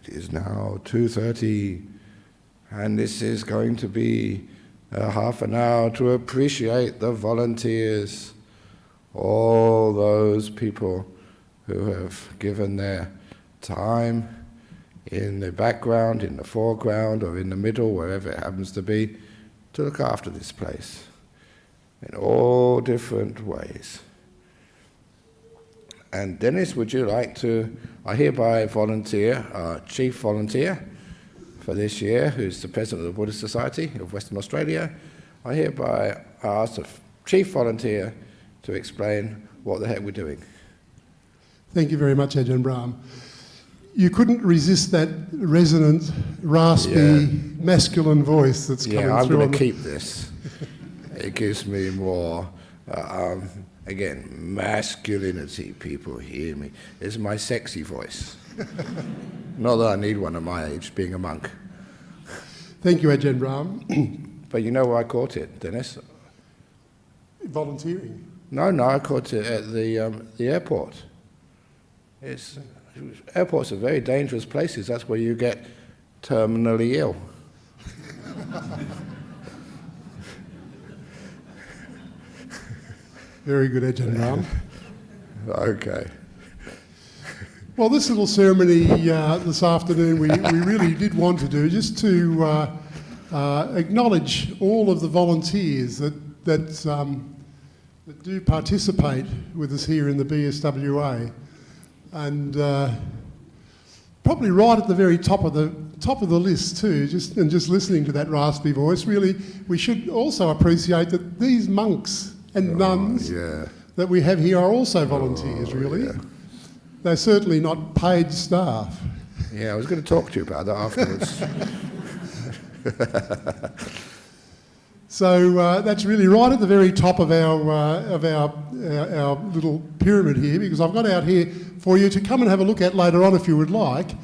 It is now 2:30, and this is going to be a half an hour to appreciate the volunteers, all those people who have given their time in the background, in the foreground, or in the middle, wherever it happens to be, to look after this place in all different ways. And Dennis, would you like to, I hereby volunteer, our chief volunteer for this year, who's the president of the Buddhist Society of Western Australia, I hereby ask the chief volunteer to explain what the heck we're doing. Thank you very much, Ajahn Brahm. You couldn't resist that resonant, raspy, masculine voice that's coming through. Yeah, I'm going to keep this. It gives me more, again, masculinity. People hear me. It's my sexy voice. Not that I need one at my age, being a monk. Thank you, Ajahn Brahm. But you know where I caught it, Dennis? Volunteering? No, I caught it at the airport. Airports are very dangerous places. That's where you get terminally ill. Very good, Ajahn Brahm. Okay. Well, this little ceremony this afternoon we really did want to do, just to acknowledge all of the volunteers that do participate with us here in the BSWA. And probably right at the very top of the list too, just listening to that raspy voice, really, we should also appreciate that these monks and nuns that we have here are also volunteers, really. Yeah. They're certainly not paid staff. Yeah, I was going to talk to you about that afterwards. So that's really right at the very top of our little pyramid here, because I've got out here for you to come and have a look at later on if you would like,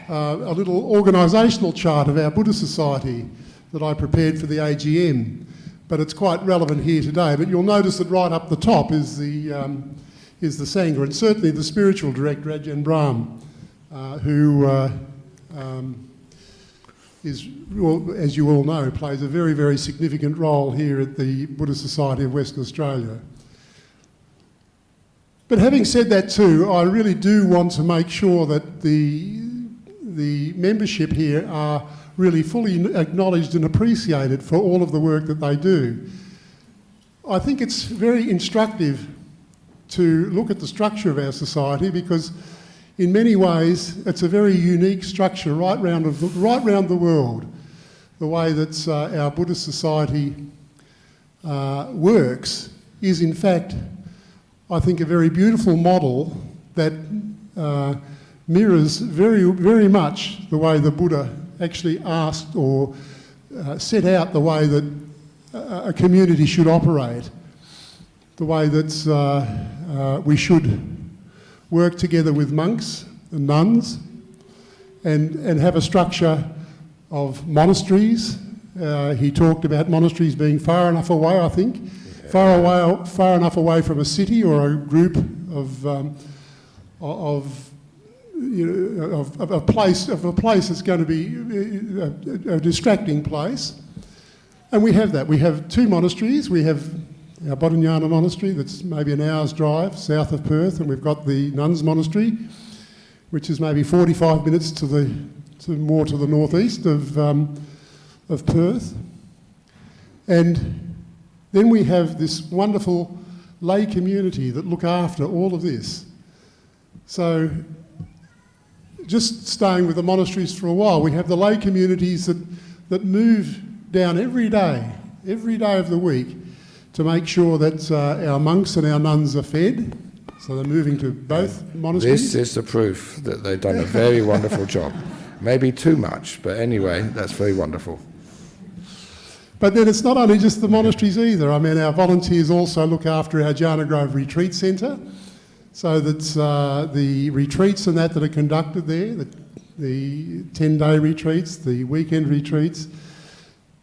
a little organisational chart of our Buddhist Society that I prepared for the AGM. But it's quite relevant here today. But you'll notice that right up the top is the Sangha, and certainly the spiritual director, Ajahn Brahm, who is, well, as you all know, plays a very, very significant role here at the Buddhist Society of Western Australia. But having said that too, I really do want to make sure that the membership here are really fully acknowledged and appreciated for all of the work that they do. I think it's very instructive to look at the structure of our society, because in many ways it's a very unique structure right round the world. The way that our Buddhist society works is in fact, I think, a very beautiful model that mirrors very, very much the way the Buddha actually asked or set out the way that a community should operate, the way that we should work together with monks and nuns and have a structure of monasteries. He talked about monasteries being far enough away, I think, far enough away from a city or a group of a place that's going to be a distracting place. And we have that. We have two monasteries. We have our Bodhinyana monastery that's maybe an hour's drive south of Perth, and we've got the nuns monastery, which is maybe 45 minutes more to the northeast of Perth. And then we have this wonderful lay community that look after all of this. So just staying with the monasteries for a while, we have the lay communities that move down every day of the week to make sure that our monks and our nuns are fed. So they're moving to both monasteries. This is the proof that they've done a very wonderful job. Maybe too much, but anyway, that's very wonderful. But then it's not only just the monasteries either. I mean, our volunteers also look after our Jhana Grove Retreat Centre, so that the retreats and that are conducted there, the 10-day retreats, the weekend retreats,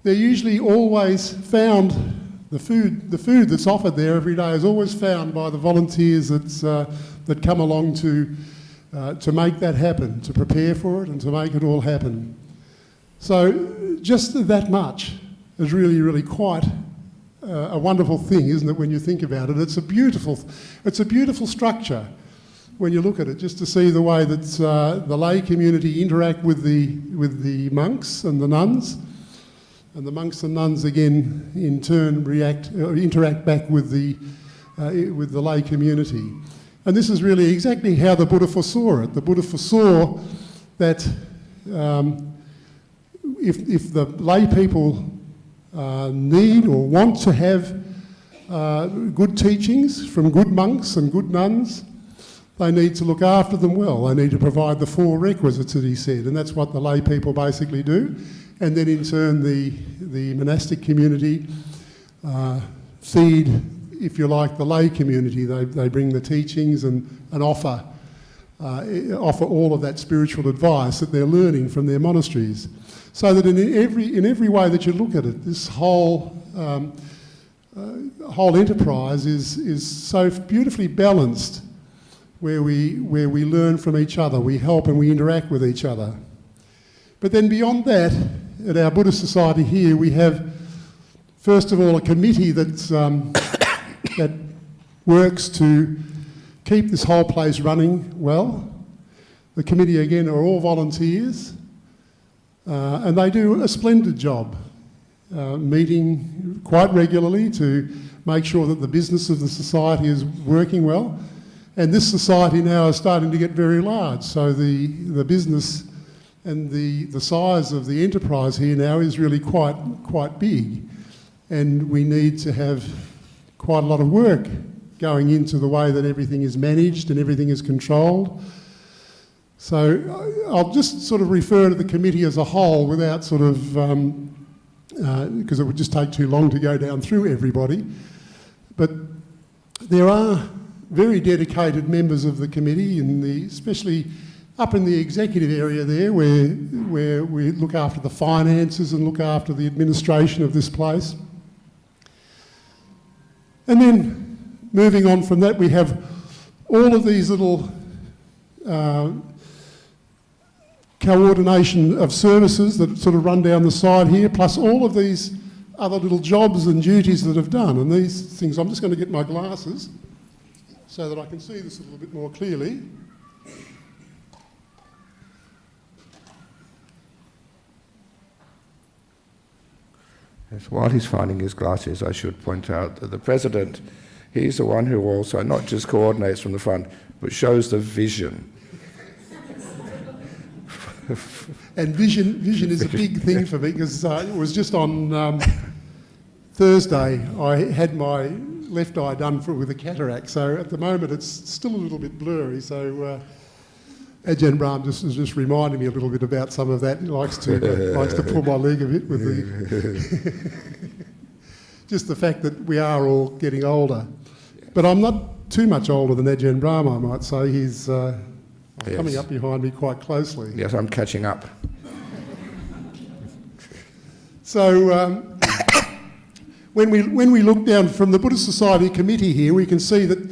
they're usually always found, the food that's offered there every day is always found by the volunteers that come along to to make that happen, to prepare for it and to make it all happen. So just that much is really, really quite a wonderful thing, isn't it, when you think about it? It's a beautiful structure when you look at it, just to see the way that the lay community interact with the monks and the nuns, and the monks and nuns again in turn interact back with the lay community. And this is really exactly how the Buddha foresaw it. The Buddha foresaw that if the lay people need or want to have good teachings from good monks and good nuns, they need to look after them well. They need to provide the 4 requisites that he said, and that's what the lay people basically do. And then in turn the monastic community feed, if you like, the lay community. They bring the teachings and offer all of that spiritual advice that they're learning from their monasteries. So that in every way that you look at it, this whole enterprise is so beautifully balanced, where we learn from each other, we help and we interact with each other. But then beyond that, at our Buddhist society here, we have, first of all, a committee that works to keep this whole place running well. The committee, again, are all volunteers, and they do a splendid job, meeting quite regularly to make sure that the business of the society is working well. And this society now is starting to get very large, so the business and the size of the enterprise here now is really quite big, and we need to have quite a lot of work going into the way that everything is managed and everything is controlled. So I'll just sort of refer to the committee as a whole without sort of, because it would just take too long to go down through everybody. But there are very dedicated members of the committee, especially up in the executive area there, where we look after the finances and look after the administration of this place. And then moving on from that, we have all of these little coordination of services that sort of run down the side here, plus all of these other little jobs and duties that have done. And these things, I'm just going to get my glasses so that I can see this a little bit more clearly. Yes, while he's finding his glasses, I should point out that the President, he's the one who also not just coordinates from the front, but shows the vision. And vision is a big thing for me, because it was just on Thursday I had my left eye done with a cataract, so at the moment it's still a little bit blurry, so Ajahn Brahm just reminded me a little bit about some of that. He likes to pull my leg a bit with the just the fact that we are all getting older. But I'm not too much older than Ajahn Brahm, I might say. He's coming up behind me quite closely. Yes, I'm catching up. So when we look down from the Buddhist Society committee here, we can see that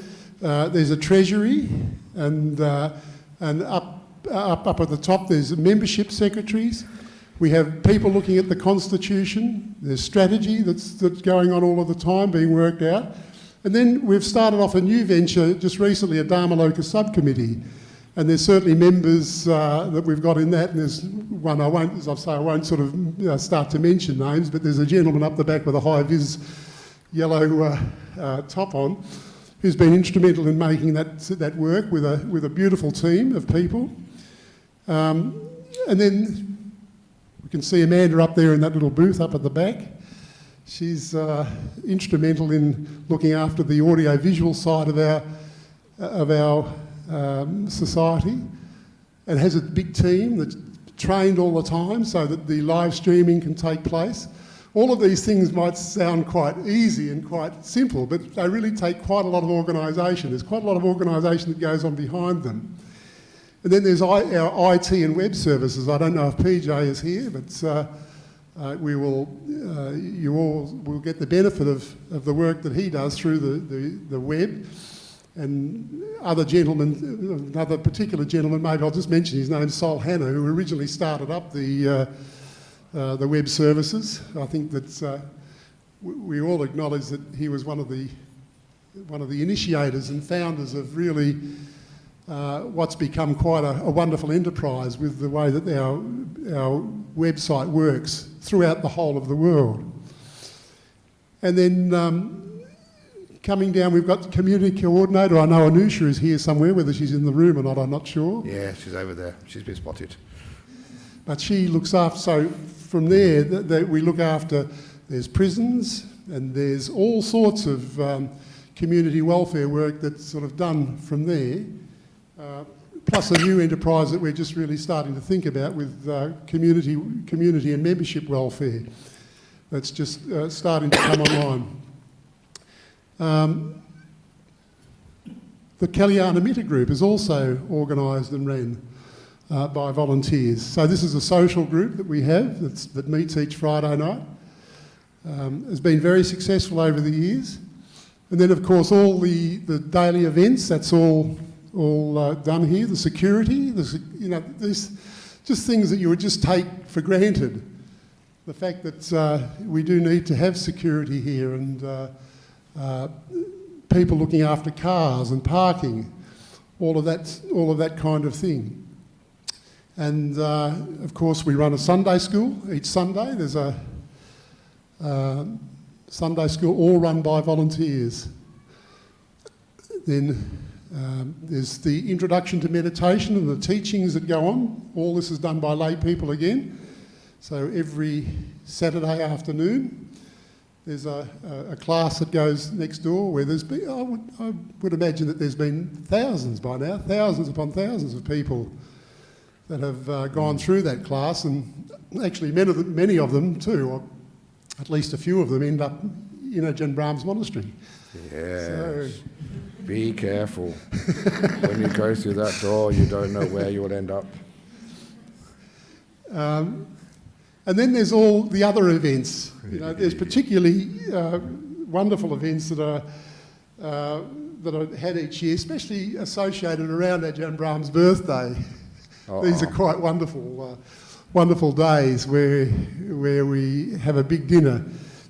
there's a treasury, and up at the top there's membership secretaries. We have people looking at the constitution. There's strategy that's going on all of the time, being worked out. And then we've started off a new venture just recently, a Dhammaloka subcommittee. And there's certainly members that we've got in that, and there's one I won't sort of start to mention names, but there's a gentleman up the back with a high-vis yellow top on, who's been instrumental in making that work with a beautiful team of people. And then we can see Amanda up there in that little booth up at the back. She's instrumental in looking after the audio-visual side of our society, and has a big team that's trained all the time so that the live streaming can take place. All of these things might sound quite easy and quite simple, but they really take quite a lot of organisation. There's quite a lot of organisation that goes on behind them. And then there's our IT and web services. I don't know if PJ is here, but you all will get the benefit of the work that he does through the web. and other gentlemen, another particular gentleman, maybe I'll just mention his name, Sol Hanna, who originally started up the web services. I think that we all acknowledge that he was one of the initiators and founders of really what's become quite a wonderful enterprise with the way that our website works throughout the whole of the world. And then coming down, we've got the community coordinator. I know Anusha is here somewhere, whether she's in the room or not, I'm not sure. Yeah, she's over there. She's been spotted. But she looks after, so from there, we look after, there's prisons and there's all sorts of community welfare work that's sort of done from there, plus a new enterprise that we're just really starting to think about with community and membership welfare. That's just starting to come online. The Kalyana Mitta group is also organised and ran by volunteers. So this is a social group that we have that meets each Friday night. Has been very successful over the years. And then, of course, all the daily events, that's all done here. The security, these just things that you would just take for granted. The fact that we do need to have security here and people looking after cars and parking, all of that kind of thing. And of course, we run a Sunday school each Sunday. There's a Sunday school all run by volunteers. Then there's the introduction to meditation and the teachings that go on. All this is done by lay people again. So every Saturday afternoon, there's a class that goes next door where there's been, I would imagine that there's been thousands by now, thousands upon thousands of people that have gone through that class, and actually many of them too, or at least a few of them, end up in Ajahn Brahm's monastery. Yes. So, be careful. When you go through that door, you don't know where you'll end up. And then there's all the other events. There's particularly wonderful events that are had each year, especially associated around Ajahn Brahm's birthday. These are quite wonderful days where we have a big dinner.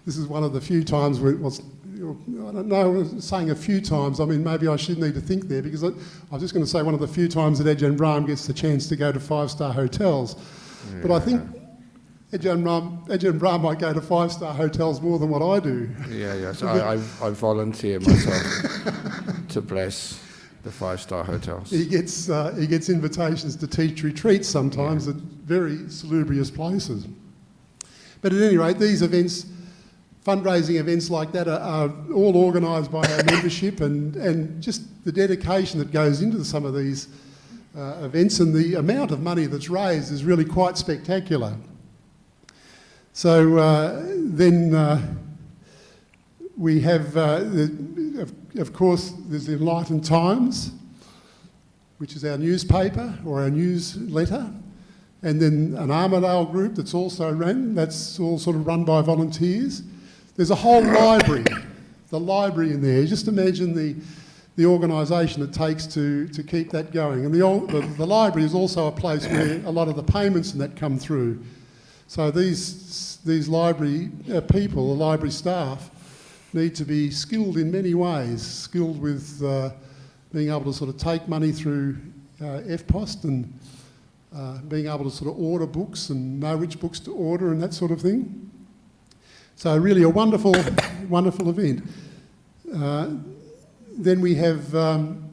This is one of the few times where I don't know, I was saying a few times, I mean maybe I should need to think there, because I'm just going to say one of the few times that Ajahn Brahm gets the chance to go to 5-star hotels. Yeah. But I think Ajahn Brahm might go to 5-star hotels more than what I do. Yes. I volunteer myself to bless the 5-star hotels. He gets invitations to teach retreats sometimes at very salubrious places. But at any rate, these events, fundraising events like that are all organised by our membership, and just the dedication that goes into some of these events and the amount of money that's raised is really quite spectacular. So then we have, of course, there's the Enlightened Times, which is our newspaper or our newsletter, and then an Armadale group that's also run, that's all sort of run by volunteers. There's a whole library, the library in there. Just imagine the organisation it takes to keep that going. And the library is also a place where a lot of the payments and that come through. So these library people, the library staff, need to be skilled in many ways, skilled with being able to sort of take money through FPOST and being able to sort of order books and know which books to order and that sort of thing. So really a wonderful event. Then we have, I'm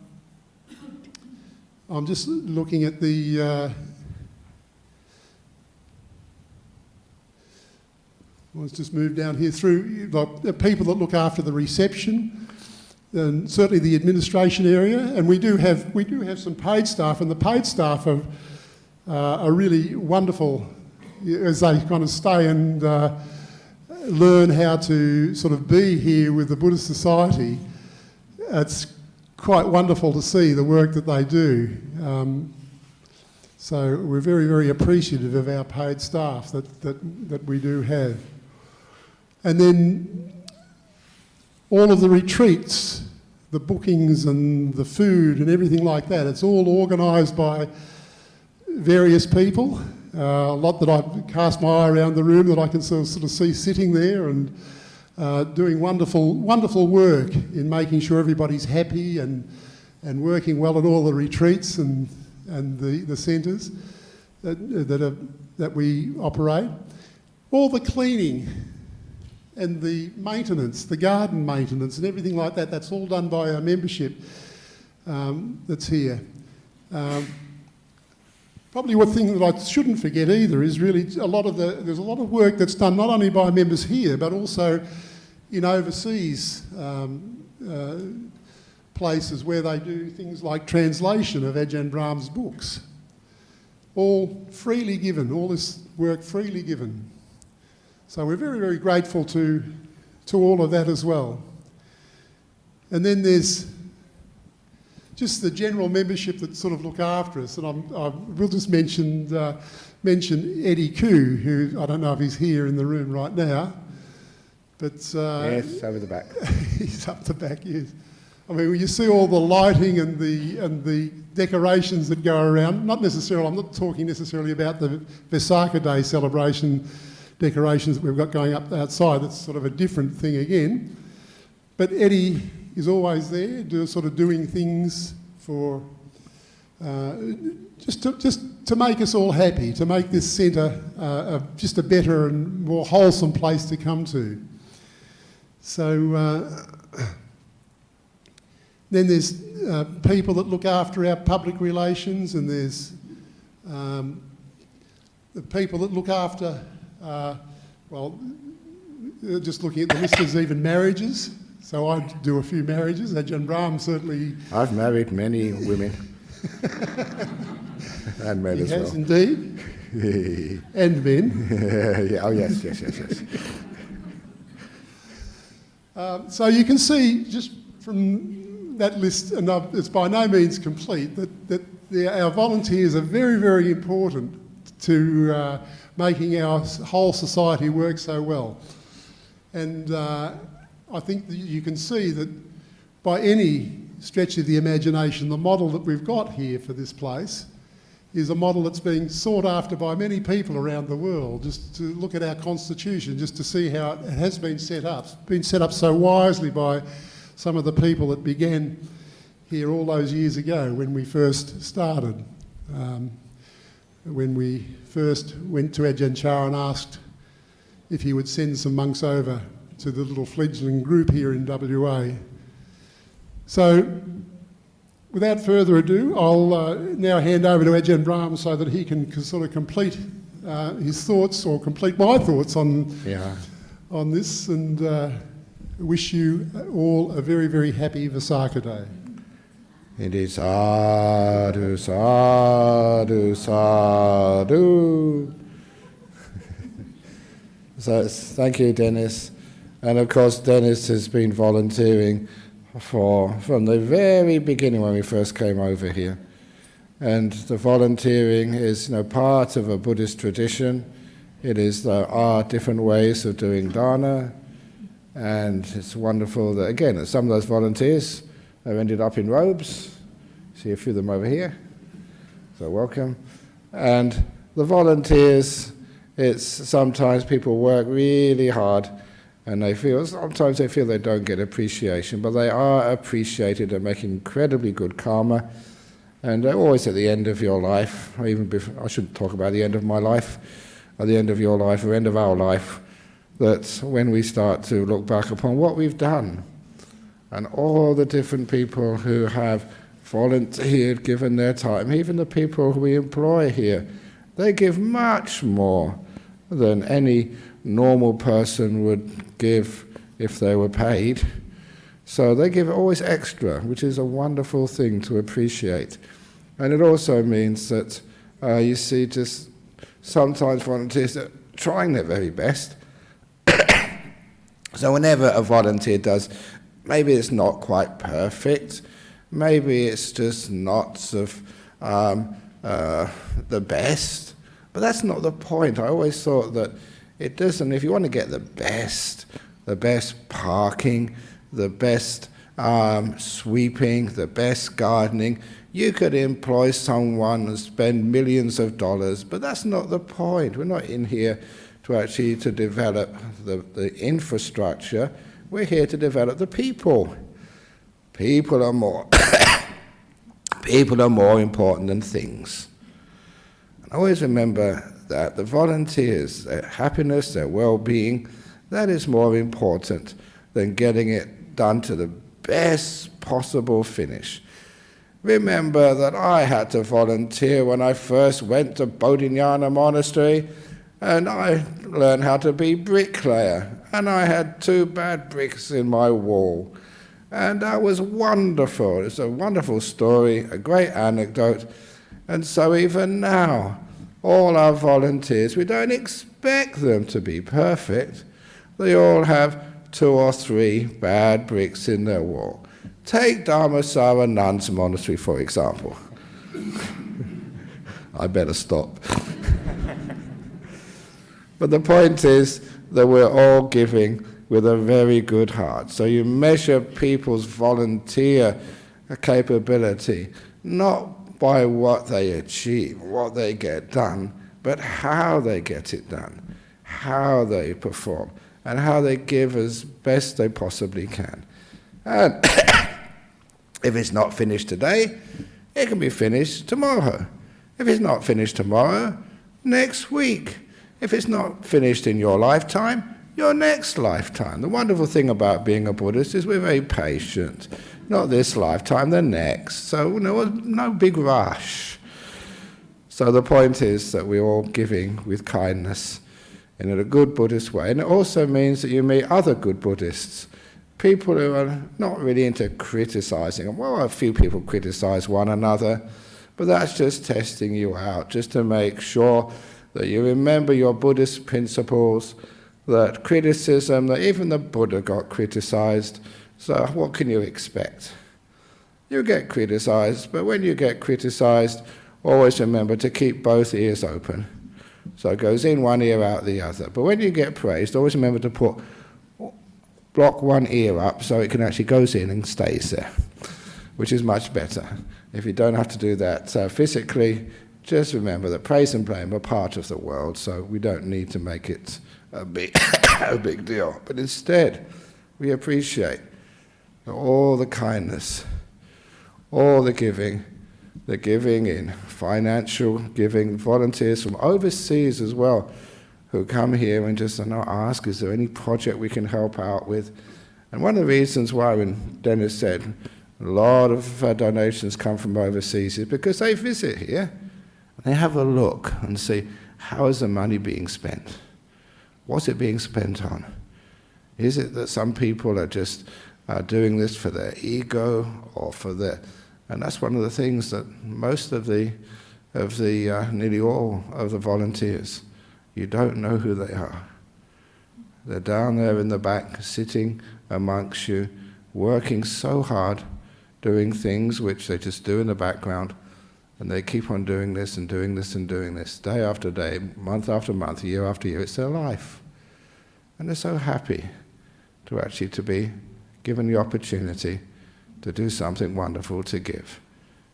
just looking at the, let's just move down here through the people that look after the reception, and certainly the administration area, and we do have some paid staff, and the paid staff are really wonderful as they kind of stay and learn how to sort of be here with the Buddhist Society. It's quite wonderful to see the work that they do. So we're very, very appreciative of our paid staff that we do have. And then all of the retreats the bookings and the food and everything like that. It's all organised by various people. A lot that I cast my eye around the room that I can sort of see sitting there and doing wonderful work in making sure everybody's happy and working well at all the retreats and the centres that we operate. All the cleaning and the maintenance, the garden maintenance and everything like that, that's all done by our membership that's here. Probably one thing that I shouldn't forget either is really there's a lot of work that's done not only by members here but also in overseas places where they do things like translation of Ajahn Brahm's books. All freely given, all this work freely given. So we're very, very grateful to all of that as well. And then there's just the general membership that sort of look after us. And I will just mention Eddie Koo, who I don't know if he's here in the room right now, but yes, over the back. He's up the back. Yes. I mean, when you see all the lighting and the decorations that go around, I'm not talking necessarily about the Vesak Day Celebration decorations that we've got going up outside. That's sort of a different thing again. But Eddie is always there, doing things for just to make us all happy, to make this centre just a better and more wholesome place to come to. So then there's people that look after our public relations, and there's the people that look after, just looking at the list, there's even marriages. So I do a few marriages. Ajahn Brahm certainly... I've married many women. And men as well. Yes, indeed. And men. Yeah. Oh, yes. So you can see just from that list, and it's by no means complete, that our volunteers are very, very important to making our whole society work so well. And I think that you can see that by any stretch of the imagination, the model that we've got here for this place is a model that's being sought after by many people around the world. Just to look at our constitution, just to see how it has been set up. It's been set up so wisely by some of the people that began here all those years ago when we first started. When we first went to Ajahn Chah and asked if he would send some monks over to the little fledgling group here in WA. So, without further ado, I'll now hand over to Ajahn Brahm so that he can sort of complete his thoughts, or complete my thoughts on this, and wish you all a very, very happy Vesak Day. Indeed, sadhu, sadhu, sadhu. So thank you, Dennis. And of course, Dennis has been volunteering from the very beginning when we first came over here. And the volunteering is, part of a Buddhist tradition. There are different ways of doing dana, and it's wonderful that, again, that some of those volunteers have ended up in robes. See a few of them over here. So welcome. And the volunteers, it's sometimes people work really hard, and sometimes they feel they don't get appreciation, but they are appreciated and make incredibly good karma. And they're always at the end of your life, or even before, I shouldn't talk about the end of my life, or the end of your life, or end of our life, that when we start to look back upon what we've done, and all the different people who have volunteered, given their time, even the people who we employ here, they give much more than any normal person would give if they were paid. So they give always extra, which is a wonderful thing to appreciate. And it also means that you see just sometimes volunteers that are trying their very best. So whenever a volunteer does, maybe it's not quite perfect, maybe it's just not the best, but that's not the point. I always thought that it doesn't, if you want to get the best parking, the best sweeping, the best gardening. You could employ someone and spend millions of dollars, but that's not the point. We're not in here to develop the infrastructure. We're here to develop the people. People are more important than things. And always remember that the volunteers, their happiness, their well-being, that is more important than getting it done to the best possible finish. Remember that I had to volunteer when I first went to Bodhinyana Monastery, and I learned how to be bricklayer, and I had 2 bad bricks in my wall. And that was wonderful. It's a wonderful story, a great anecdote. And so even now, all our volunteers, we don't expect them to be perfect. They all have 2 or 3 bad bricks in their wall. Take Dhammaloka Nuns Monastery, for example. I better stop. But the point is that we're all giving with a very good heart. So you measure people's volunteer capability not by what they achieve, what they get done, but how they get it done, how they perform, and how they give as best they possibly can. And if it's not finished today, it can be finished tomorrow. If it's not finished tomorrow, next week. If it's not finished in your lifetime, your next lifetime. The wonderful thing about being a Buddhist is we're very patient. Not this lifetime, the next. So no big rush. So the point is that we're all giving with kindness and in a good Buddhist way. And it also means that you meet other good Buddhists, people who are not really into criticizing. Well, a few people criticize one another, but that's just testing you out, just to make sure that you remember your Buddhist principles, that criticism, that even the Buddha got criticized, so what can you expect? You get criticized, but when you get criticized, always remember to keep both ears open. So it goes in one ear, out the other. But when you get praised, always remember to block one ear up so it can actually goes in and stays there, which is much better. If you don't have to do that physically, just remember that praise and blame are part of the world, so we don't need to make it a big deal. But instead, we appreciate all the kindness, all the giving in financial giving, volunteers from overseas as well, who come here and just ask, is there any project we can help out with? And one of the reasons why, when Dennis said a lot of donations come from overseas, is because they visit here. They have a look and see, how is the money being spent? What's it being spent on? Is it that some people are just doing this for their ego or for their... And that's one of the things that most of nearly all of the volunteers, you don't know who they are. They're down there in the back, sitting amongst you, working so hard, doing things which they just do in the background. And they keep on doing this and doing this and doing this, day after day, month after month, year after year. It's their life. And they're so happy to be given the opportunity to do something wonderful to give.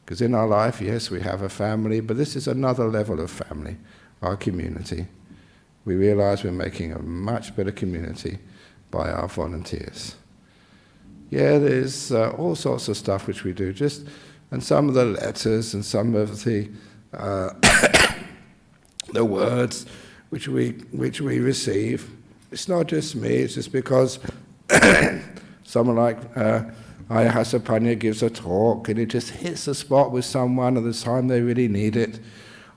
Because in our life, yes, we have a family, but this is another level of family, our community. We realize we're making a much better community by our volunteers. Yeah, there's all sorts of stuff which we do, and some of the letters and some of the the words which we receive. It's not just me. It's just because someone like Ayahasapanya gives a talk and it just hits the spot with someone at the time they really need it.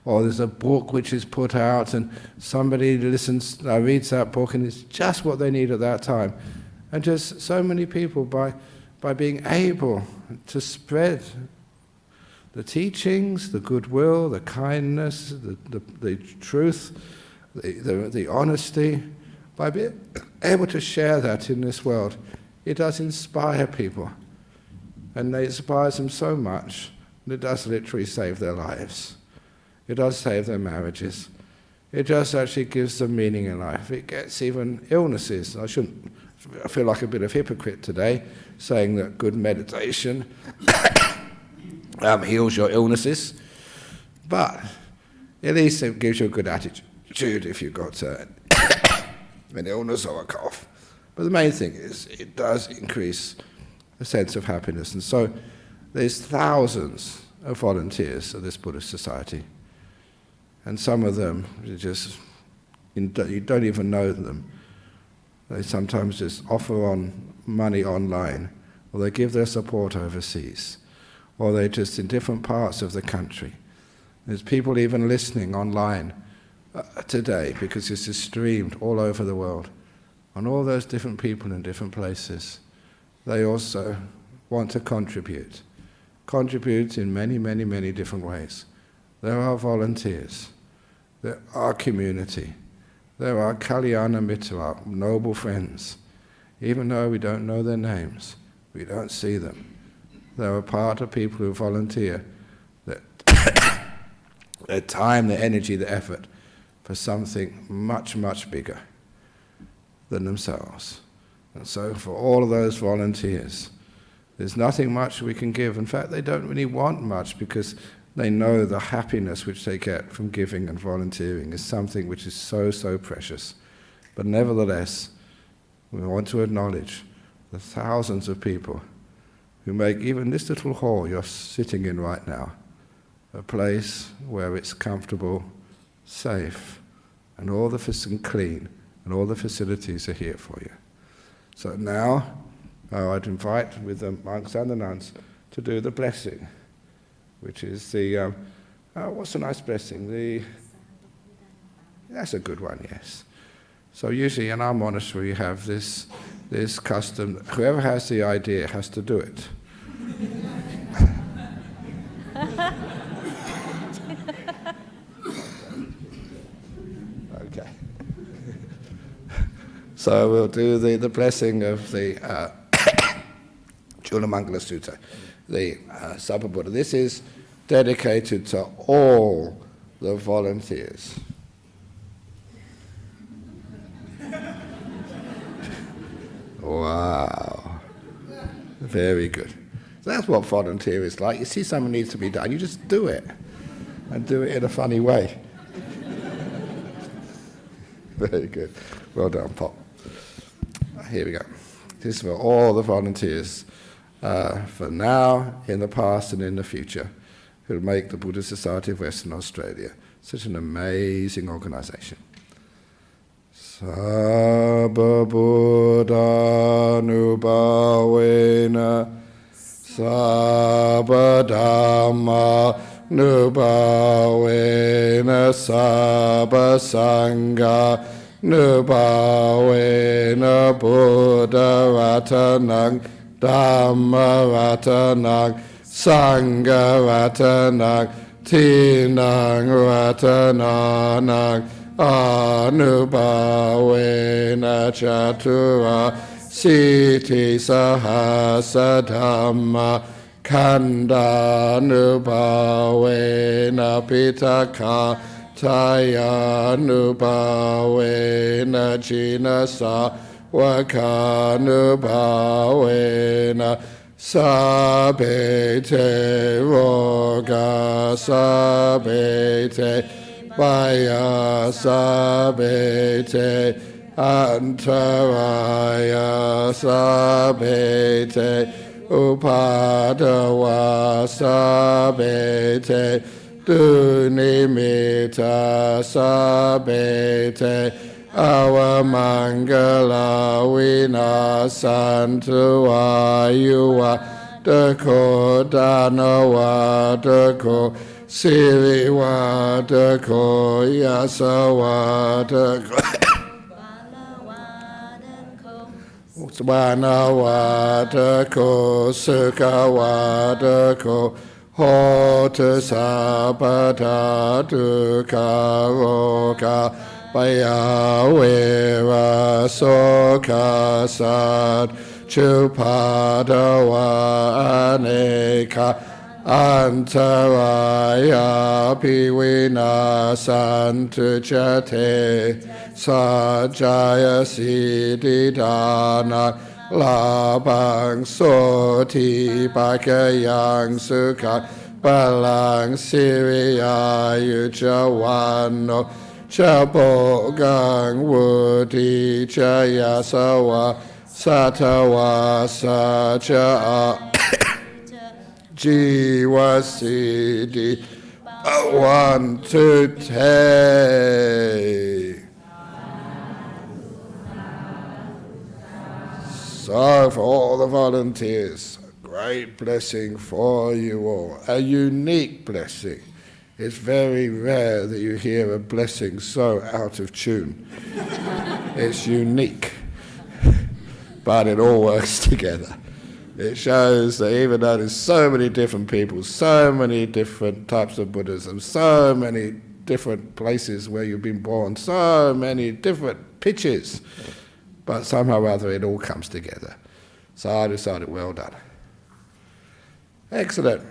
Or there's a book which is put out and somebody reads that book and it's just what they need at that time. And just so many people, by being able to spread the teachings, the goodwill, the kindness, the truth, the honesty, by being able to share that in this world, it does inspire people. And it inspires them so much that it does literally save their lives. It does save their marriages. It just actually gives them meaning in life. It gets even illnesses. I shouldn't I feel like a bit of hypocrite today, saying that good meditation heals your illnesses, but at least it gives you a good attitude if you've got an illness or a cough. But the main thing is it does increase a sense of happiness. And so there's thousands of volunteers of this Buddhist society. And some of them, you don't even know them. They sometimes just offer on money online, or they give their support overseas, or they're just in different parts of the country. There's people even listening online today, because this is streamed all over the world. And all those different people in different places, they also want to contribute in many, many, many different ways. There are volunteers, there are community, there are Kalyana Mitra, noble friends. Even though we don't know their names, we don't see them. They're a part of people who volunteer their time, their energy, their effort for something much, much bigger than themselves. And so for all of those volunteers, there's nothing much we can give. In fact, they don't really want much, because they know the happiness which they get from giving and volunteering is something which is so, so precious. But nevertheless, we want to acknowledge the thousands of people who make even this little hall you're sitting in right now a place where it's comfortable, safe, and clean, and all the facilities are here for you. So now, I'd invite, with the monks and the nuns, to do the blessing, which is the, what's a nice blessing? That's a good one, yes. So usually in our monastery we have this custom, whoever has the idea has to do it. Okay. So we'll do the blessing of the Chulamangala Sutta, the Sabbabuddha. This is dedicated to all the volunteers. Wow. Very good. So that's what volunteer is like. You see something needs to be done, you just do it. And do it in a funny way. Very good. Well done, Pop. Here we go. This is for all the volunteers, for now, in the past and in the future, who make the Buddhist Society of Western Australia such an amazing organisation. Sabba Buddha Nubhavena, Sabba Dhamma Nubhavena, Sabba Sangha Nubhavena, Buddha Ratanang, Dhamma Ratanang, Sangha Ratanang, Tinang Ratananang, Anubhavena Chatura Siti Sahasa Dhamma, Kanda Nubhavena Pitaka Taya Nubhavena Jinasa Waka Nubhavena Sabete Roga Sabete Vaya Sabete Antaraya Sabete Upadawa Sabete Dunimita Sabete Awamangala Vinasantu Ayuwa Dako Danawa Dako Siriwa Dako Yasawa Dako Swana Dako Sukawa Dako Hota Sabata Duka Roka Baya Vera Soka Sad Chupadawa Aneka Antaraya piwina santuchate sajaya siddhidana labang soti pakayang sukha balang siriya yujawano chabogang wudi chayasawa satawa sacha Jiwa Siddhi 1, 2, 10. So for all the volunteers, a great blessing for you all, a unique blessing. It's very rare that you hear a blessing so out of tune. It's unique, but it all works together. It shows that even though there's so many different people, so many different types of Buddhism, so many different places where you've been born, so many different pitches, but somehow or other it all comes together. So I decided, well done. Excellent.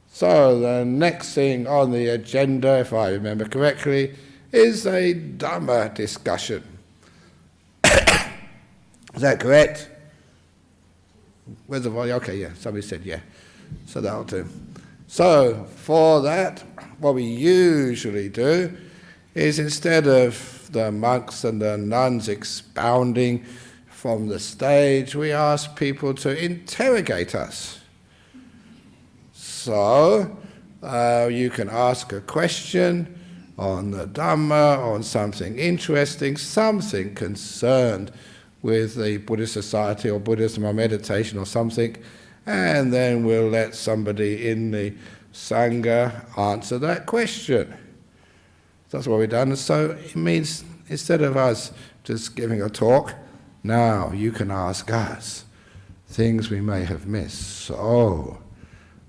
So the next thing on the agenda, if I remember correctly, is a Dhamma discussion. Is that correct? Where's the volume? Okay, yeah, somebody said yeah. So that'll do. So for that, what we usually do is instead of the monks and the nuns expounding from the stage, we ask people to interrogate us. So you can ask a question on the Dhamma, on something interesting, something concerned with the Buddhist society or Buddhism or meditation or something, and then we'll let somebody in the Sangha answer that question. That's what we've done. So it means instead of us just giving a talk, now you can ask us things we may have missed. So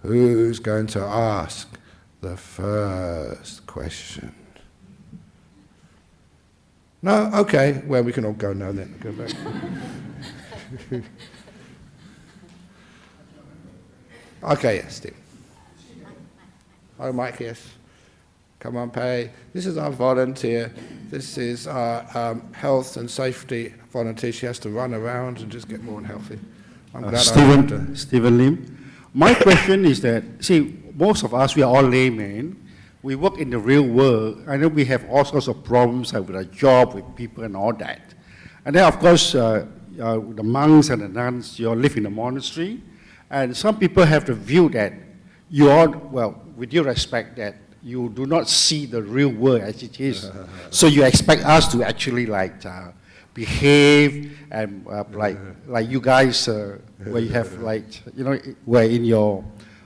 who's going to ask the first question? No? Okay. Well, we can all go now then. Go back. Okay, yes, Steve. Oh, Mike, yes. Come on, Pay. This is our volunteer. This is our health and safety volunteer. She has to run around and just get more healthy. I'm glad Stephen Lim. My question is that, see, most of us, we are all laymen. We work in the real world. I know we have all sorts of problems with our job, with people and all that. And then, of course, the monks and the nuns, you all live in a monastery. And some people have the view that you all, well, with due respect, that you do not see the real world as it is. So you expect us to actually behave and like you guys, where you have where in your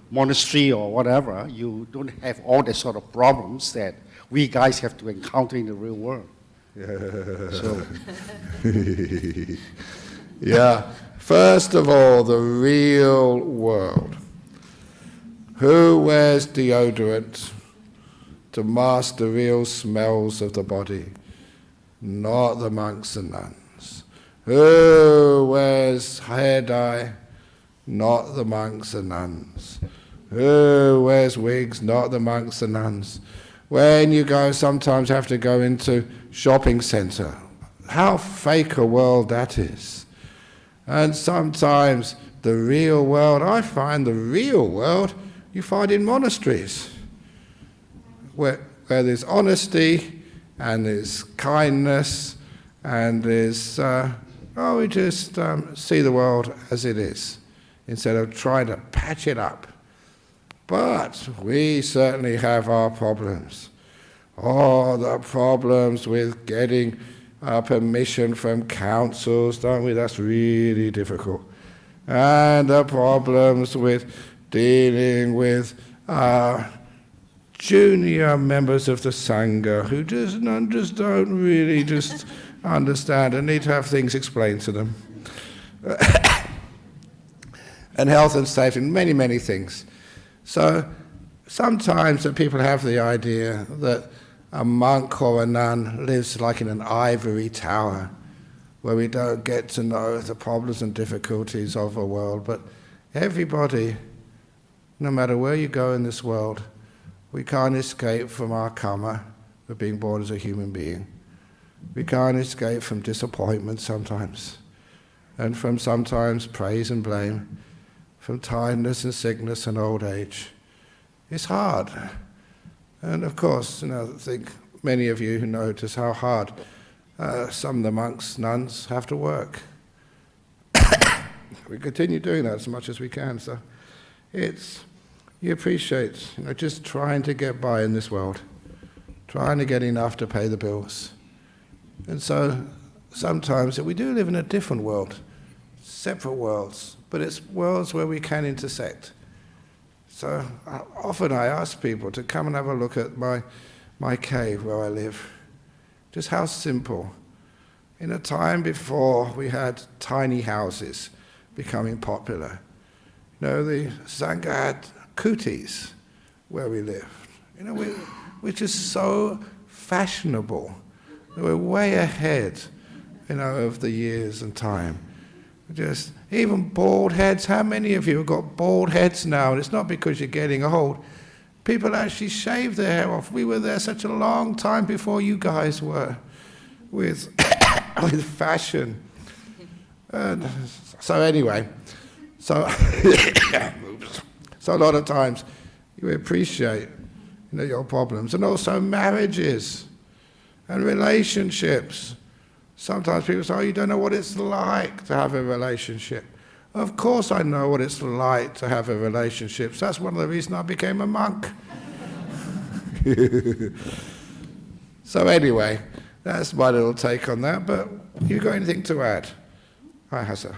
monastery or whatever, you don't have all the sort of problems that we guys have to encounter in the real world. So. Yeah. First of all, the real world. Who wears deodorant to mask the real smells of the body? Not the monks and nuns. Who wears hair dye? Not the monks and nuns. Who wears wigs? Not the monks and nuns. When you go, sometimes have to go into shopping centre. How fake a world that is. And sometimes the real world, I find the real world you find in monasteries, where there's honesty and there's kindness and there's, we just see the world as it is, instead of trying to patch it up. But we certainly have our problems. Oh, the problems with getting permission from councils, don't we? That's really difficult. And the problems with dealing with junior members of the Sangha who just don't really just understand and need to have things explained to them. And health and safety, and many, many things. So sometimes people have the idea that a monk or a nun lives like in an ivory tower where we don't get to know the problems and difficulties of the world, but everybody no matter where you go in this world, we can't escape from our karma of being born as a human being. We can't escape from disappointment sometimes, and from sometimes praise and blame, from tiredness and sickness and old age. It's hard. And of course, I think many of you who notice how hard some of the monks, nuns have to work. We continue doing that as much as we can. So you appreciate, just trying to get by in this world, trying to get enough to pay the bills. And so sometimes we do live in a different world, separate worlds, but it's worlds where we can intersect. So often I ask people to come and have a look at my cave where I live. Just how simple. In a time before we had tiny houses becoming popular, the Sangha had kutis where we lived, which is so fashionable. We're way ahead, of the years and time. Just even bald heads. How many of you have got bald heads now? And it's not because you're getting old. People actually shave their hair off. We were there such a long time before you guys were with fashion. And so anyway, so a lot of times you appreciate your problems, and also marriages and relationships. Sometimes people say, you don't know what it's like to have a relationship. Of course I know what it's like to have a relationship. So that's one of the reasons I became a monk. So anyway, that's my little take on that. But you got anything to add? Hi, Hassa.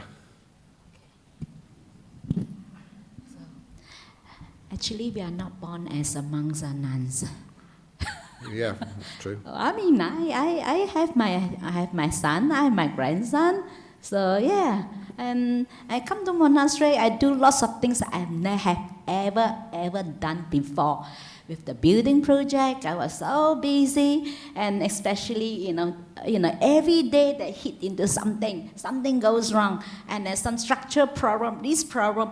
Actually, we are not born as a monks or nuns. Yeah, that's true. I mean, I have my son, I have my grandson. So yeah, and I come to monastery. I do lots of things I never have ever done before. With the building project, I was so busy, and especially every day they hit into something goes wrong, and there's some structural problem, this problem.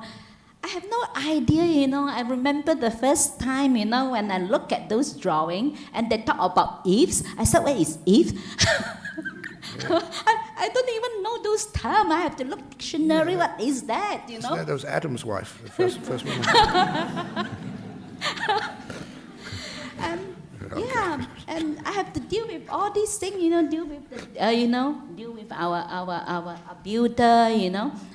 I have no idea, I remember the first time, when I look at those drawings and they talk about eaves, I said, where is Eve? I don't even know those terms. I have to look dictionary, what is that, That was Adam's wife, the first woman. And I have to deal with all these things, deal with our builder,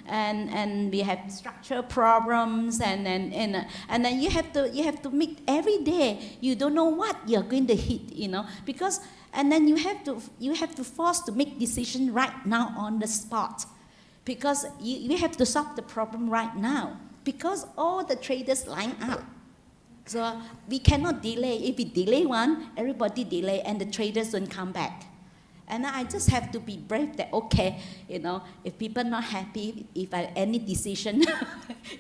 and we have structural problems, and then you have to meet every day. You don't know what you're going to hit, because and then you have to force to make decision right now on the spot, because you have to solve the problem right now, because all the traders line up. So we cannot delay. If we delay one, everybody delay, and the traders don't come back. And I just have to be brave that, okay, if people not happy, if I any decision,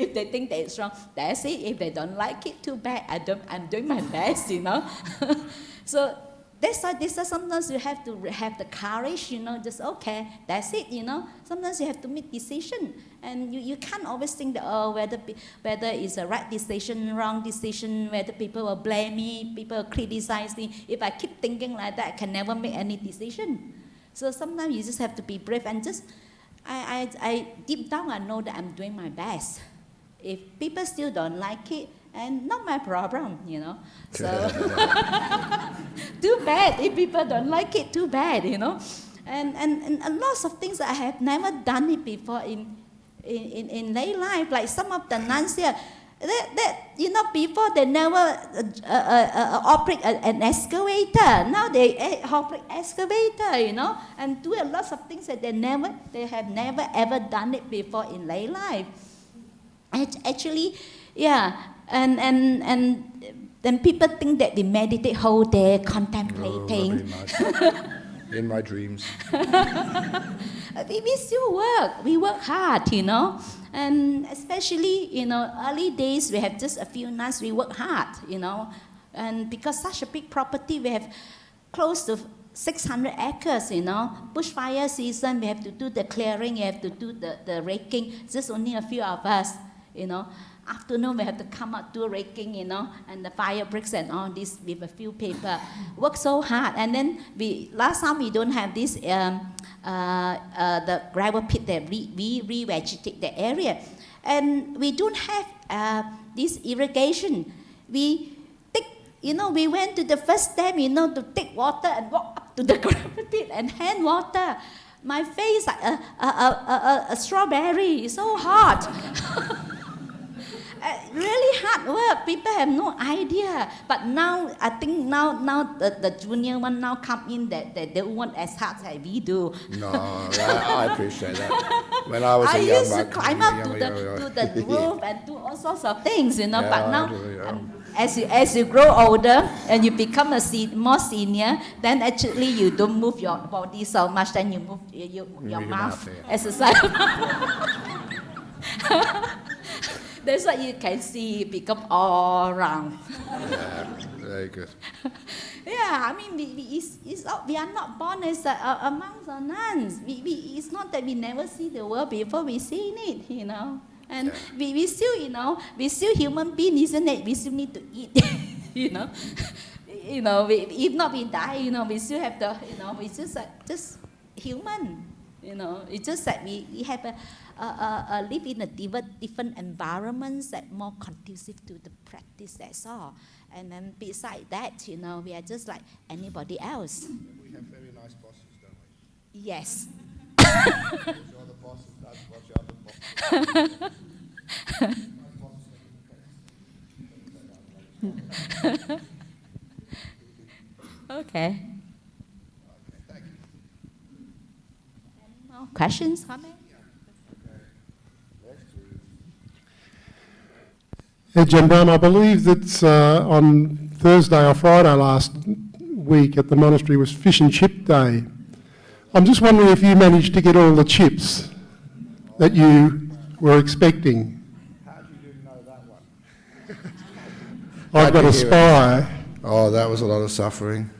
if they think that it's wrong, that's it. If they don't like it, too bad. I'm doing my best, So that's why sometimes you have to have the courage, just okay, that's it, Sometimes you have to make decision, and you can't always think that whether it's a right decision, wrong decision, whether people will blame me, people will criticize me. If I keep thinking like that, I can never make any decision. So sometimes you just have to be brave, and just I deep down I know that I'm doing my best. If people still don't like it, and not my problem, So too bad if people don't like it. Too bad, And lots of things I have never done it before in lay life. Like some of the nuns here, that before they never operate an excavator. Now they operate excavator, and do a lot of things that they have never ever done it before in lay life. Actually, yeah. And then people think that they meditate whole day, contemplating. In my dreams. We still work. We work hard, And especially, early days, we have just a few nuns, we work hard, And because such a big property, we have close to 600 acres, Bushfire season, we have to do the clearing, we have to do the raking. Just only a few of us. you know. Afternoon we have to come out, do raking, you know, and the fire bricks and all this with a few paper. Work so hard, and then last time we don't have this the gravel pit there. We revegetate the area, and we don't have this irrigation. We went to the first dam, you know, to take water and walk up to the gravel pit and hand water. My face like a strawberry. It's so hot. Really hard work. People have no idea. But now, I think now the junior one now come in that they don't want as hard as we do. No, I appreciate that. When I was I a young used to monk, climb up to the roof and do all sorts of things, you know. Yeah, but now, I do, yeah. as you grow older and you become more senior, then actually you don't move your body so much. Then you move your mouth, yeah. exercise. That's what you can see, become all round. Yeah, very good. Yeah, I mean, we are not born as monks or nuns. It's not that we never see the world before we seen it, you know. And yeah. we still, you know, we still human beings, isn't it? We still need to eat, you know. If not we die, you know, we still have to, you know, we just human, you know. It's just that we have live in a different environments that more conducive to the practice, that's all. And then beside that, you know, we are just like anybody else. We have very nice bosses, don't we? Yes. You're the boss, that's what you're the boss. Okay. Okay, thank you. Any more questions, comments? Ajahn Brahm, I believe that on Thursday or Friday last week at the monastery was Fish and Chip Day. I'm just wondering if you managed to get all the chips that you were expecting. How did you know that one? I've got a spy. Oh, that was a lot of suffering.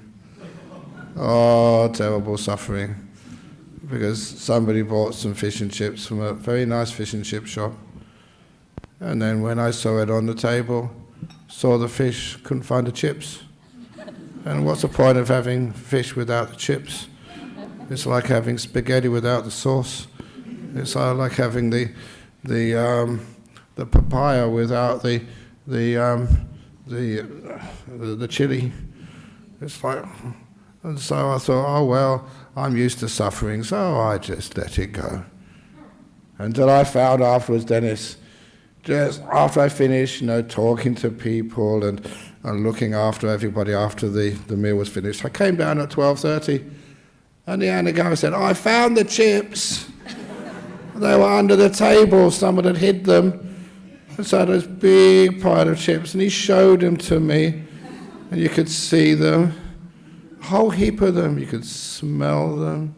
Oh, terrible suffering. Because somebody bought some fish and chips from a very nice fish and chip shop. And then when I saw it on the table, saw the fish, couldn't find the chips. And what's the point of having fish without the chips? It's like having spaghetti without the sauce. It's like having the papaya without the chili. It's like, and so I thought, oh well, I'm used to suffering, so I just let it go. Until I found afterwards, Dennis, just after I finished, you know, talking to people and looking after everybody after the meal was finished, I came down at 12:30, and the guy said, I found the chips. They were under the table, someone had hid them. And so this big pile of chips, and he showed them to me, and you could see them, a whole heap of them, you could smell them.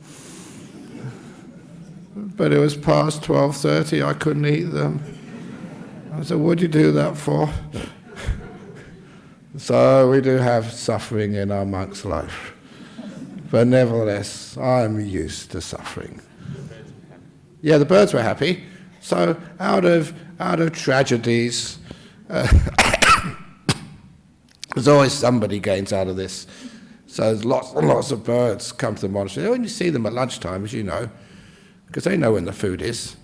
But it was past 12:30, I couldn't eat them. I said, what'd you do that for? So we do have suffering in our monk's life. But nevertheless, I'm used to suffering. Yeah, the birds were happy. So out of tragedies, there's always somebody gains out of this. So there's lots and lots of birds come to the monastery. When you see them at lunchtime, as you know, because they know when the food is.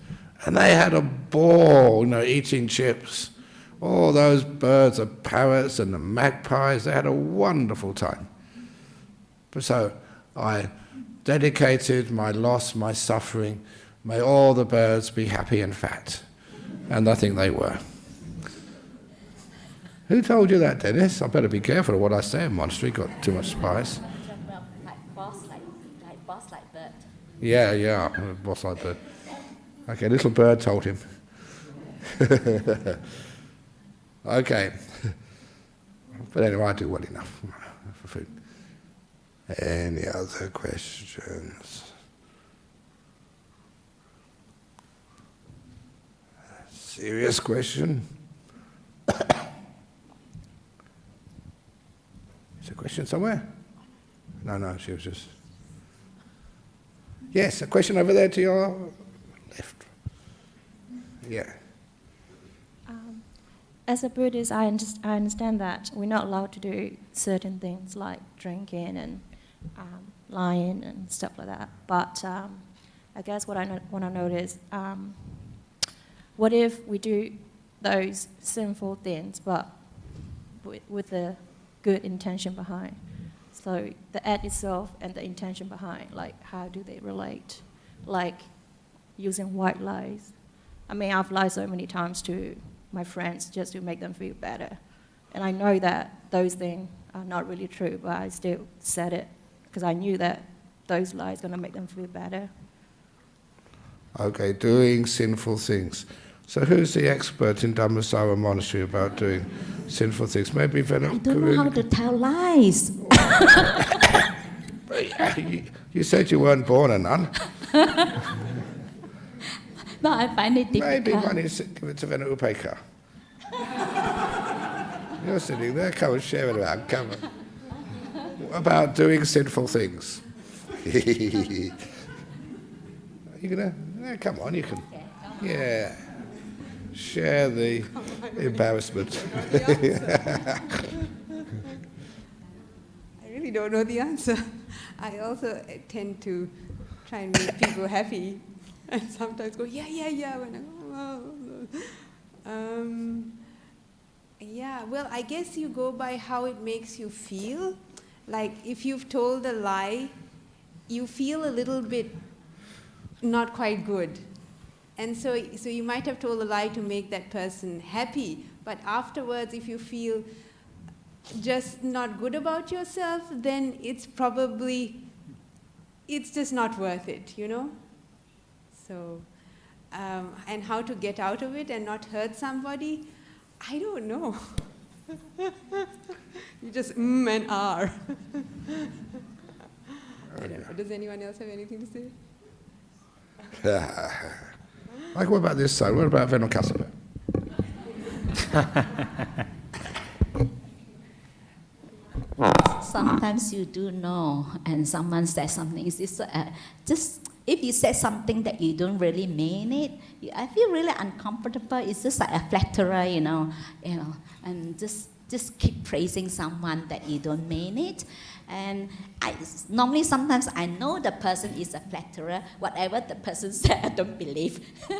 And they had a ball, you know, eating chips. All those birds, the parrots and the magpies, they had a wonderful time. So I dedicated my loss, my suffering. May all the birds be happy and fat. And I think they were. Who told you that, Dennis? I better be careful of what I say in monastery. Got too much spice. Like boss like bird. Yeah, boss like bird. Okay, little bird told him. Okay. But anyway, I do well enough for food. Any other questions? Serious question? Is a question somewhere? No, she was just... Yes, a question over there to your left. Yeah. as a Buddhist, I understand that we're not allowed to do certain things like drinking and lying and stuff like that. But I guess what I want to know is, what if we do those sinful things, but with a good intention behind? So the act itself and the intention behind, like how do they relate? Like using white lies. I mean, I've lied so many times to my friends just to make them feel better. And I know that those things are not really true, but I still said it because I knew that those lies are going to make them feel better. Okay, doing sinful things. So who's the expert in Dhammaloka Monastery about doing sinful things? Maybe Vesak. I don't know how to tell lies. You said you weren't born a nun. No, I find it difficult. Maybe one is give it to Vesak Upeka. You're sitting there, come and share it around, come on. About doing sinful things. You gonna? Yeah, come on, you can. Yeah. Share the embarrassment. I really don't know the answer. I also tend to try and make people happy, and sometimes go, yeah, when I go, oh. Yeah, well, I guess you go by how it makes you feel. Like, if you've told a lie, you feel a little bit not quite good. And so you might have told a lie to make that person happy, but afterwards, if you feel just not good about yourself, then it's just not worth it, you know? So, and how to get out of it and not hurt somebody, I don't know. You just and are. I don't know. Does anyone else have anything to say? Like, what about this side? What about Venokasapa? Sometimes you do know, and someone says something. It's just if you say something that you don't really mean it, I feel really uncomfortable. It's just like a flatterer, you know, and just keep praising someone that you don't mean it. And normally sometimes I know the person is a flatterer. Whatever the person said, I don't believe. Am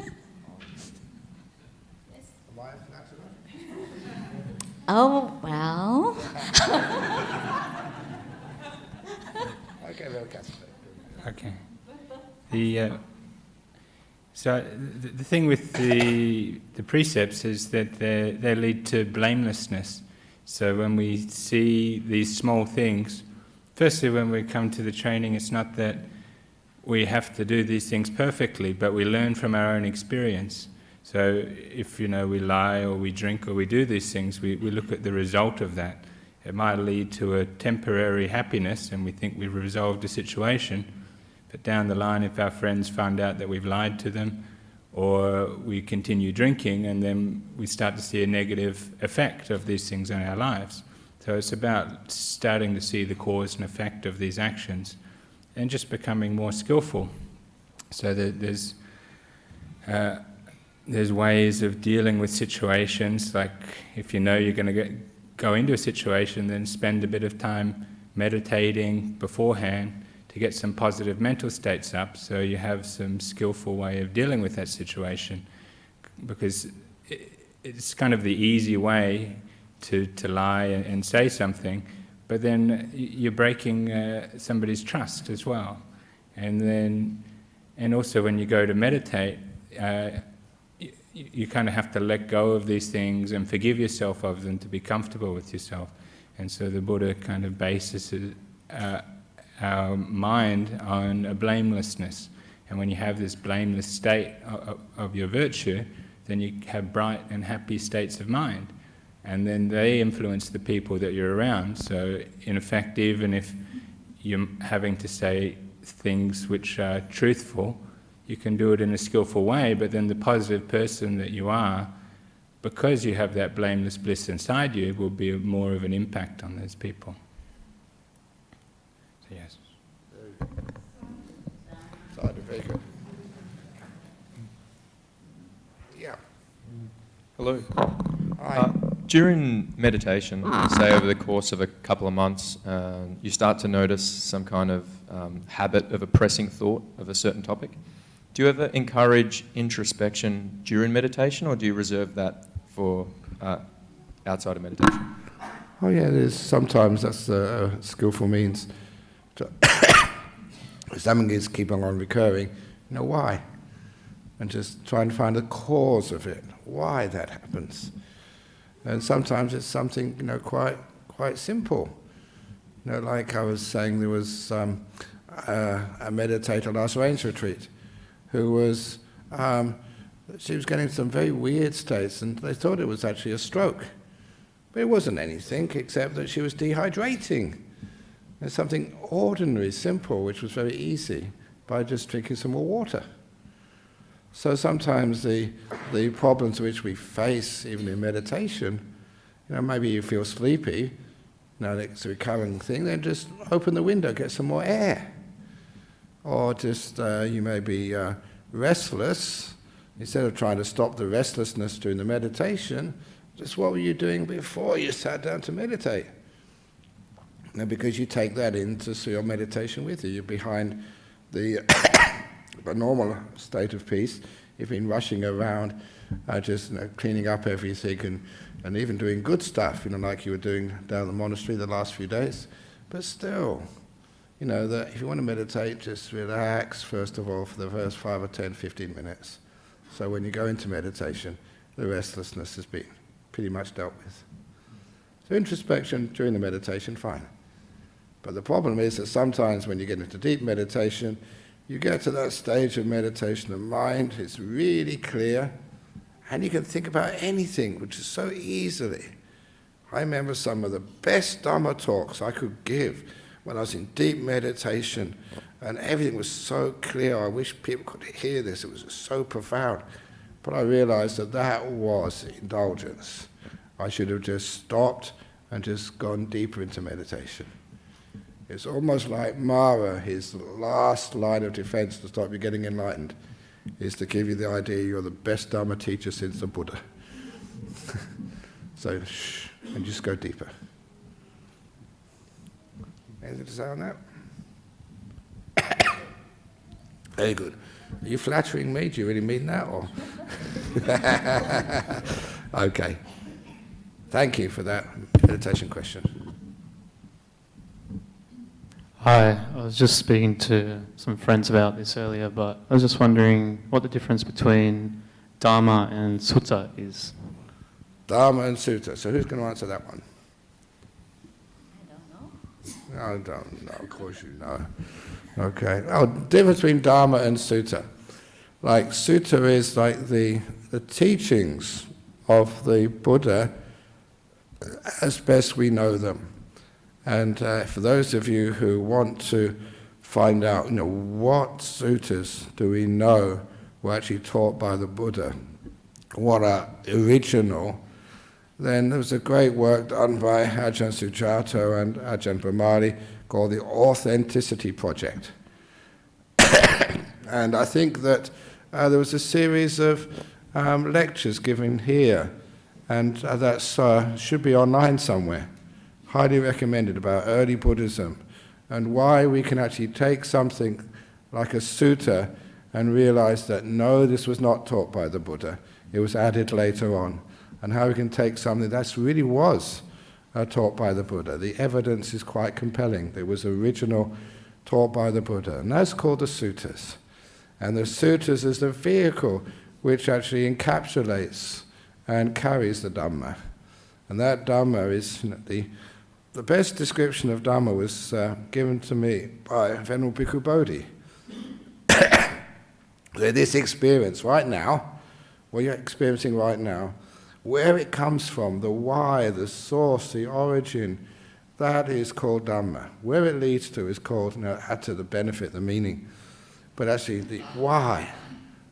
I a flatterer? Oh, well. Okay, Venokasapa. Okay. So the thing with the precepts is that they lead to blamelessness. So when we see these small things, firstly when we come to the training, it's not that we have to do these things perfectly, but we learn from our own experience. So if we lie or we drink or we do these things, we look at the result of that. It might lead to a temporary happiness and we think we've resolved a situation, but down the line if our friends find out that we've lied to them, or we continue drinking and then we start to see a negative effect of these things on our lives. So it's about starting to see the cause and effect of these actions and just becoming more skillful. So that there's ways of dealing with situations, like if you know you're going to go into a situation, then spend a bit of time meditating beforehand to get some positive mental states up, so you have some skillful way of dealing with that situation, because it's kind of the easy way to lie and say something, but then you're breaking somebody's trust as well. And also when you go to meditate, you kind of have to let go of these things and forgive yourself of them to be comfortable with yourself. And so the Buddha kind of bases our mind on a blamelessness. And when you have this blameless state of your virtue, then you have bright and happy states of mind. And then they influence the people that you're around. So in effect, even if you're having to say things which are truthful, you can do it in a skillful way, but then the positive person that you are, because you have that blameless bliss inside you, will be more of an impact on those people. So yes. Very good. Yeah. Hello. Hi. During meditation, say over the course of a couple of months, you start to notice some kind of habit of a pressing thought of a certain topic. Do you ever encourage introspection during meditation, or do you reserve that for outside of meditation? Oh yeah, there's sometimes that's a skillful means to something is keeping on recurring. You know why? And just try and find the cause of it, why that happens. And sometimes it's something, you know, quite simple. You know, like I was saying, there was a meditator last Rains retreat who was, she was getting some very weird states, and they thought it was actually a stroke. But it wasn't anything except that she was dehydrating. It's something ordinary, simple, which was very easy, by just drinking some more water. So sometimes the problems which we face, even in meditation, you know, maybe you feel sleepy, you know, it's a recurring thing, then just open the window, get some more air. Or just, you may be restless, instead of trying to stop the restlessness during the meditation, just what were you doing before you sat down to meditate? And because you take that into your meditation with you, you're behind the normal state of peace. You've been rushing around, just cleaning up everything and even doing good stuff, like you were doing down at the monastery the last few days. But still, that if you want to meditate, just relax first of all for the first 5 or 10, 15 minutes. So when you go into meditation, the restlessness has been pretty much dealt with. So introspection during the meditation, fine. But the problem is that sometimes when you get into deep meditation, you get to that stage of meditation, the mind is really clear, and you can think about anything, which is so easily. I remember some of the best Dhamma talks I could give when I was in deep meditation, and everything was so clear. I wish people could hear this. It was so profound. But I realized that was indulgence. I should have just stopped and just gone deeper into meditation. It's almost like Mara, his last line of defense to stop you getting enlightened, is to give you the idea you're the best Dhamma teacher since the Buddha. So, shh, and just go deeper. Anything to say on that? Very good. Are you flattering me? Do you really mean that? Or? Okay. Thank you for that meditation question. Hi, I was just speaking to some friends about this earlier, but I was just wondering what the difference between Dhamma and Sutta is. Dhamma and Sutta. So who's going to answer that one? I don't know. I don't know. Of course you know. Okay. Oh, difference between Dhamma and Sutta. Like Sutta is like the teachings of the Buddha as best we know them. And for those of you who want to find out, what suttas do we know were actually taught by the Buddha, what are original, then there was a great work done by Ajahn Sujato and Ajahn Brahm called the Authenticity Project. And I think that there was a series of lectures given here, and that should be online somewhere. Highly recommended, about early Buddhism and why we can actually take something like a sutta and realize that no, this was not taught by the Buddha, it was added later on, and how we can take something that really was taught by the Buddha. The evidence is quite compelling. It was original, taught by the Buddha, and that's called the suttas. And the suttas is the vehicle which actually encapsulates and carries the Dhamma. And that Dhamma is the best description of Dhamma was given to me by Venerable Bhikkhu Bodhi. This experience right now, what you're experiencing right now, where it comes from, the why, the source, the origin, that is called Dhamma. Where it leads to is called, atta, the benefit, the meaning. But actually the why,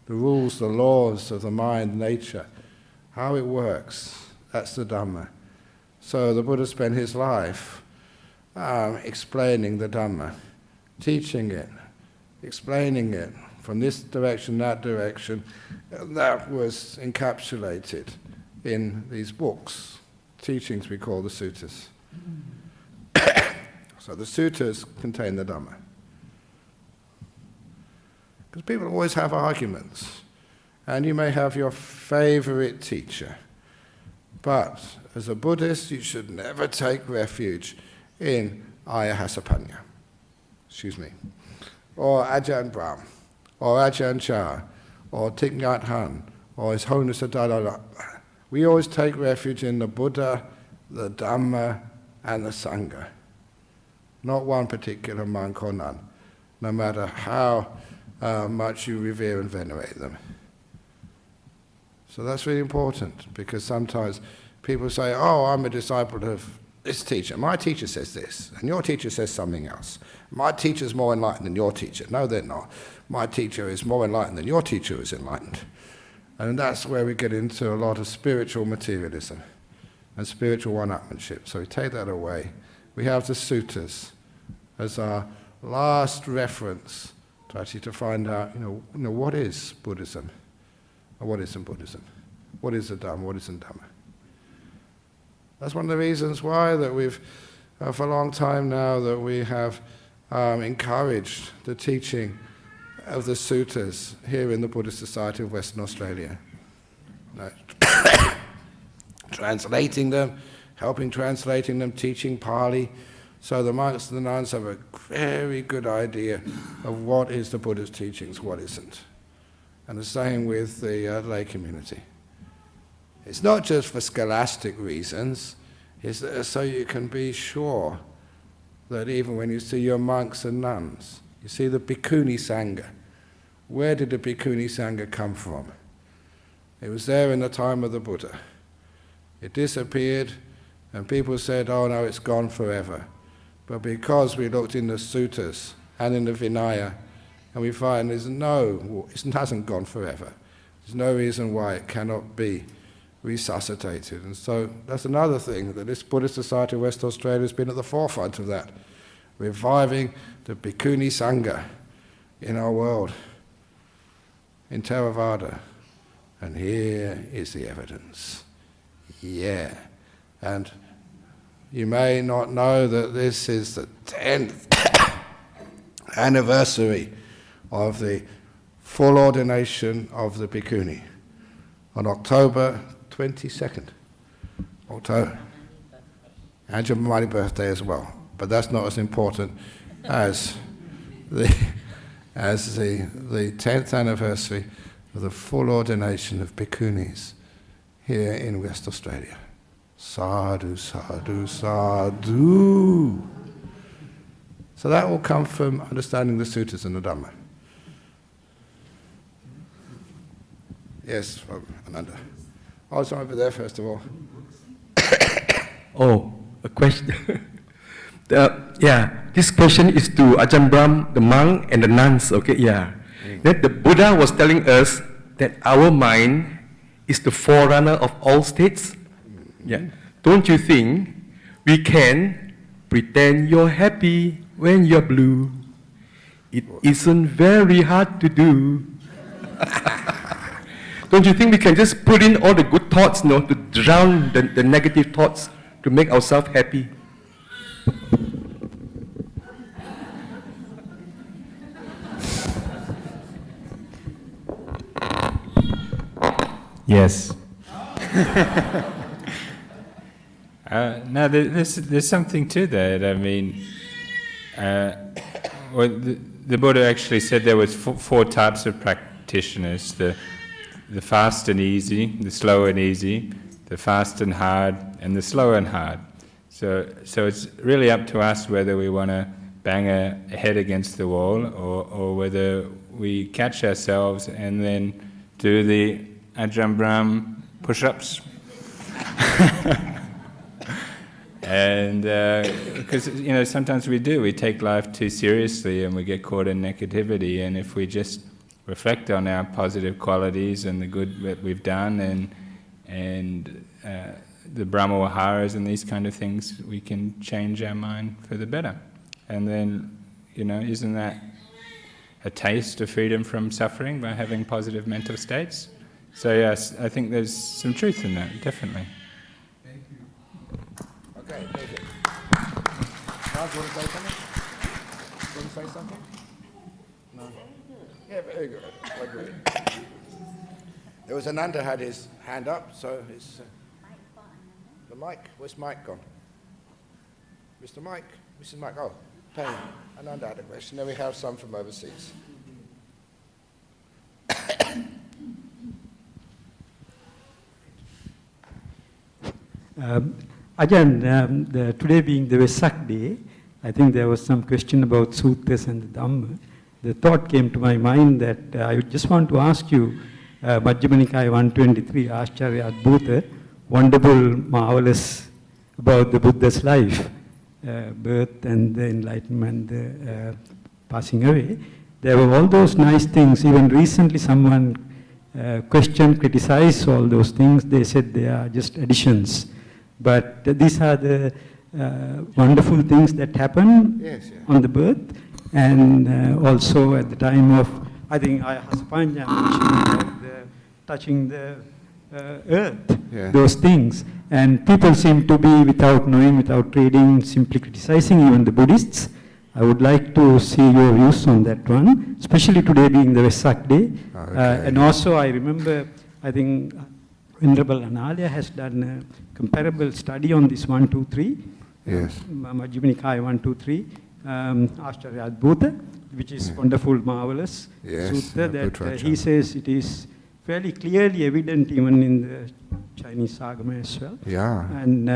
the rules, the laws of the mind, nature, how it works, that's the Dhamma. So the Buddha spent his life explaining the Dhamma, teaching it, explaining it from this direction, that direction. And that was encapsulated in these books, teachings we call the Suttas. So the Suttas contain the Dhamma. Because people always have arguments, and you may have your favorite teacher, but as a Buddhist you should never take refuge in Ayahasapanya, or Ajahn Brahm, or Ajahn Chah, or Thich Nhat Hanh, or His Holiness the Dalai Lama. We always take refuge in the Buddha, the Dhamma, and the Sangha. Not one particular monk or nun, no matter how much you revere and venerate them. So that's really important, because sometimes people say, oh, I'm a disciple of this teacher. My teacher says this, and your teacher says something else. My teacher's more enlightened than your teacher. No, they're not. My teacher is more enlightened than your teacher is enlightened. And that's where we get into a lot of spiritual materialism and spiritual one-upmanship. So we take that away. We have the Suttas as our last reference to actually to find out, what is Buddhism and what isn't Buddhism? What is the Dhamma, what isn't Dhamma? That's one of the reasons why that we've, for a long time now, that we have encouraged the teaching of the Suttas here in the Buddhist Society of Western Australia. Translating them, helping translating them, teaching Pali, so the monks and the nuns have a very good idea of what is the Buddha's teachings, what isn't. And the same with the lay community. It's not just for scholastic reasons, it's so you can be sure that even when you see your monks and nuns, you see the Bhikkhuni Sangha. Where did the Bhikkhuni Sangha come from? It was there in the time of the Buddha. It disappeared, and people said, oh no, it's gone forever. But because we looked in the Suttas and in the Vinaya, and we find it hasn't gone forever. There's no reason why it cannot be resuscitated. And so that's another thing, that this Buddhist Society of West Australia has been at the forefront of that, reviving the Bhikkhuni Sangha in our world, in Theravada. And here is the evidence. Yeah. And you may not know that this is the 10th anniversary of the full ordination of the Bhikkhuni on October 22nd. October. And your mighty birthday as well. But that's not as important as the 10th anniversary of the full ordination of Bhikkhunis here in West Australia. Sadhu, sadhu, sadhu. So that will come from understanding the Suttas and the Dhamma. Yes, Ananda. I was over there first of all. Oh, a question. This question is to Ajahn Brahm, the monk and the nuns, okay, That the Buddha was telling us that our mind is the forerunner of all states. Don't you think we can pretend you're happy when you're blue? It isn't very hard to do. Don't you think we can just put in all the good thoughts, to drown the negative thoughts, to make ourselves happy? Yes. No, there's something to that. I mean, the Buddha actually said there was four types of practitioners: the fast and easy, the slow and easy, the fast and hard, and the slow and hard. So it's really up to us whether we want to bang a head against the wall or whether we catch ourselves and then do the Ajahn Brahm push-ups. And because sometimes we take life too seriously and we get caught in negativity, and if we just reflect on our positive qualities and the good that we've done and the Brahma Viharas and these kind of things, we can change our mind for the better. And then, isn't that a taste of freedom from suffering by having positive mental states? So yes, I think there's some truth in that, definitely. Thank you. Maharaj, want to say something? Want to say something? No? Yeah, very good. I agree. There was Ananda had his hand up, so it's... the mic, where's Mike gone? Mr. Mike, Mrs. Mike, oh, Payne, Ananda had a question, then we have some from overseas. Ajahn, today being the Vesak Day, I think there was some question about Suttas and the Dhamma. The thought came to my mind that I just want to ask you, Majjhima Nikaya 123, Ashcharya Adbhuta, wonderful, marvelous about the Buddha's life, birth and the enlightenment, the passing away. There were all those nice things. Even recently someone questioned, criticized all those things. They said they are just additions. But these are the wonderful things that happen on the birth, and also at the time of, I think Hasapanya mentioned about touching the earth, those things. And people seem to be, without knowing, without reading, simply criticizing even the Buddhists. I would like to see your views on that one, especially today being the Vesak Day. And also I remember, I think Venerable Analya has done a comparable study on this 1, 2, 3. Yes. Majjhima Nikaya 1, 2, 3. Ashcharya Adbhuta, which is wonderful, marvelous sutta that he says it is fairly clearly evident even in the Chinese Agama as well. Yeah. And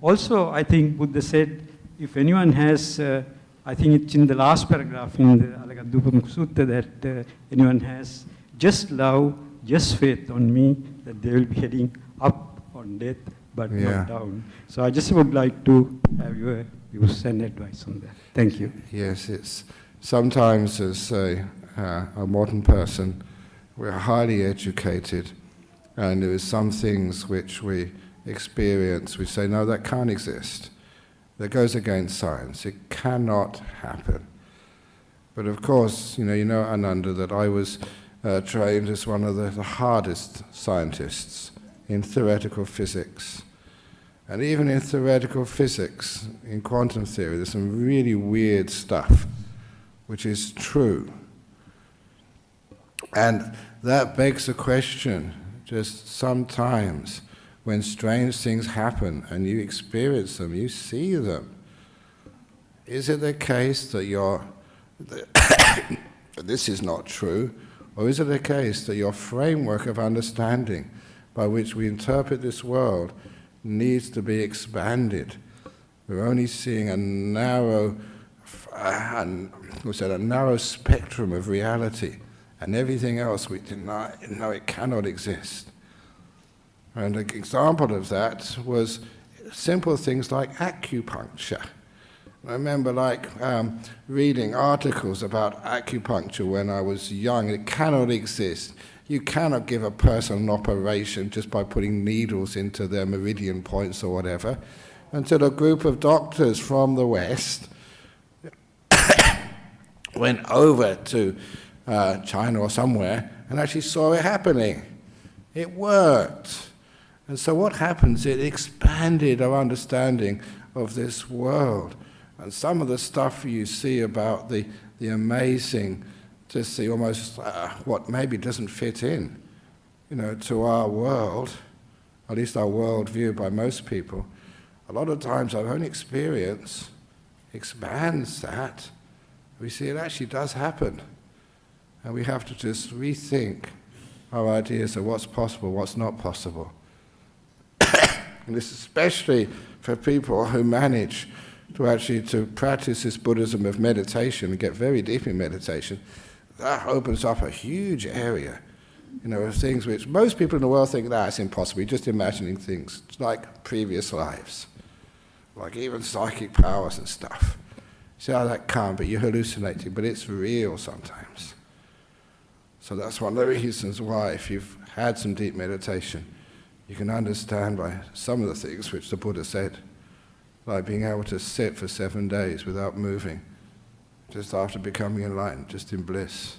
also I think Buddha said, if anyone has, I think it's in the last paragraph in the Alagadupam Sutta that anyone has just love, just faith on me, that they will be heading up on death, but not down. So I just would like to have your views and advice on that. Thank you. Yes, it's sometimes as a modern person, we're highly educated, and there is some things which we experience, we say, no, that can't exist. That goes against science. It cannot happen. But of course, you know, Ananda, that I was trained as one of the hardest scientists in theoretical physics. And even in theoretical physics, in quantum theory, there's some really weird stuff which is true. And that begs the question, just sometimes, when strange things happen and you experience them, you see them, is it the case that this is not true, or is it the case that your framework of understanding by which we interpret this world needs to be expanded? We're only seeing a narrow spectrum of reality, and everything else we deny, no, it cannot exist. And an example of that was simple things like acupuncture. I remember reading articles about acupuncture when I was young. It cannot exist. You cannot give a person an operation just by putting needles into their meridian points or whatever, until a group of doctors from the West went over to China or somewhere and actually saw it happening. It worked. And so what happens, it expanded our understanding of this world. And some of the stuff you see about the amazing, to see almost what maybe doesn't fit in, to our world, at least our world view by most people, a lot of times our own experience expands that. We see it actually does happen. And we have to just rethink our ideas of what's possible, what's not possible. And this is especially for people who manage to practice this Buddhism of meditation and get very deep in meditation. That opens up a huge area, of things which most people in the world think that's impossible. You're just imagining things like previous lives, like even psychic powers and stuff. See how that can't, but you're hallucinating, but it's real sometimes. So that's one of the reasons why, if you've had some deep meditation, you can understand by some of the things which the Buddha said, like being able to sit for 7 days without moving, just after becoming enlightened, just in bliss.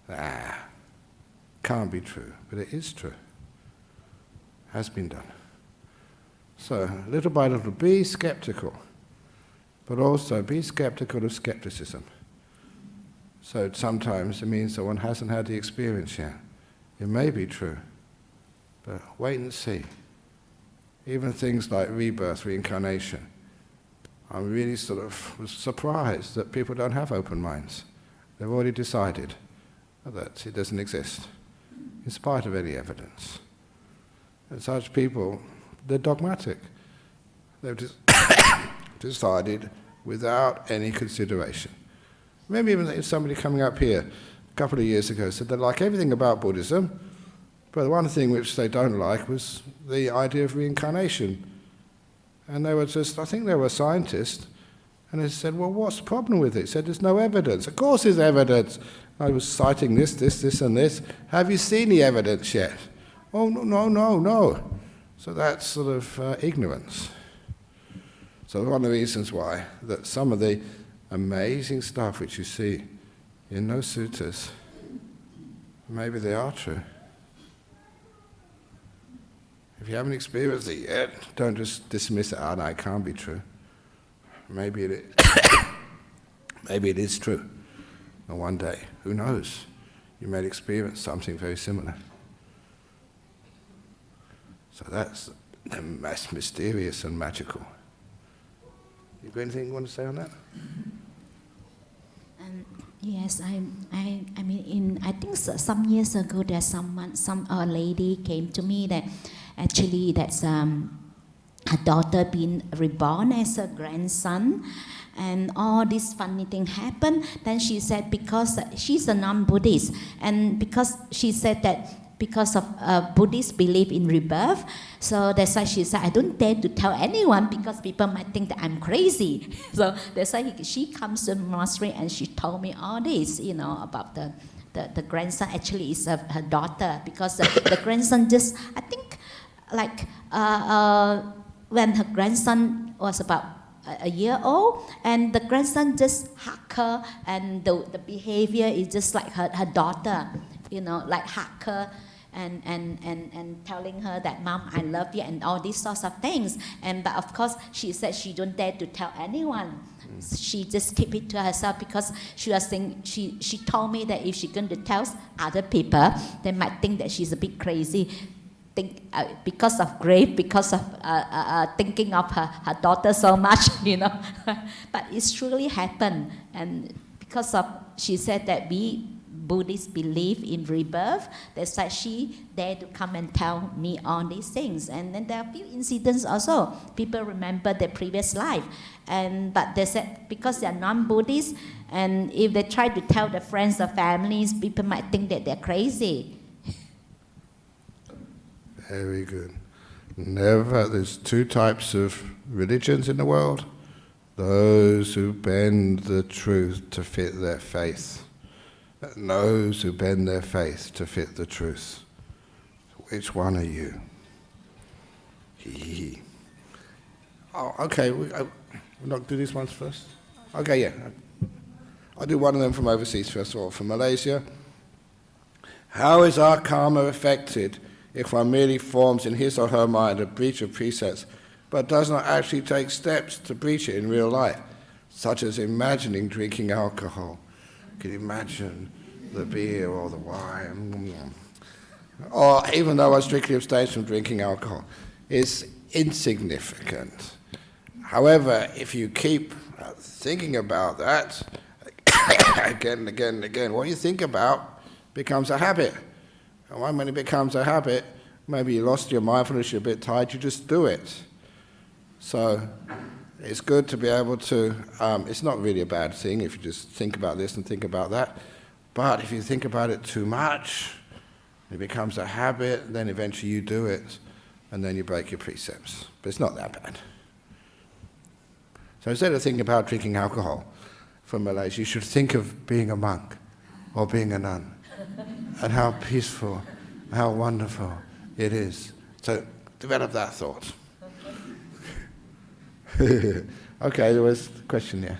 Can't be true, but it is true. Has been done. So, little by little, be skeptical. but also be skeptical of skepticism. So sometimes it means that one hasn't had the experience yet. It may be true, but wait and see. Even things like rebirth, reincarnation. I really sort of was surprised that people don't have open minds. They've already decided that it doesn't exist, in spite of any evidence. And such people, they're dogmatic. They've decided without any consideration. Maybe even if somebody coming up here a couple of years ago said they like everything about Buddhism, but the one thing which they don't like was the idea of reincarnation. And they were just, I think they were a scientist, and they said, well, what's the problem with it? He said, there's no evidence. Of course there's evidence. I was citing this, and this. Have you seen the evidence yet? Oh, no. So that's sort of ignorance. So one of the reasons why that some of the amazing stuff which you see in those suttas, maybe they are true. If you haven't experienced it yet, don't just dismiss it. No, it can't be true. Maybe it is true. And one day, who knows? You may experience something very similar. So that's mysterious and magical. You got anything you want to say on that? Yes, I mean, I think some years ago, there's some lady came to me that actually that's her daughter been reborn as a grandson, and all this funny thing happened. Then she said because she's a non-Buddhist, and because she said that because of Buddhist belief in rebirth, so that's why she said, I don't dare to tell anyone because people might think that I'm crazy. So that's why she comes to the monastery and she told me all this, about the grandson actually is her daughter, because the grandson just, I think, like when her grandson was about a year old, and the grandson just hugged her, and the behavior is just like her daughter, like hug her and telling her that, Mom, I love you, and all these sorts of things. But of course, she said she don't dare to tell anyone. She just keep it to herself because she was saying, she told me that if she's going to tell other people, they might think that she's a bit crazy. Because of grief, because of thinking of her daughter so much, But it's truly happened. And because of, she said that we Buddhists believe in rebirth, that's why she dared to come and tell me all these things. And then there are a few incidents also. People remember their previous life. But they said because they are non-Buddhists, and if they try to tell their friends or families, people might think that they're crazy. Very good. There's two types of religions in the world. Those who bend the truth to fit their faith, and those who bend their faith to fit the truth. Which one are you? Oh, okay, we'll not do these ones first? Okay, yeah. I'll do one of them from overseas first of all, from Malaysia. How is our karma affected if one merely forms in his or her mind a breach of precepts, but does not actually take steps to breach it in real life, such as imagining drinking alcohol? Can you imagine the beer or the wine? Or even though one strictly abstains from drinking alcohol, it's insignificant. However, if you keep thinking about that again and again and again, what you think about becomes a habit. And when it becomes a habit, maybe you lost your mindfulness, you're a bit tired, you just do it. So it's good to be able to, it's not really a bad thing if you just think about this and think about that, but if you think about it too much, it becomes a habit, then eventually you do it, and then you break your precepts. But it's not that bad. So instead of thinking about drinking alcohol from Malaysia, you should think of being a monk or being a nun, and how peaceful, how wonderful it is. So develop that thought. Okay, there was a question there.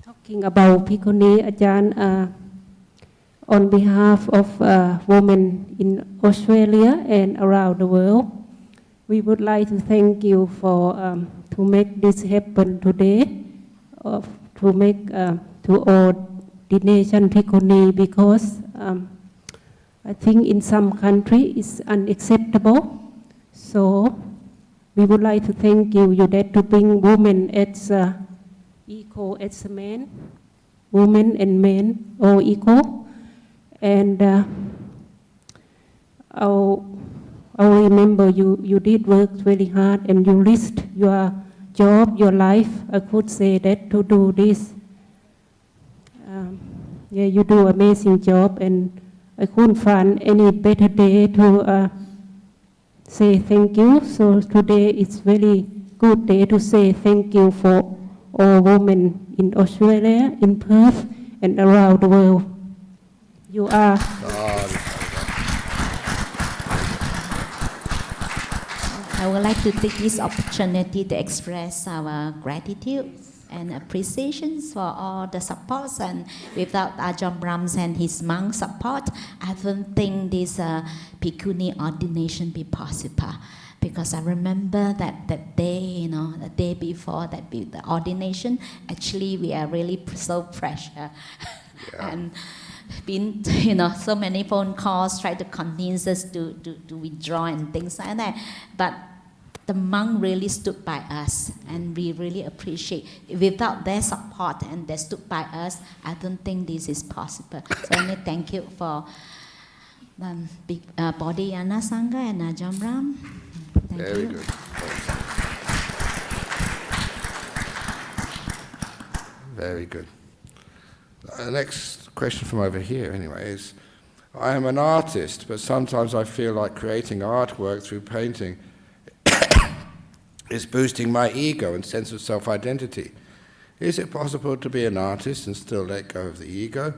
Talking about Bhikkhuni, Ajahn, on behalf of women in Australia and around the world, we would like to thank you for to make this happen today, to make to ordination Bhikkhuni, because I think in some country it's unacceptable. So we would like to thank you that to bring women as equal as men, women and men all equal. And I'll remember you did work very hard and you risked your job, your life, I could say that, to do this. Yeah, you do amazing job, and I couldn't find any better day to say thank you. So today is very good day to say thank you for all women in Australia, in Perth, and around the world. You are. I would like to take this opportunity to express our gratitude and appreciation for all the supports, and without Ajahn Brahm and his monk support, I don't think this Bhikkhuni ordination be possible. Because I remember that day, the day before the ordination, actually we are really so pressure. And been, so many phone calls, try to convince us to withdraw and things like that. But the monk really stood by us, and we really appreciate. Without their support and they stood by us, I don't think this is possible. So I want to thank you for Bodhiyana Sangha and Ajahn Brahm. Thank Very you. good. Very good. The next question from over here, anyway, is, I am an artist, but sometimes I feel like creating artwork through painting is boosting my ego and sense of self-identity. Is it possible to be an artist and still let go of the ego?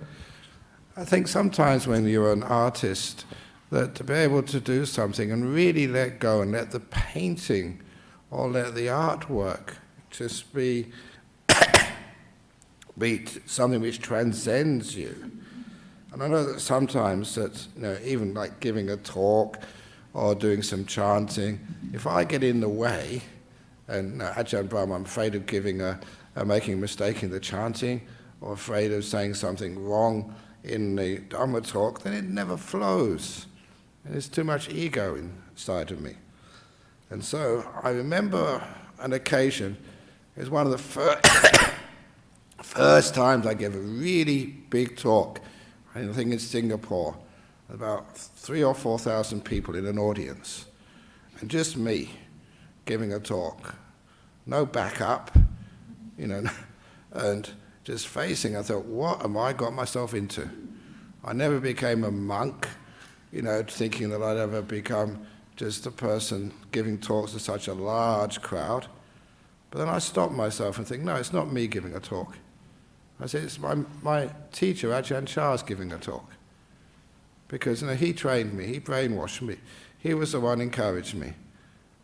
I think sometimes when you're an artist, that to be able to do something and really let go and let the painting or let the artwork just be something which transcends you. And I know that sometimes that, even like giving a talk or doing some chanting, if I get in the way, and Ajahn Brahm, I'm afraid of making a mistake in the chanting, or afraid of saying something wrong in the Dhamma talk, then it never flows. And there's too much ego inside of me. And so I remember an occasion, it was one of the first times I gave a really big talk, I think in Singapore, about 3,000 or 4,000 people in an audience, and just me giving a talk, no backup, and just facing. I thought, what am I got myself into? I never became a monk, thinking that I'd ever become just a person giving talks to such a large crowd. But then I stopped myself and think, no, it's not me giving a talk. I said, it's my teacher, Ajahn Chah's giving a talk. Because he trained me, he brainwashed me, he was the one who encouraged me.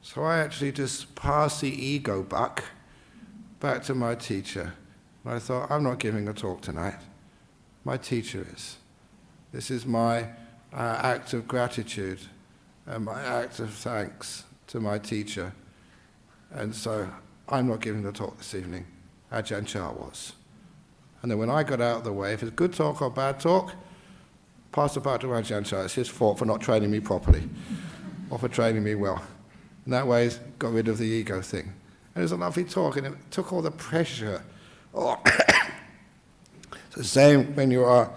So I actually just passed the ego back to my teacher. And I thought, I'm not giving a talk tonight. My teacher is. This is my act of gratitude and my act of thanks to my teacher. And so I'm not giving the talk this evening. Ajahn Chah was. And then when I got out of the way, if it's good talk or bad talk, pass it back to Ajahn Chah. It's his fault for not training me properly or for training me well. And that way, he's got rid of the ego thing. And it was a lovely talk, and it took all the pressure. It's the same when you are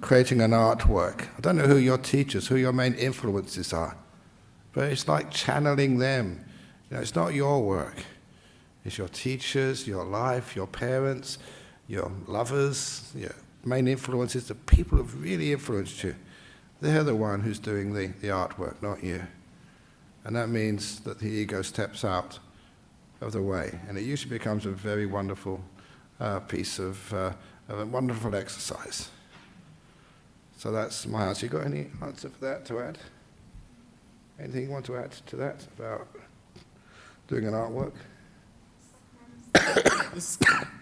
creating an artwork. I don't know who your teachers, who your main influences are, but it's like channeling them. It's not your work. It's your teachers, your life, your parents, your lovers, your main influences, the people who have really influenced you. They're the one who's doing the artwork, not you. And that means that the ego steps out of the way, and it usually becomes a very wonderful piece of a wonderful exercise. So that's my answer. You got any answer for that to add? Anything you want to add to that about doing an artwork?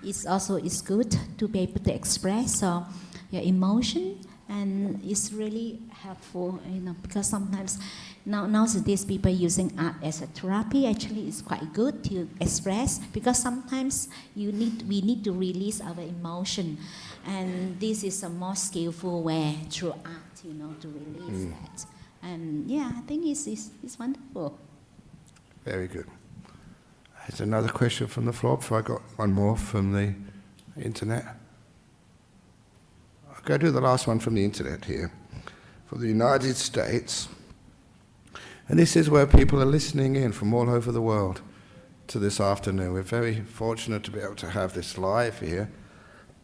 It's good to be able to express your emotion And it's really helpful, because sometimes nowadays people using art as a therapy. Actually, it's quite good to express, because sometimes we need to release our emotion, and this is a more skillful way through art, to release that. And yeah, I think it's wonderful. Very good. There's another question from the floor before I got one more from the internet. I'll go do the last one from the internet here. For the United States. And this is where people are listening in from all over the world to this afternoon. We're very fortunate to be able to have this live here.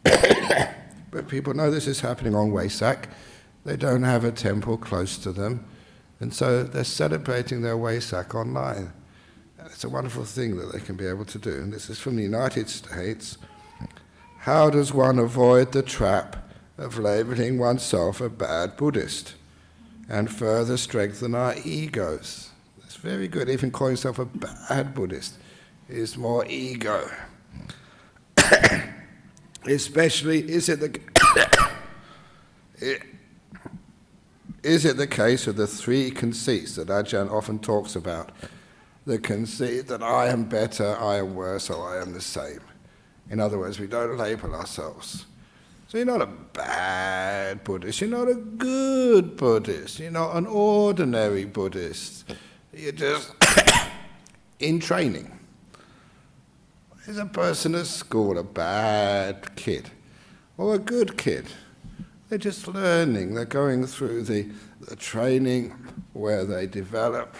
But people know this is happening on Vesak. They don't have a temple close to them. And so they're celebrating their Vesak online. And it's a wonderful thing that they can be able to do. And this is from the United States. How does one avoid the trap of labeling oneself a bad Buddhist and further strengthen our egos? It's very good. Even calling yourself a bad Buddhist is more ego. Especially, is it the case of the three conceits that Ajahn often talks about? The conceit that I am better, I am worse, or I am the same. In other words, we don't label ourselves. So you're not a bad Buddhist, you're not a good Buddhist, you're not an ordinary Buddhist. You're just in training. Is a person at school a bad kid or a good kid? They're just learning, they're going through the training where they develop.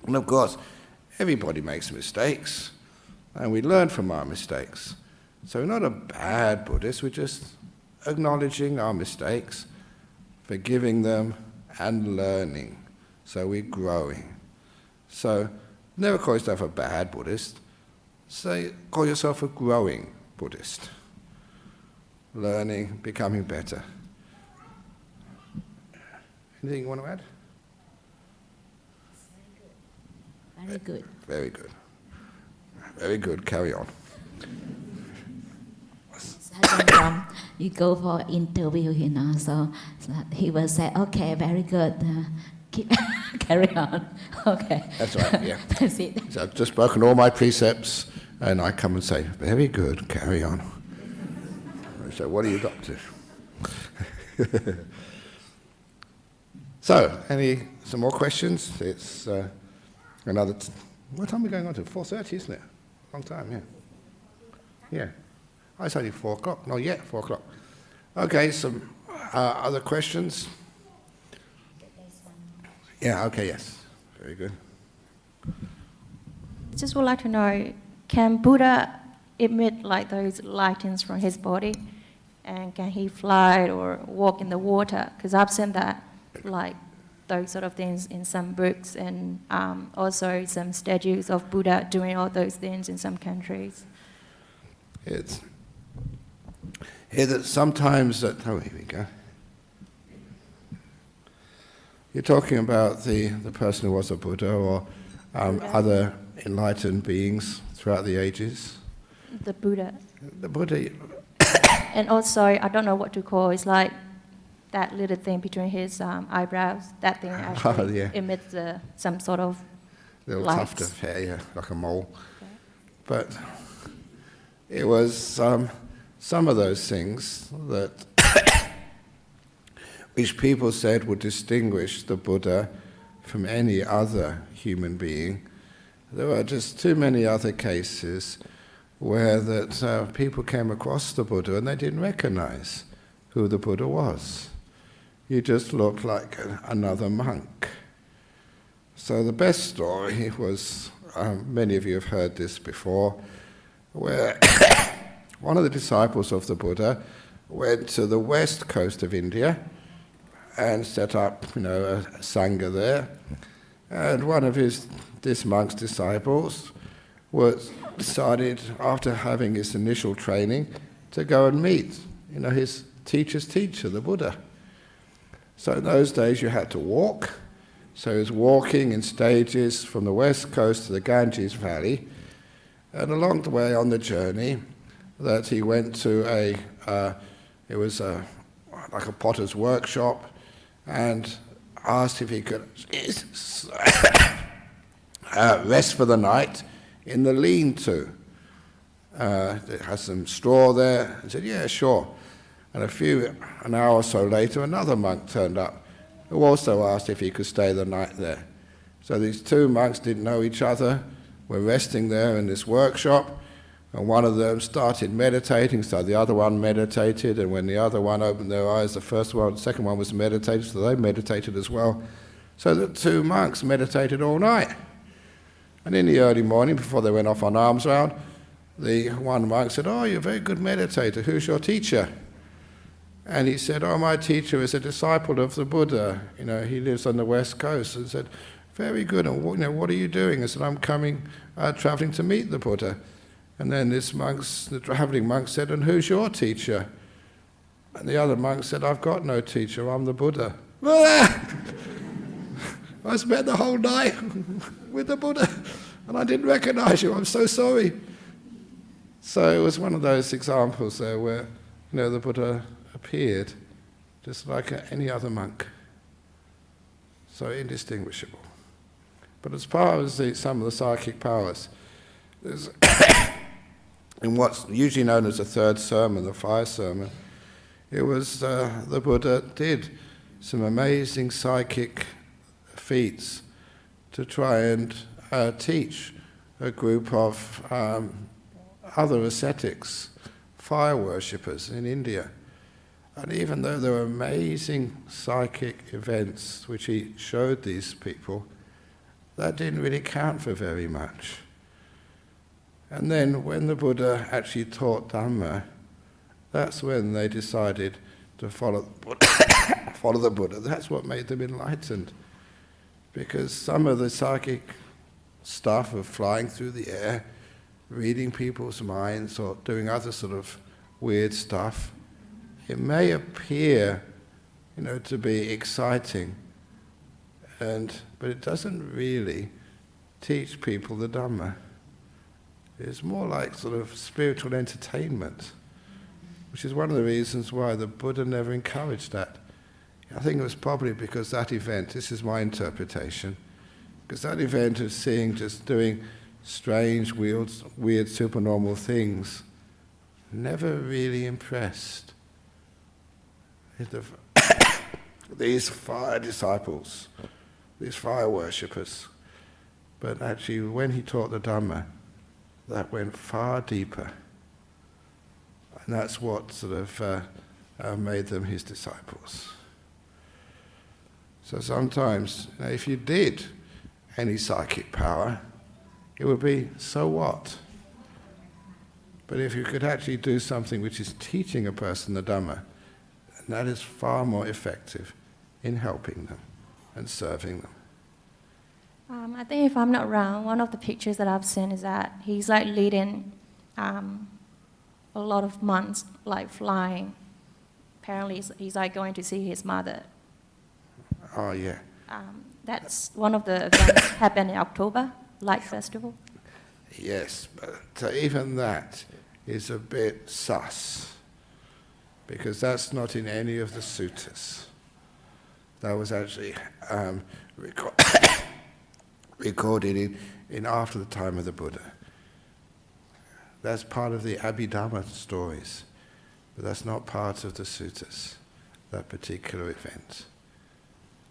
And of course, everybody makes mistakes, and we learn from our mistakes. So we're not a bad Buddhist, we're just acknowledging our mistakes, forgiving them, and learning. So we're growing. So never call yourself a bad Buddhist. Say, call yourself a growing Buddhist. Learning, becoming better. Anything you want to add? Very good. Very good. Very good. Carry on. Ajahn Brahm, you go for interview, so he will say, okay, very good, keep carry on. Okay. That's right, yeah. That's it. So I've just broken all my precepts, and I come and say, very good, carry on. So what are you up to? So, some more questions? It's another, what time are we going on to? 4:30, isn't it? Long time, yeah. Yeah. Oh, it's only 4 o'clock. Not yet, 4 o'clock. Okay, some other questions? Yeah, okay, yes. Very good. Just would like to know, can Buddha emit like those lightnings from his body? And can he fly or walk in the water? Because I've seen that, like those sort of things in some books, and also some statues of Buddha doing all those things in some countries. It's that sometimes that, oh, here we go. You're talking about the person who was a Buddha or other enlightened beings throughout the ages? The Buddha. The Buddha. And also, I don't know what to call, it's like that little thing between his eyebrows, that thing actually emits some sort of little lights. tuft of hair, yeah, like a mole. Okay. But it was some of those things that which people said would distinguish the Buddha from any other human being. There were just too many other cases where that people came across the Buddha and they didn't recognize who the Buddha was. He just looked like another monk. So the best story was, many of you have heard this before, where one of the disciples of the Buddha went to the west coast of India and set up, a sangha there. And one of this monk's disciples decided, after having his initial training, to go and meet, his teacher's teacher, the Buddha. So in those days you had to walk. So he was walking in stages from the west coast to the Ganges Valley. And along the way on the journey, that he went to It was like a potter's workshop, and asked if he could rest for the night in the lean-to. It has some straw there. He said, yeah, sure. And an hour or so later, another monk turned up, who also asked if he could stay the night there. So these two monks didn't know each other, were resting there in this workshop, and one of them started meditating, so the other one meditated, and when the other one opened their eyes, the second one was meditating, so they meditated as well. So the two monks meditated all night. And in the early morning, before they went off on alms round, the one monk said, oh, you're a very good meditator. Who's your teacher? And he said, oh, my teacher is a disciple of the Buddha. You know, he lives on the west coast. And said, very good. And what are you doing? I said, I'm traveling to meet the Buddha. And then the traveling monk said, and who's your teacher? And the other monk said, I've got no teacher, I'm the Buddha. I spent the whole night with the Buddha, and I didn't recognize you, I'm so sorry. So it was one of those examples there where, the Buddha appeared just like any other monk. So indistinguishable. But as far as some of the psychic powers, there's in what's usually known as the third sermon, the fire sermon, it was the Buddha did some amazing psychic feats to try and teach a group of other ascetics, fire worshippers in India. And even though there were amazing psychic events which he showed these people, that didn't really count for very much. And then when the Buddha actually taught Dhamma, that's when they decided to follow the Buddha. That's what made them enlightened. Because some of the psychic stuff of flying through the air, reading people's minds, or doing other sort of weird stuff, it may appear, to be exciting, but it doesn't really teach people the Dhamma. It's more like sort of spiritual entertainment, which is one of the reasons why the Buddha never encouraged that. I think it was probably because that event, this is my interpretation, because that event of doing strange, weird supernormal things, never really impressed these fire disciples, these fire worshippers. But actually, when he taught the Dhamma, that went far deeper. And that's what sort of made them his disciples. So sometimes, if you did any psychic power, it would be, so what? But if you could actually do something which is teaching a person the Dhamma, that is far more effective in helping them and serving them. I think if I'm not wrong, one of the pictures that I've seen is that he's like leading a lot of monks, like flying. Apparently he's like going to see his mother. Oh, yeah. That's one of the events happened in October, Light Festival. Yes, but even that is a bit sus, because that's not in any of the suttas. That was actually recorded in after the time of the Buddha. That's part of the Abhidhamma stories, but that's not part of the suttas, that particular event.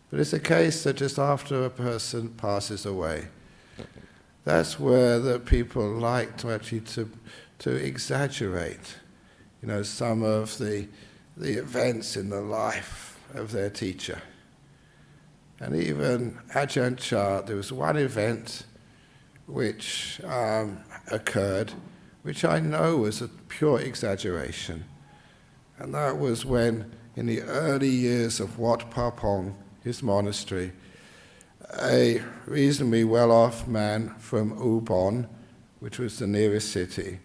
But it's a case that just after a person passes away, that's where the people like to actually to exaggerate, some of the events in the life of their teacher. And even Ajahn, there was one event which occurred, which I know was a pure exaggeration. And that was when, in the early years of Wat Papong, his monastery, a reasonably well-off man from Ubon, which was the nearest city,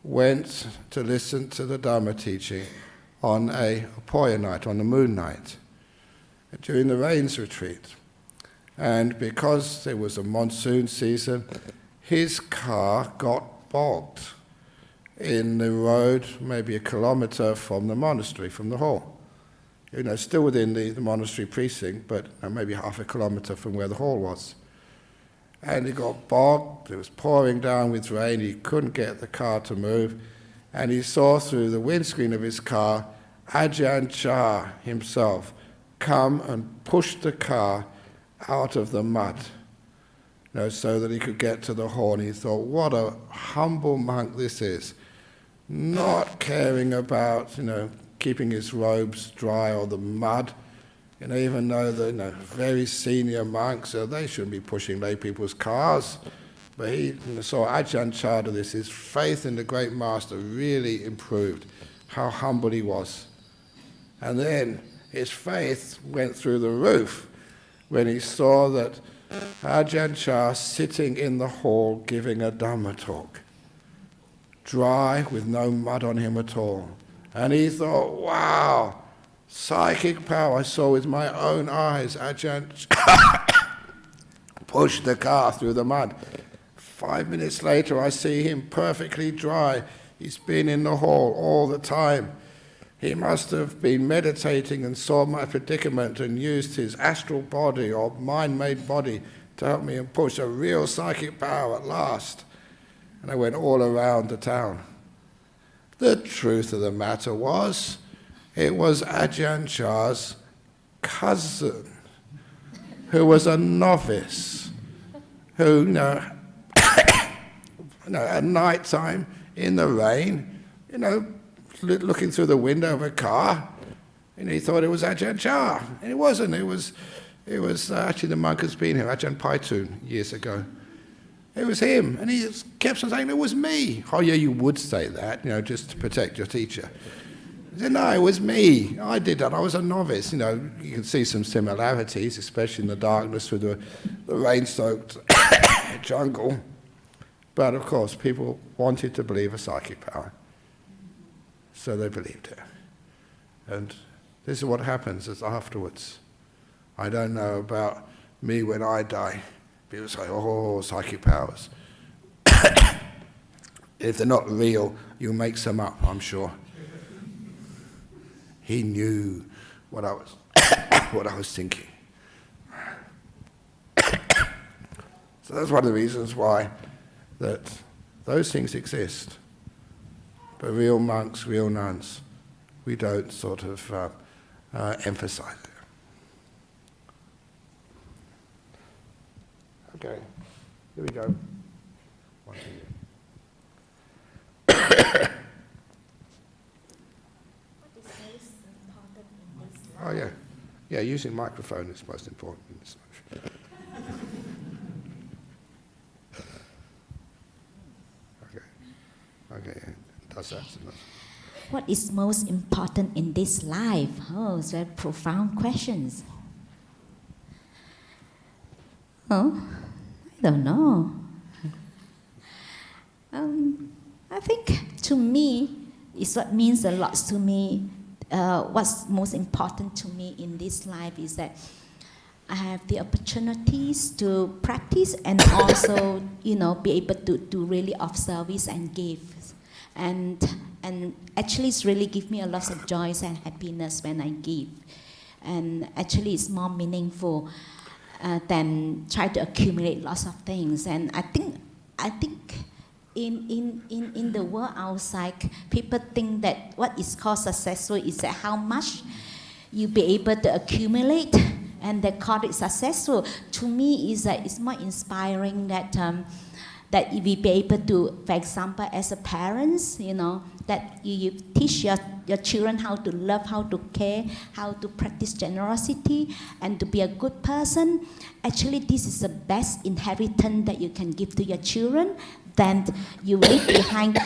went to listen to the Dhamma teaching on a Poya night, on a moon night, during the rains retreat. And because there was a monsoon season, his car got bogged. in the road, maybe a kilometre from the monastery, from the hall. You know, still within the monastery precinct, but maybe half a kilometre from where the hall was. And he got bogged, it was pouring down with rain, he couldn't get the car to move, and he saw through the windscreen of his car Ajahn Chah himself come and push the car out of the mud, you know, so that he could get to the hall. And he thought, what a humble monk this is, not caring about, you know, keeping his robes dry or the mud. You know, even though the very senior monks, they shouldn't be pushing lay people's cars. But he saw Ajahn Chah do this. His faith in the great master really improved, how humble he was. And then his faith went through the roof when he saw that Ajahn Chah sitting in the hall giving a Dhamma talk, dry with no mud on him at all. And he thought, wow, psychic power. I saw with my own eyes Ajahn push the car through the mud. 5 minutes later, I see him perfectly dry. He's been in the hall all the time. He must have been meditating and saw my predicament and used his astral body or mind-made body to help me and push a real psychic power at last. And I went all around the town. The truth of the matter was, it was Ajahn Chah's cousin, who was a novice, who, at night time, in the rain, looking through the window of a car, and he thought it was Ajahn Chah. And it wasn't. It was actually the monk who's been here, Ajahn Paitun, years ago. It was him. And he kept on saying, it was me. Oh, yeah, you would say that, just to protect your teacher. He said, no, it was me. I did that. I was a novice. You can see some similarities, especially in the darkness through the rain-soaked jungle. But, of course, people wanted to believe a psychic power. So they believed it. And this is what happens afterwards. I don't know about me when I die. People say, oh, psychic powers. If they're not real, you'll make some up, I'm sure. He knew what I was thinking. So that's one of the reasons why that those things exist. But real monks, real nuns, we don't sort of emphasize it. Okay, here we go. One for you. Oh yeah, yeah. Using microphone is most important in this life. Okay, that's that. What is most important in this life? Oh, it's very profound questions. Oh, I don't know. I think to me, it's what means a lot to me. What's most important to me in this life is that I have the opportunities to practice and also, be able to really of service and give. And actually it's really give me a lot of joy and happiness when I give. And actually it's more meaningful than try to accumulate lots of things. And I think in the world outside, people think that what is called successful is that how much you be able to accumulate, and they call it successful. To me, is that it's more inspiring that that you be able to, for example, as a parents, that you teach your children how to love, how to care, how to practice generosity, and to be a good person. Actually, this is the best inheritance that you can give to your children. Then you leave behind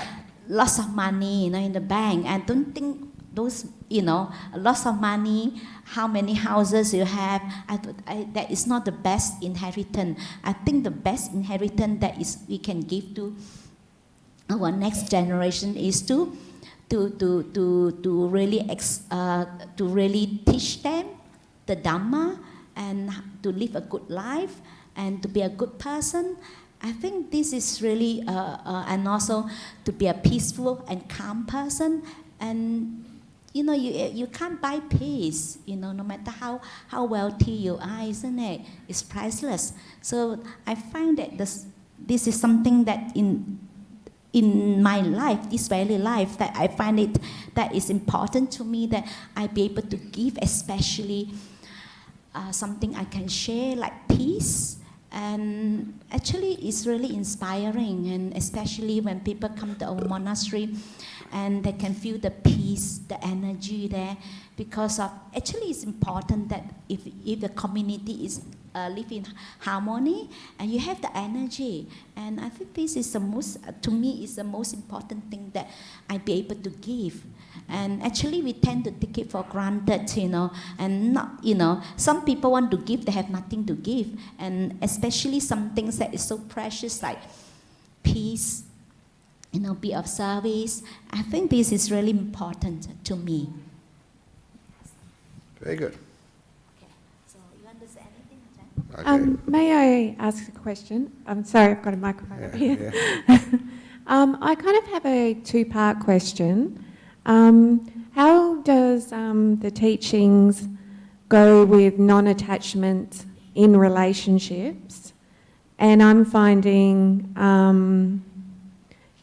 lots of money, in the bank. And don't think those, lots of money, how many houses you have, that is not the best inheritance. I think the best inheritance that we can give to our next generation is to really teach them the Dhamma and to live a good life and to be a good person I think this is really, and also to be a peaceful and calm person. And you know, you can't buy peace, you know, no matter how wealthy you are, isn't it? It's priceless. So I find that this is something that in my life, this very life, that I find it that is important to me, that I be able to give, especially something I can share like peace. And actually it's really inspiring, and especially when people come to our monastery and they can feel the peace, the energy there, because of, actually it's important that if the community is live in harmony and you have the energy. And I think this is the most, to me, is the most important thing that I be able to give. And actually we tend to take it for granted, you know, and not, you know, some people want to give, they have nothing to give. And especially some things that is so precious like peace, you know, be of service. I think this is really important to me. Very good. Okay. So you want to say anything, Ajahn? Okay. May I ask a question? I'm sorry, I've got a microphone up here. Yeah. I kind of have a two-part question. How does the teachings go with non-attachment in relationships? And I'm finding,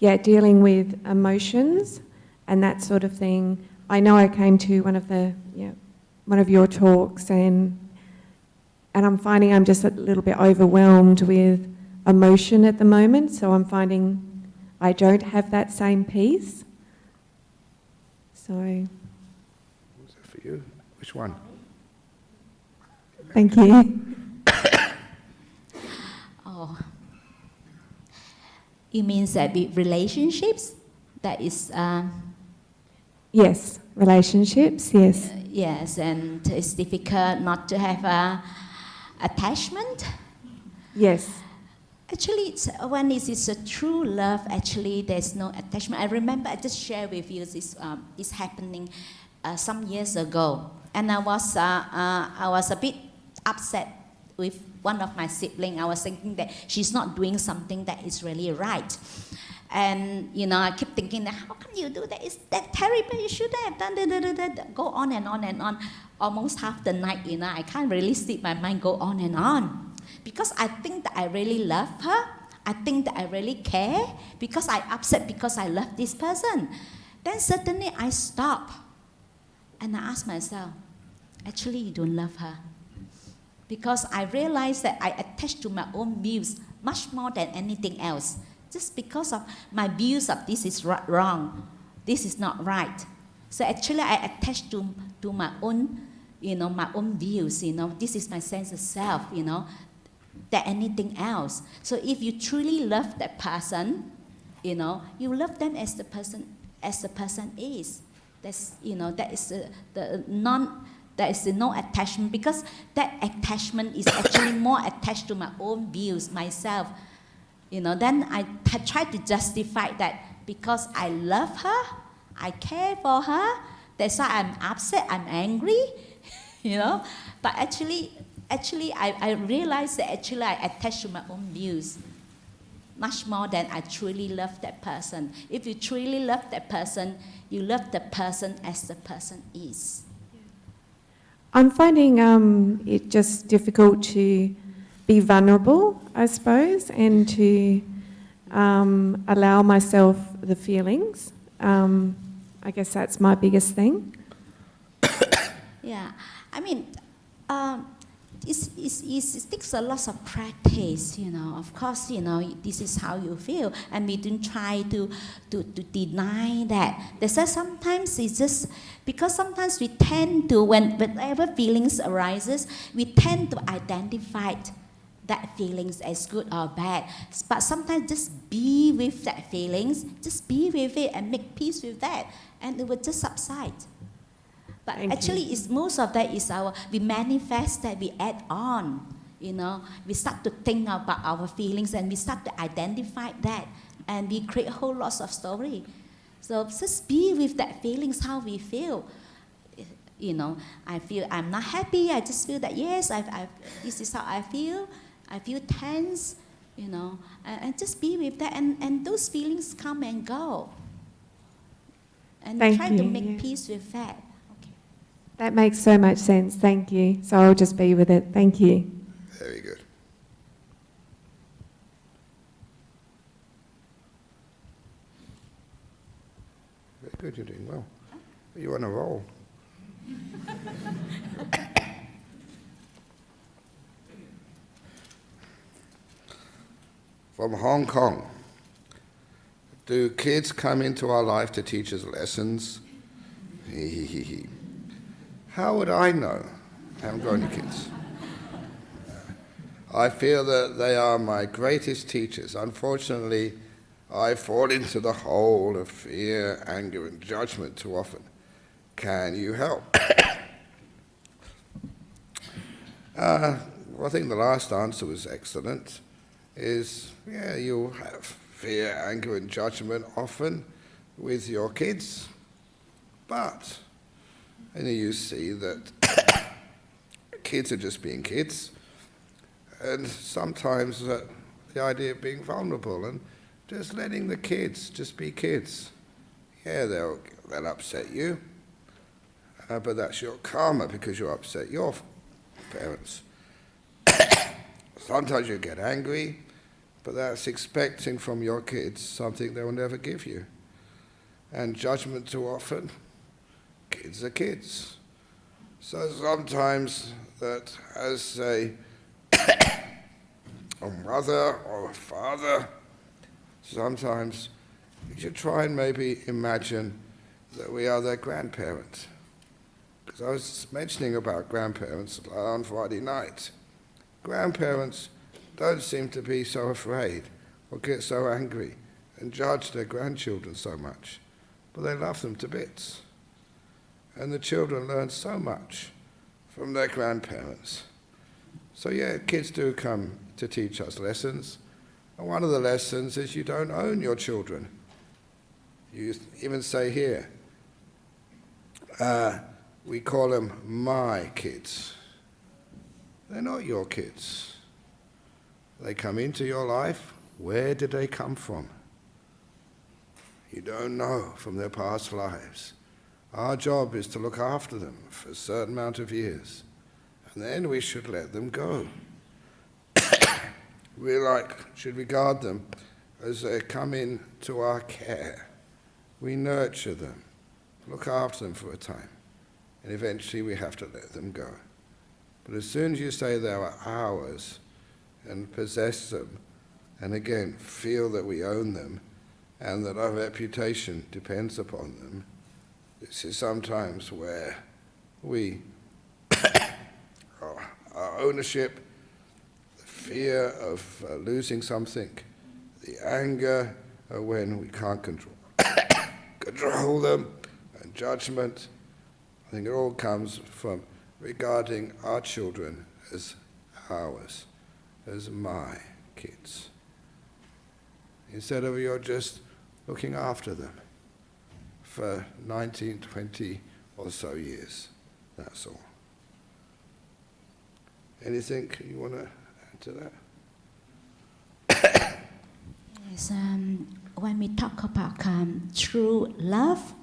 dealing with emotions and that sort of thing. I know I came to one of your talks, and I'm finding I'm just a little bit overwhelmed with emotion at the moment, so I'm finding I don't have that same peace. So... Was that for you? Which one? Thank you. Oh, you mean that with relationships? That is... Yes, relationships, yes. Yes, and it's difficult not to have attachment. Yes. Actually, when it is a true love, actually there's no attachment. I remember, I just share with you this happening some years ago, and I was a bit upset with one of my siblings. I was thinking that she's not doing something that is really right. And, you know, I keep thinking that, how come you do that? It's that terrible, you shouldn't have done that. Go on and on and on. Almost half the night, you know, I can't really sleep, my mind go on and on. Because I think that I really love her. I think that I really care. Because I upset because I love this person. Then suddenly I stop. And I ask myself, actually you don't love her. Because I realize that I attach to my own views much more than anything else. Just because of my views of this is wrong, this is not right. So actually I attach to my own, you know, my own views, you know, this is my sense of self, you know, than anything else. So if you truly love that person, you know, you love them as the person is. That's, you know, that is there is no attachment, because that attachment is actually more attached to my own views, myself. You know, then I try to justify that because I love her, I care for her, that's why I'm upset, I'm angry, you know. But actually I realize that actually I attach to my own views much more than I truly love that person. If you truly love that person, you love the person as the person is. I'm finding it just difficult to be vulnerable, I suppose, and to allow myself the feelings. I guess that's my biggest thing. Yeah, I mean, it takes a lot of practice, you know. Of course, you know, this is how you feel, and we don't try to deny that. They say sometimes it's just, because sometimes we tend to, whenever feelings arises, we tend to identify that feelings as good or bad. But sometimes just be with that feelings, just be with it and make peace with that, and it will just subside. But actually, it's most of that is we manifest that, we add on, you know. We start to think about our feelings and we start to identify that, and we create a whole lot of story. So just be with that feelings, how we feel. You know, I feel I'm not happy, I just feel that, yes, this is how I feel. I feel tense, you know, and just be with that, and those feelings come and go. And Thank try you, to make yeah. peace with that. Okay. That makes so much sense. Thank you. So I'll just be with it. Thank you. Very good. Very good, you're doing well. You're on a roll. From Hong Kong. Do kids come into our life to teach us lessons? How would I know? I haven't got any kids. I feel that they are my greatest teachers. Unfortunately, I fall into the hole of fear, anger, and judgment too often. Can you help? Well, I think the last answer was excellent. Yeah, you have fear, anger, and judgment often with your kids, but and you see that kids are just being kids, and sometimes the idea of being vulnerable and just letting the kids just be kids. Yeah, they'll upset you, but that's your karma because you upset your parents. Sometimes you get angry, but that's expecting from your kids something they will never give you. And judgment too often, kids are kids. So sometimes that as a mother or a father, sometimes you should try and maybe imagine that we are their grandparents. Because I was mentioning about grandparents on Friday night. Grandparents don't seem to be so afraid or get so angry and judge their grandchildren so much, but they love them to bits. And the children learn so much from their grandparents. So yeah, kids do come to teach us lessons, and one of the lessons is you don't own your children. You even say here, we call them my kids. They're not your kids. They come into your life. Where did they come from? You don't know from their past lives. Our job is to look after them for a certain amount of years, and then we should let them go. We should regard them as they come into our care. We nurture them, look after them for a time, and eventually we have to let them go. But as soon as you say they are ours and possess them, and again feel that we own them and that our reputation depends upon them, this is sometimes where our ownership, the fear of losing something, the anger when we can't control them, and judgment, I think it all comes from regarding our children as ours, as my kids. Instead of you're just looking after them for 19, 20 or so years. That's all. Anything you want to add to that? Yes, when we talk about true love,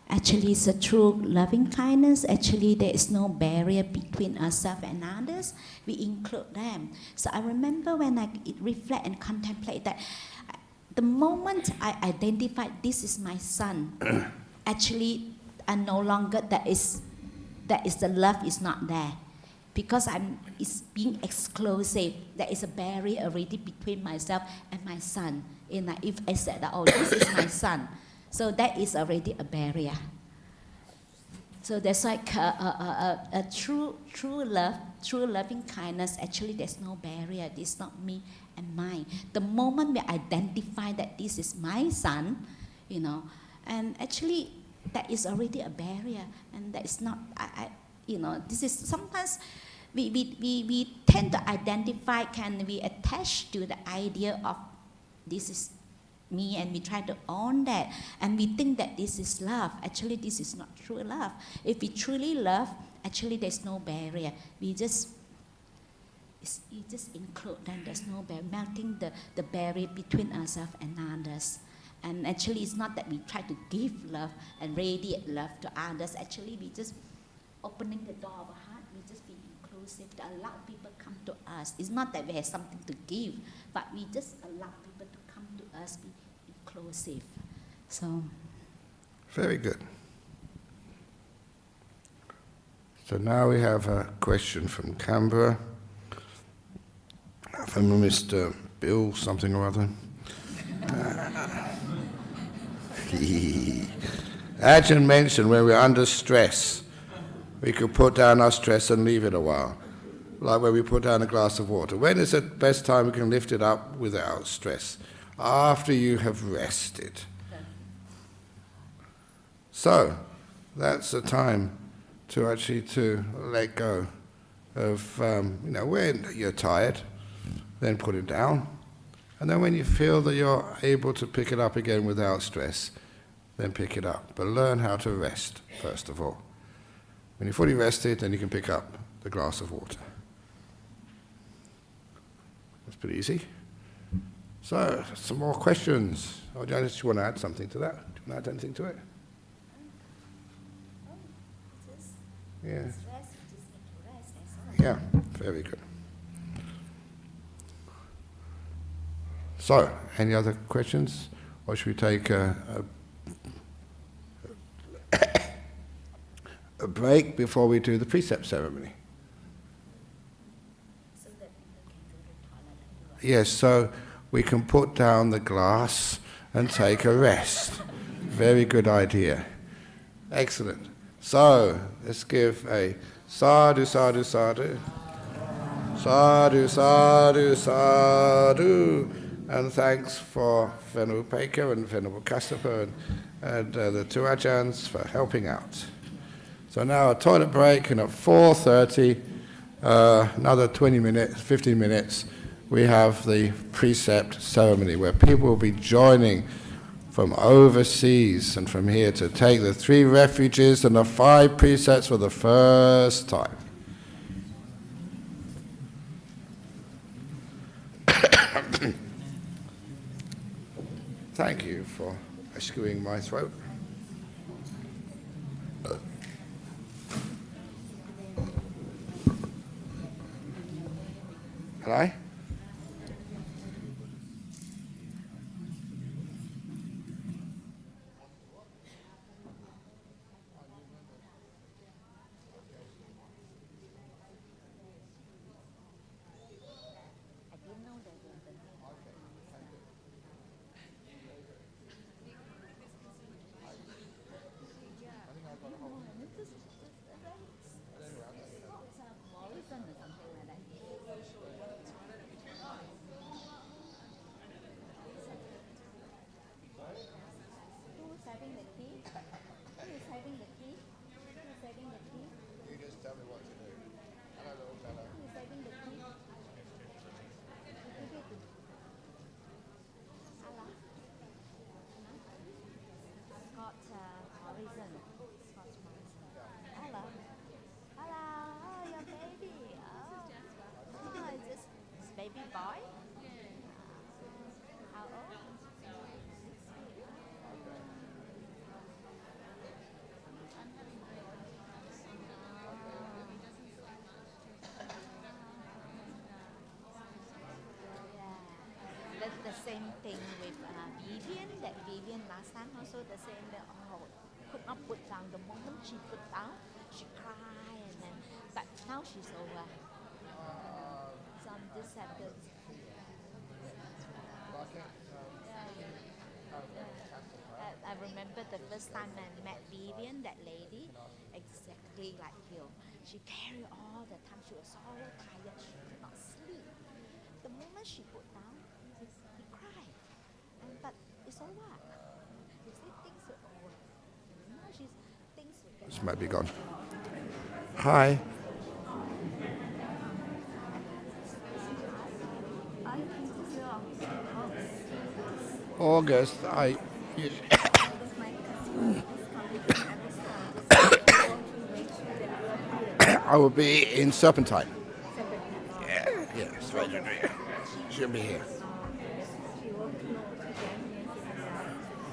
actually it's a true loving kindness. Actually there is no barrier between ourselves and others. We include them. So I remember when I reflect and contemplate that, the moment I identified this is my son, actually I no longer, that is the love is not there. Because it's being exclusive, there is a barrier already between myself and my son. And if I said that, oh, this is my son, so that is already a barrier. So there's like a true love, true loving kindness. Actually, there's no barrier. It's not me and mine. The moment we identify that this is my son, you know, and actually that is already a barrier, and that is not. You know, this is sometimes we tend to identify, can we attach to the idea of this is me, and we try to own that, and we think that this is love. Actually, this is not true love. If we truly love, actually there's no barrier. We just you just include, then there's no barrier, melting the barrier between ourselves and others. And actually, it's not that we try to give love and radiate love to others. Actually, we just opening the door of our heart. We just be inclusive to allow people come to us. It's not that we have something to give, but we just allow people to come to us, be inclusive. So. Very good. So now we have a question from Canberra, from Mr. Bill something or other. Ajahn mentioned when we're under stress, we could put down our stress and leave it a while, like when we put down a glass of water. When is the best time we can lift it up without stress? After you have rested. So, that's the time to actually to let go of, when you're tired, then put it down. And then when you feel that you're able to pick it up again without stress, then pick it up. But learn how to rest, first of all. When you're fully rested, then you can pick up the glass of water. That's pretty easy. So, some more questions. Oh, do you just want to add something to that? Do you want to add anything to it? Yeah. Yeah, very good. So, any other questions? Or should we take a break before we do the precept ceremony? Yes, so we can put down the glass and take a rest. Very good idea. Excellent. So, let's give a sadhu, sadhu, sadhu. Sadhu, sadhu, sadhu. And thanks for Venerable Peka and Venerable Kassapa and the two Ajahns for helping out. So now a toilet break, and at 4:30, another 20 minutes, 15 minutes, we have the precept ceremony where people will be joining from overseas and from here to take the 3 refuges and the 5 precepts for the first time. Thank you for rescuing my throat. Hello? The same thing with Vivian, that Vivian last time also the same, that could not put down. The moment she put down, she cried, and then, but now she's over. Some this happens. I remember the first time I met Vivian, that lady, exactly like you. She carried all the time. She was so tired, she could not sleep. The moment she put down, he cried. But it's over. You see, things are over. Now she's things will get. This might be gone. Hi. August, I will be in Serpentine. Yeah, She'll be here.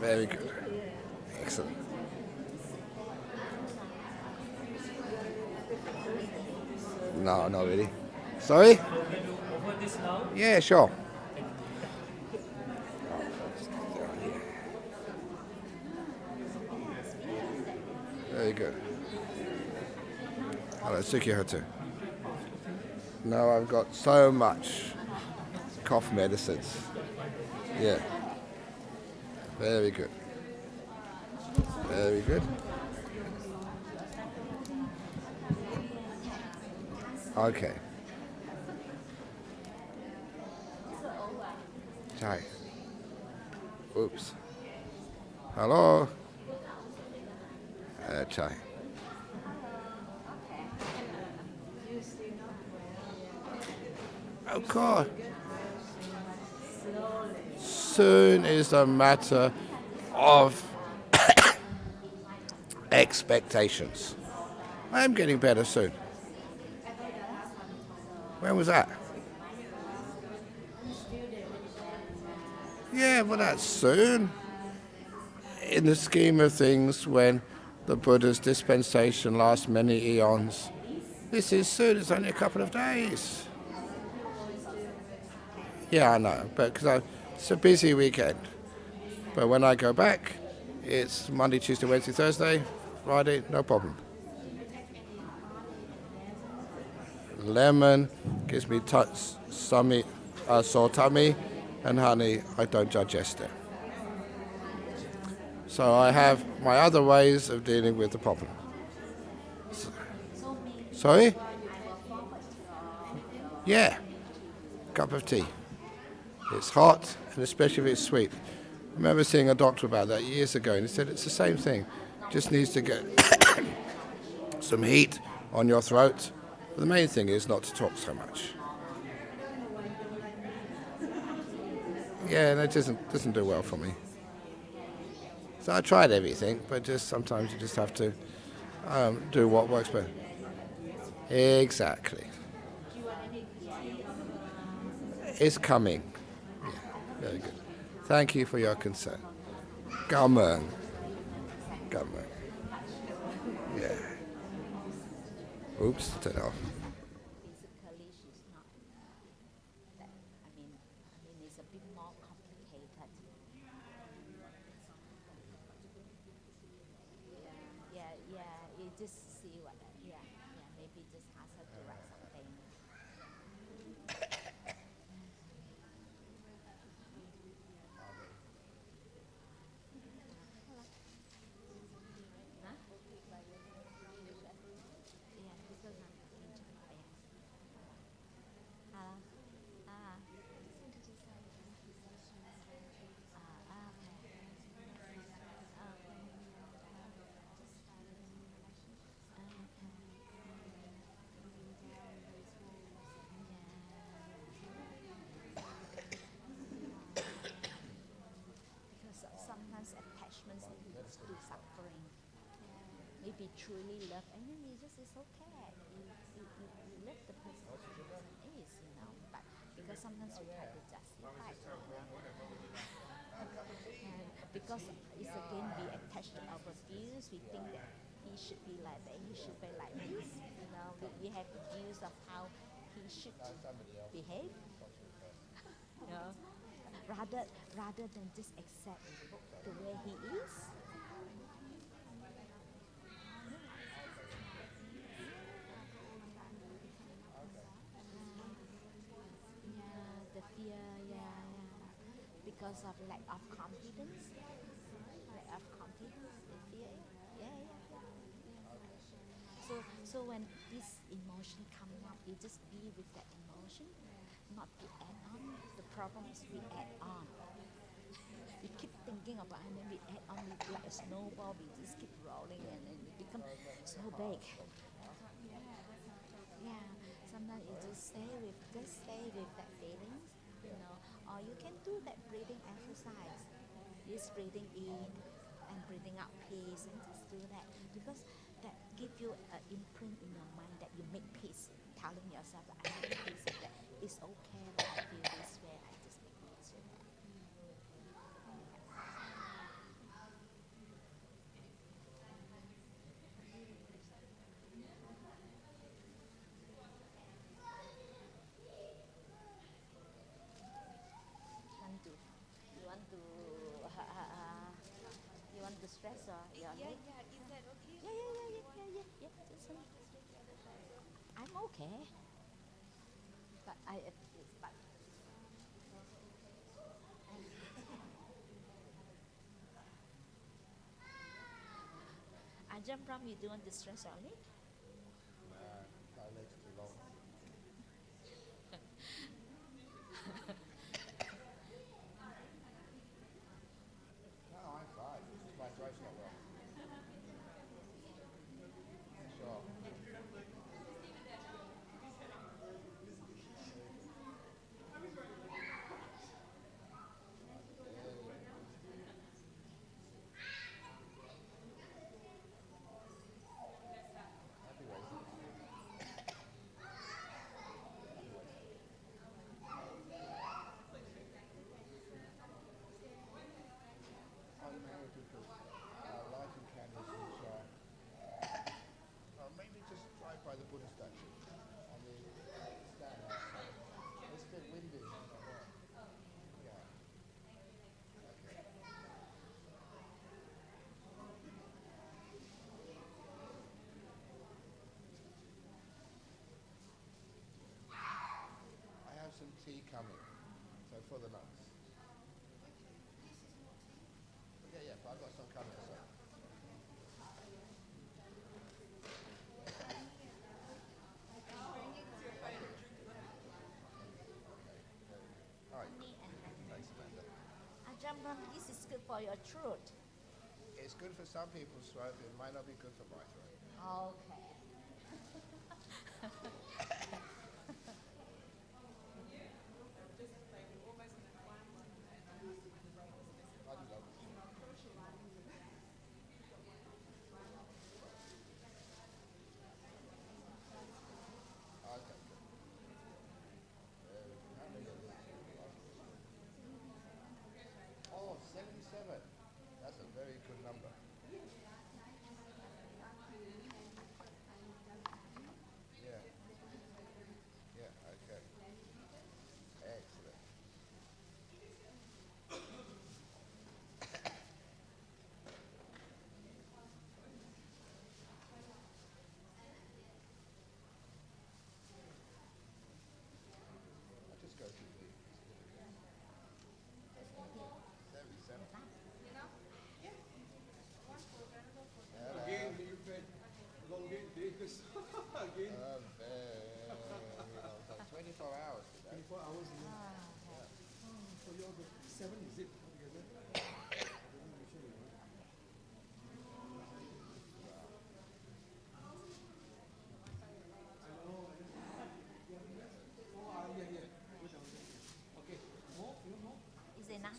Very good. Excellent. No, not really. Sorry? Yeah, sure. Very good. Hello, Sukihoto. No, I've got so much cough medicines. Yeah. Very good. Very good. Okay. Chai. Oops. Hello. Chai. Of course. Soon is a matter of expectations. I am getting better soon. When was that? Yeah, well, that's soon. In the scheme of things, when the Buddha's dispensation lasts many eons, this is soon. It's only a couple of days. Yeah, I know, but because it's a busy weekend. But when I go back, it's Monday, Tuesday, Wednesday, Thursday, Friday, no problem. Lemon gives me sore tummy, and honey, I don't digest it. So I have my other ways of dealing with the problem. Sorry? Yeah, cup of tea. It's hot, and especially if it's sweet. I remember seeing a doctor about that years ago, and he said it's the same thing. Just needs to get some heat on your throat. But the main thing is not to talk so much. Yeah, and it doesn't do well for me. So I tried everything, but just sometimes you just have to do what works better. Exactly. It's coming. Yeah, very good. Thank you for your concern. Gammon. Yeah. Oops, turn it off. Basically, she's not that, I mean, it's a bit more complicated. Yeah, you just see what, maybe just ask her to write something. Sometimes attachments leads to suffering. Maybe truly love, and then it's okay. You love the person as the person is, but because sometimes we try to justify, and because it's again we attach to our views, we think that he should be like that, he should be like this, we have views of how he should behave, rather than just accept the way he is. The fear, because of lack of confidence, the fear, So when this emotion comes up, you just be with that emotion, not to add on. The problem is we add on. We keep thinking about, and then we add on like a snowball. We just keep rolling, and then it becomes so big. Yeah, sometimes you just stay with that feelings, or you can do that breathing exercise. Just breathing in and breathing out peace, and just do that because that give you an imprint in your mind that you make peace, telling yourself that I make peace, that it's okay that I feel this way, okay. But but Ajahn Brahm, you don't distress only? My leg's too long. No, I'm fine. It's just my throat's not well. Sure. Happy racing. I'm married to lighting candles and maybe just drive by the Buddha statue and the stand outside. It's a bit windy. Yeah. Okay. I have some tea coming, so for the nuts. Yeah, but I've got some coming, so. All right. Thanks, Amanda. Ajahn Brahm, this is good for your throat. It's good for some people's throat, but it might not be good for my throat. Okay. I do love it. Okay. How many are there? Oh, 77. That's a very good number. Yeah. Yeah, okay. Excellent. I'll just go through the 77. Again, you bet. Long days. Again. Very long time. 24 hours today. 24 hours. Yeah. So you're the 7, is it? Altogether? Yeah. Okay. More? You want more? Is it enough?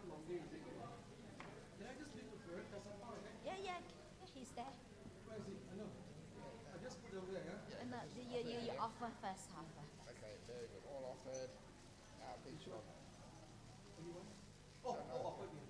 Long day, is it? Can I just leave the bird? Yeah, he's there. Where is he? I know. I just put it over there, yeah? No, you offer first, offer. Okay, very good. All offered. Big shot. Anyone? Oh, offered me.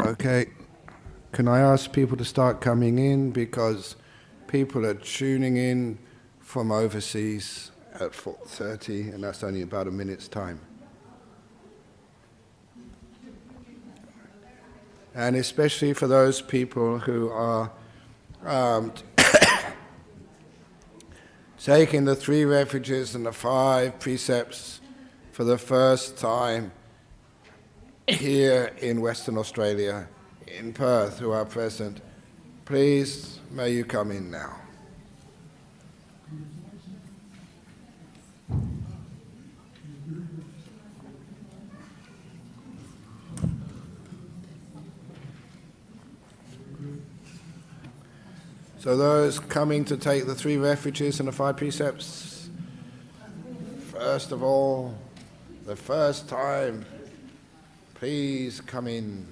Okay, can I ask people to start coming in, because people are tuning in from overseas at 4:30, and that's only about a minute's time. And especially for those people who are taking the 3 refuges and the 5 precepts for the first time here in Western Australia, in Perth, who are present, please, may you come in now. So those coming to take the 3 refuges and the 5 precepts, first of all, the first time, please come in.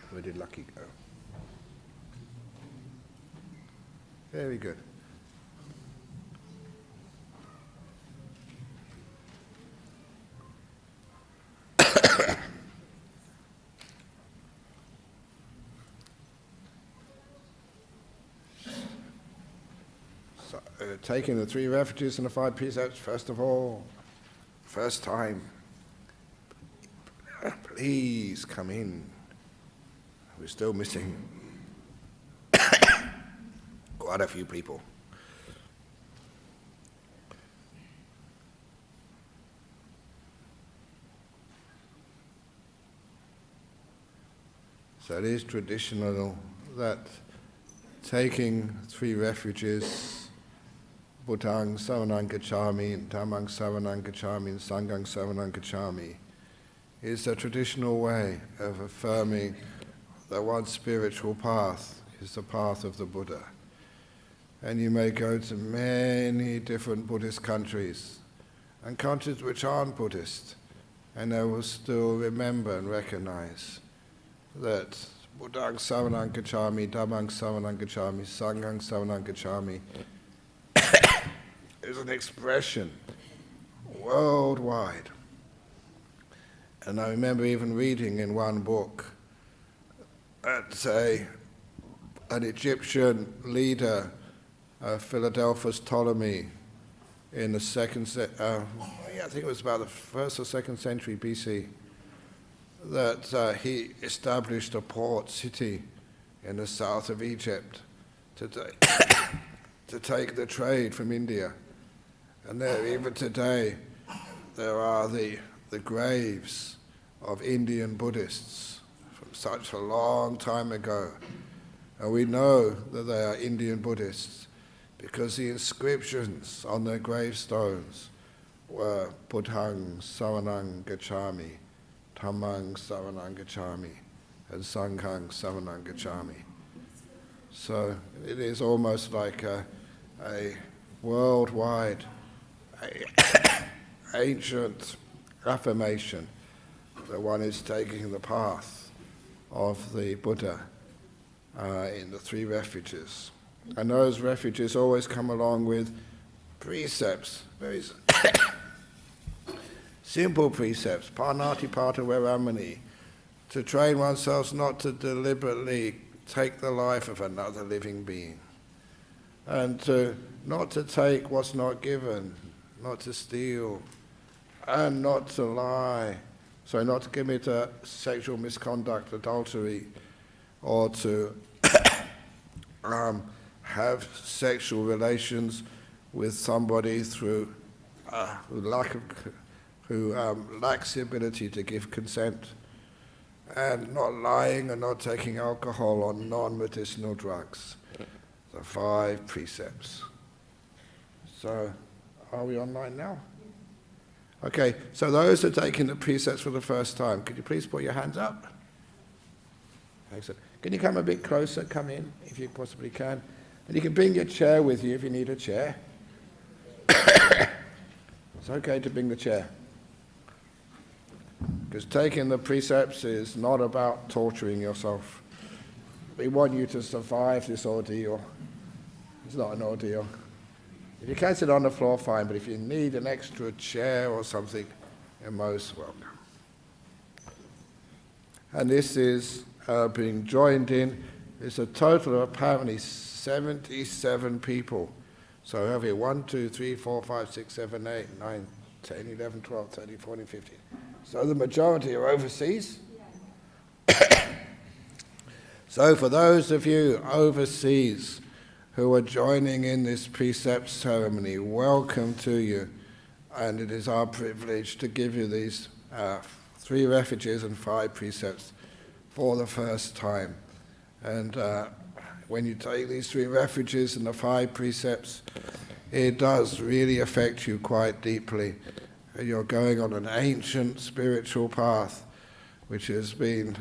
Where did Lucky go? Very good. So, taking the 3 refuges and the 5 precepts, first of all, first time, please come in. We're still missing quite a few people. So it is traditional that taking 3 refuges, Buddhang Saranang Gacchami, Dhammang Saranang Gacchami, and Sanghang Saranang Gacchami, is a traditional way of affirming that one spiritual path is the path of the Buddha. And you may go to many different Buddhist countries, and countries which aren't Buddhist, and they will still remember and recognize that Buddhang Saranang Gacchami, Dhammang Saranang Gacchami, Sanghang Saranang Gacchami is an expression worldwide. And I remember even reading in one book that an Egyptian leader, Philadelphus Ptolemy, in the I think it was about the 1st or 2nd century BC, that he established a port city in the south of Egypt to take the trade from India. And there, even today, there are the graves of Indian Buddhists from such a long time ago. And we know that they are Indian Buddhists because the inscriptions on their gravestones were Buddhang Saranang Gacchami, Dhammang Saranang Gacchami, and Sanghang Saranang Gacchami. So it is almost like a worldwide, ancient affirmation that one is taking the path of the Buddha in the 3 refuges. And those refuges always come along with precepts, very simple precepts, Parnati Pata Veramani, to train oneself not to deliberately take the life of another living being, and not to take what's not given, not to steal, and not to lie, so not to commit a sexual misconduct, adultery, or to have sexual relations with somebody through who lacks the ability to give consent, and not lying and not taking alcohol or non-medicinal drugs. The 5 precepts. So, are we online now? Okay, so those are taking the precepts for the first time. Could you please put your hands up? Excellent. Can you come a bit closer? Come in, if you possibly can. And you can bring your chair with you if you need a chair. It's okay to bring the chair. Because taking the precepts is not about torturing yourself. We want you to survive this ordeal. It's not an ordeal. If you can sit on the floor, fine, but if you need an extra chair or something, you're most welcome. And this is being joined in. It's a total of apparently 77 people. So we have here 1, 2, 3, 4, 5, 6, 7, 8, 9, 10, 11, 12, 13, 14, 15. So the majority are overseas. So for those of you overseas who are joining in this precept ceremony, welcome to you. And it is our privilege to give you these 3 refuges and 5 precepts for the first time. And when you take these 3 refuges and the 5 precepts, it does really affect you quite deeply. You're going on an ancient spiritual path, which has been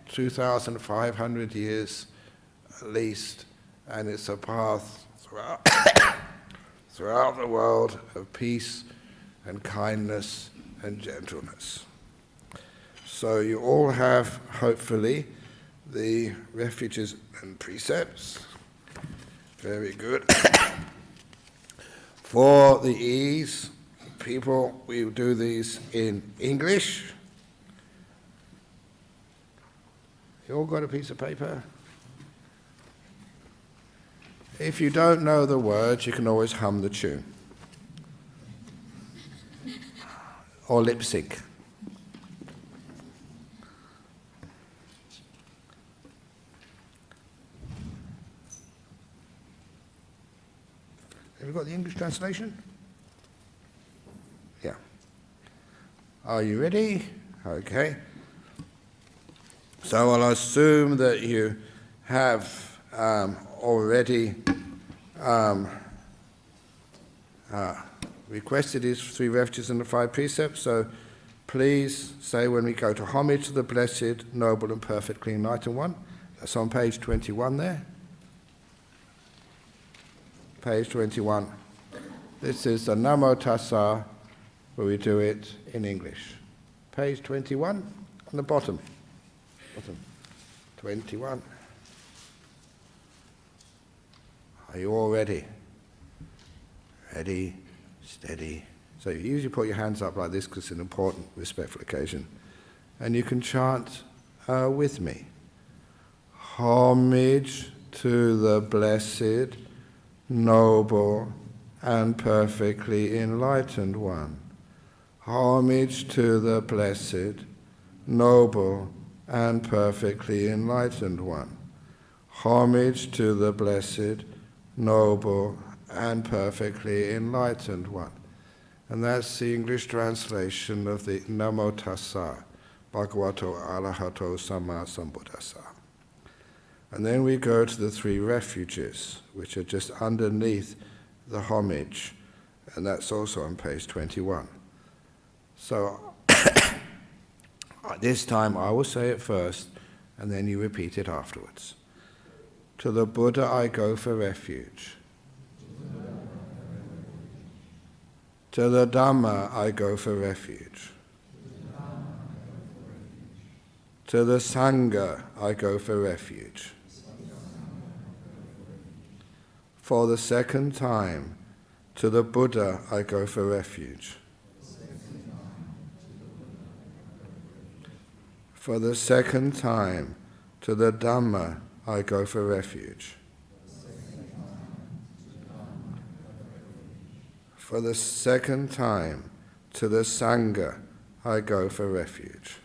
2,500 years at least, and it's a path throughout the world of peace and kindness and gentleness. So you all have, hopefully, the refuges and precepts. Very good. For the ease, people, we do these in English. You all got a piece of paper? If you don't know the words, you can always hum the tune. Or lip sync. Have you got the English translation? Yeah. Are you ready? Okay. So I'll assume that you have already requested these 3 refuges and the 5 precepts, so please say when we go to homage to the blessed, noble and perfectly enlightened one. That's on page 21 there. Page 21. This is the Namo Tassa, where we do it in English. Page 21, on the bottom. Bottom. 21. Are you all ready? Ready, steady. So you usually put your hands up like this because it's an important, respectful occasion. And you can chant with me. Homage to the blessed, noble and perfectly enlightened one. Homage to the blessed, noble and perfectly enlightened one. Homage to the blessed, noble and perfectly enlightened one. And that's the English translation of the Namo Tassa, Bhagavato Arahato Samma Sambuddhassa. And then we go to the 3 refuges, which are just underneath the homage, and that's also on page 21. So this time I will say it first, and then you repeat it afterwards. To the Buddha I go for refuge. To the Dhamma I go for refuge. To the Sangha I go for refuge. For the 2nd time, to the Buddha I go for refuge. For the 2nd time, to the Dhamma I go for refuge. For the 2nd time, to the Sangha I go for refuge.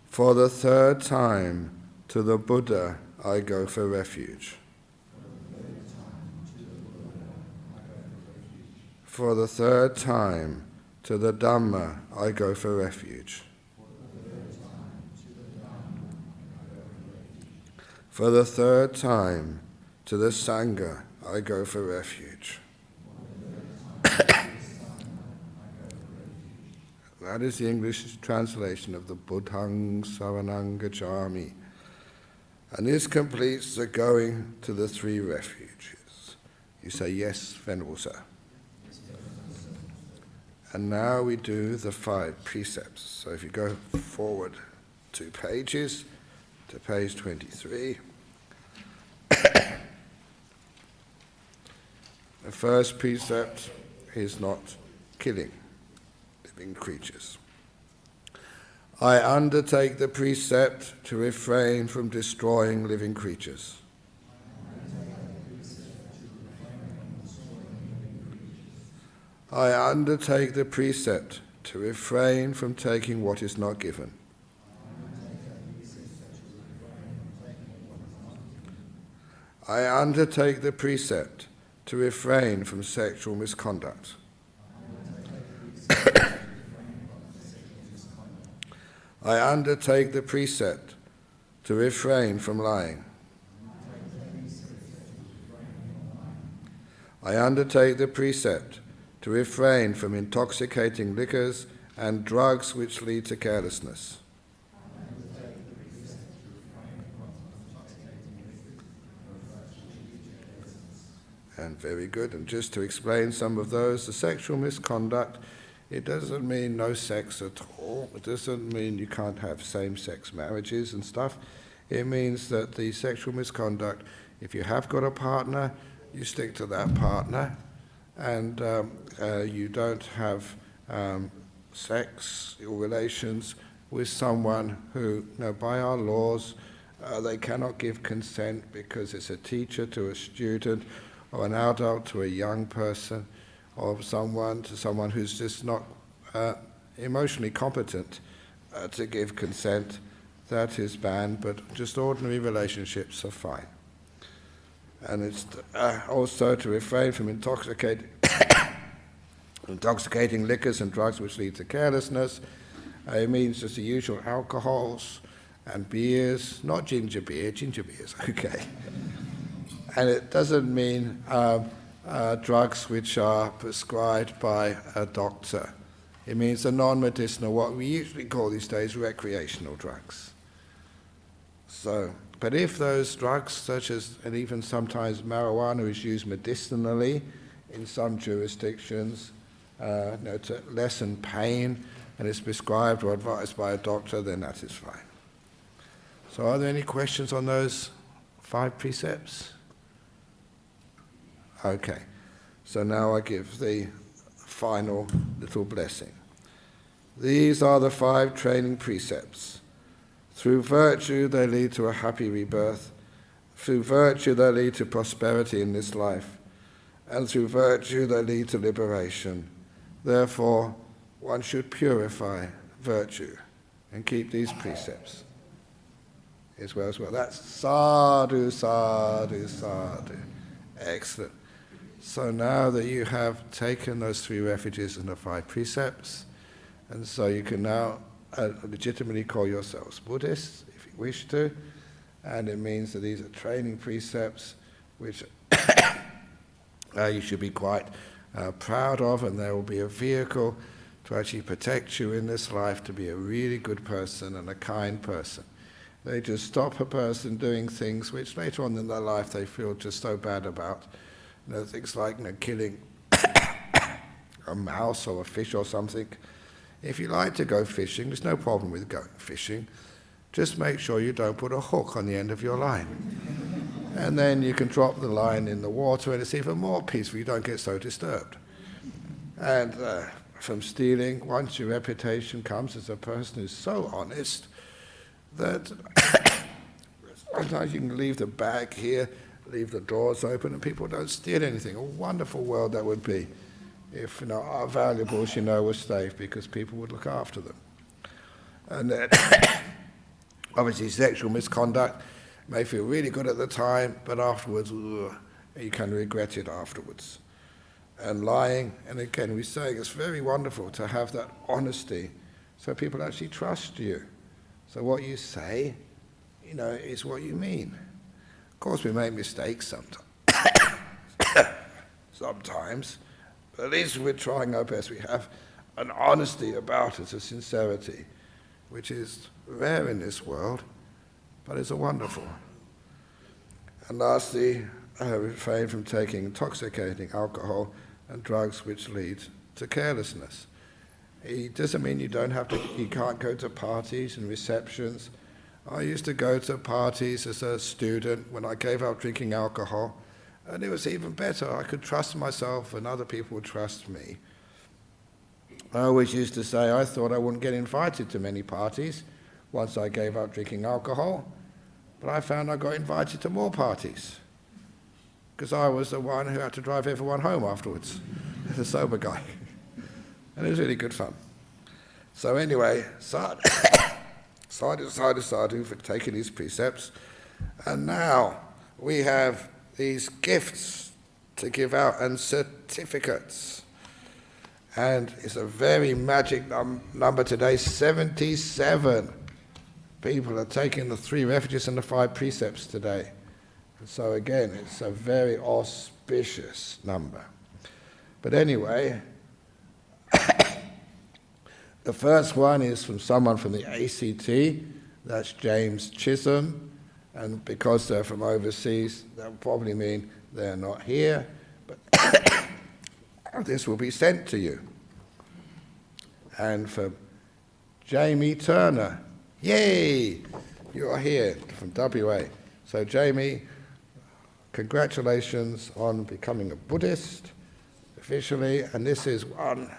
For the 3rd time, to the Buddha I go for refuge. For the 3rd time, to the Dhamma I go for refuge. For the 3rd time, to the Sangha I go for refuge. That is the English translation of the Buddhang Saranang Gacchami. And this completes the going to the 3 refuges. You say, yes, Venerable Sir. And now we do the 5 precepts. So if you go forward 2 pages to page 23. The first precept is not killing living creatures. I undertake the precept to refrain from destroying living creatures. I undertake the precept to refrain from taking what is not given. I undertake the precept to refrain from sexual misconduct. I undertake the precept to refrain from lying. I undertake the precept to refrain from intoxicating liquors and drugs which lead to carelessness. And very good. And just to explain some of those, the sexual misconduct, it doesn't mean no sex at all. It doesn't mean you can't have same-sex marriages and stuff. It means that the sexual misconduct, if you have got a partner, you stick to that partner, and you don't have sex or relations with someone who, by our laws, they cannot give consent because it's a teacher to a student, or an adult to a young person, or someone to someone who's just not emotionally competent to give consent. That is banned, but just ordinary relationships are fine. And it's also to refrain from intoxicating liquors and drugs which lead to carelessness. It means just the usual alcohols and beers, not ginger beer. Ginger beer is okay. And it doesn't mean drugs which are prescribed by a doctor. It means the non-medicinal, what we usually call these days recreational drugs. So, but if those drugs, such as, and even sometimes marijuana is used medicinally in some jurisdictions, to lessen pain, and it's prescribed or advised by a doctor, then that is fine. So are there any questions on those 5 precepts? Okay, so now I give the final little blessing. These are the 5 training precepts. Through virtue they lead to a happy rebirth. Through virtue they lead to prosperity in this life. And through virtue they lead to liberation. Therefore, one should purify virtue and keep these precepts as well. That's sadhu, sadhu, sadhu. Excellent. So now that you have taken those 3 refuges and the 5 precepts, and so you can now legitimately call yourselves Buddhists, if you wish to, and it means that these are training precepts which you should be quite proud of, and there will be a vehicle to actually protect you in this life to be a really good person and a kind person. They just stop a person doing things which later on in their life they feel just so bad about. Things like killing a mouse or a fish or something. If you like to go fishing, there's no problem with going fishing. Just make sure you don't put a hook on the end of your line. And then you can drop the line in the water and it's even more peaceful. You don't get so disturbed. And from stealing, once your reputation comes as a person who's so honest that sometimes you can leave the bag here, leave the doors open, and people don't steal anything. A wonderful world that would be if our valuables, were safe, because people would look after them. And then, obviously, sexual misconduct may feel really good at the time, but afterwards, you can regret it afterwards. And lying, and again, we're saying it's very wonderful to have that honesty, so people actually trust you. So what you say, is what you mean. Of course, we make mistakes sometimes, but at least we're trying our best. We have an honesty about us, a sincerity, which is rare in this world, but it's a wonderful. And lastly, refrain from taking intoxicating alcohol and drugs which lead to carelessness. It doesn't mean you can't go to parties and receptions. I used to go to parties as a student when I gave up drinking alcohol, and it was even better. I could trust myself and other people would trust me. I always used to say I thought I wouldn't get invited to many parties once I gave up drinking alcohol, but I found I got invited to more parties because I was the one who had to drive everyone home afterwards, the sober guy. And it was really good fun. So anyway, sadhu, sadhu, sadhu for taking these precepts. And now we have these gifts to give out and certificates. And it's a very magic number today. 77 people are taking the 3 refuges and the 5 precepts today. And so again, it's a very auspicious number. But anyway, the first one is from someone from the ACT. That's James Chisholm. And because they're from overseas, that will probably mean they're not here. But this will be sent to you. And from Jamie Turner, yay, you are here from WA. So Jamie, congratulations on becoming a Buddhist officially. And this is one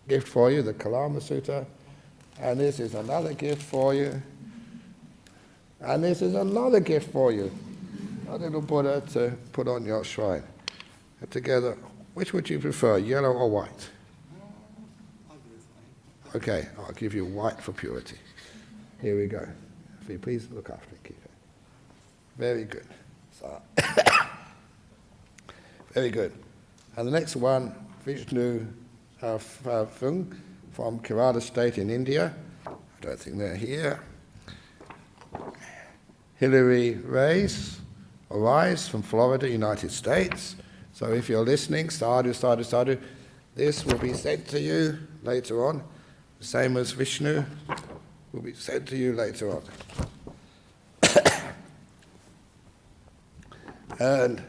gift for you, the Kalama Sutta. And this is another gift for you. And this is another gift for you, a little Buddha to put on your shrine. Together, which would you prefer, yellow or white? Okay, I'll give you white for purity. Here we go. If you please look after it, keep it. Very good. So, very good. And the next one, Vishnu Fung from Kerala State in India. I don't think they're here. Hilary Rice from Florida, United States. So if you're listening, sadhu, sadhu, sadhu, this will be sent to you later on. The same as Vishnu will be sent to you later on. And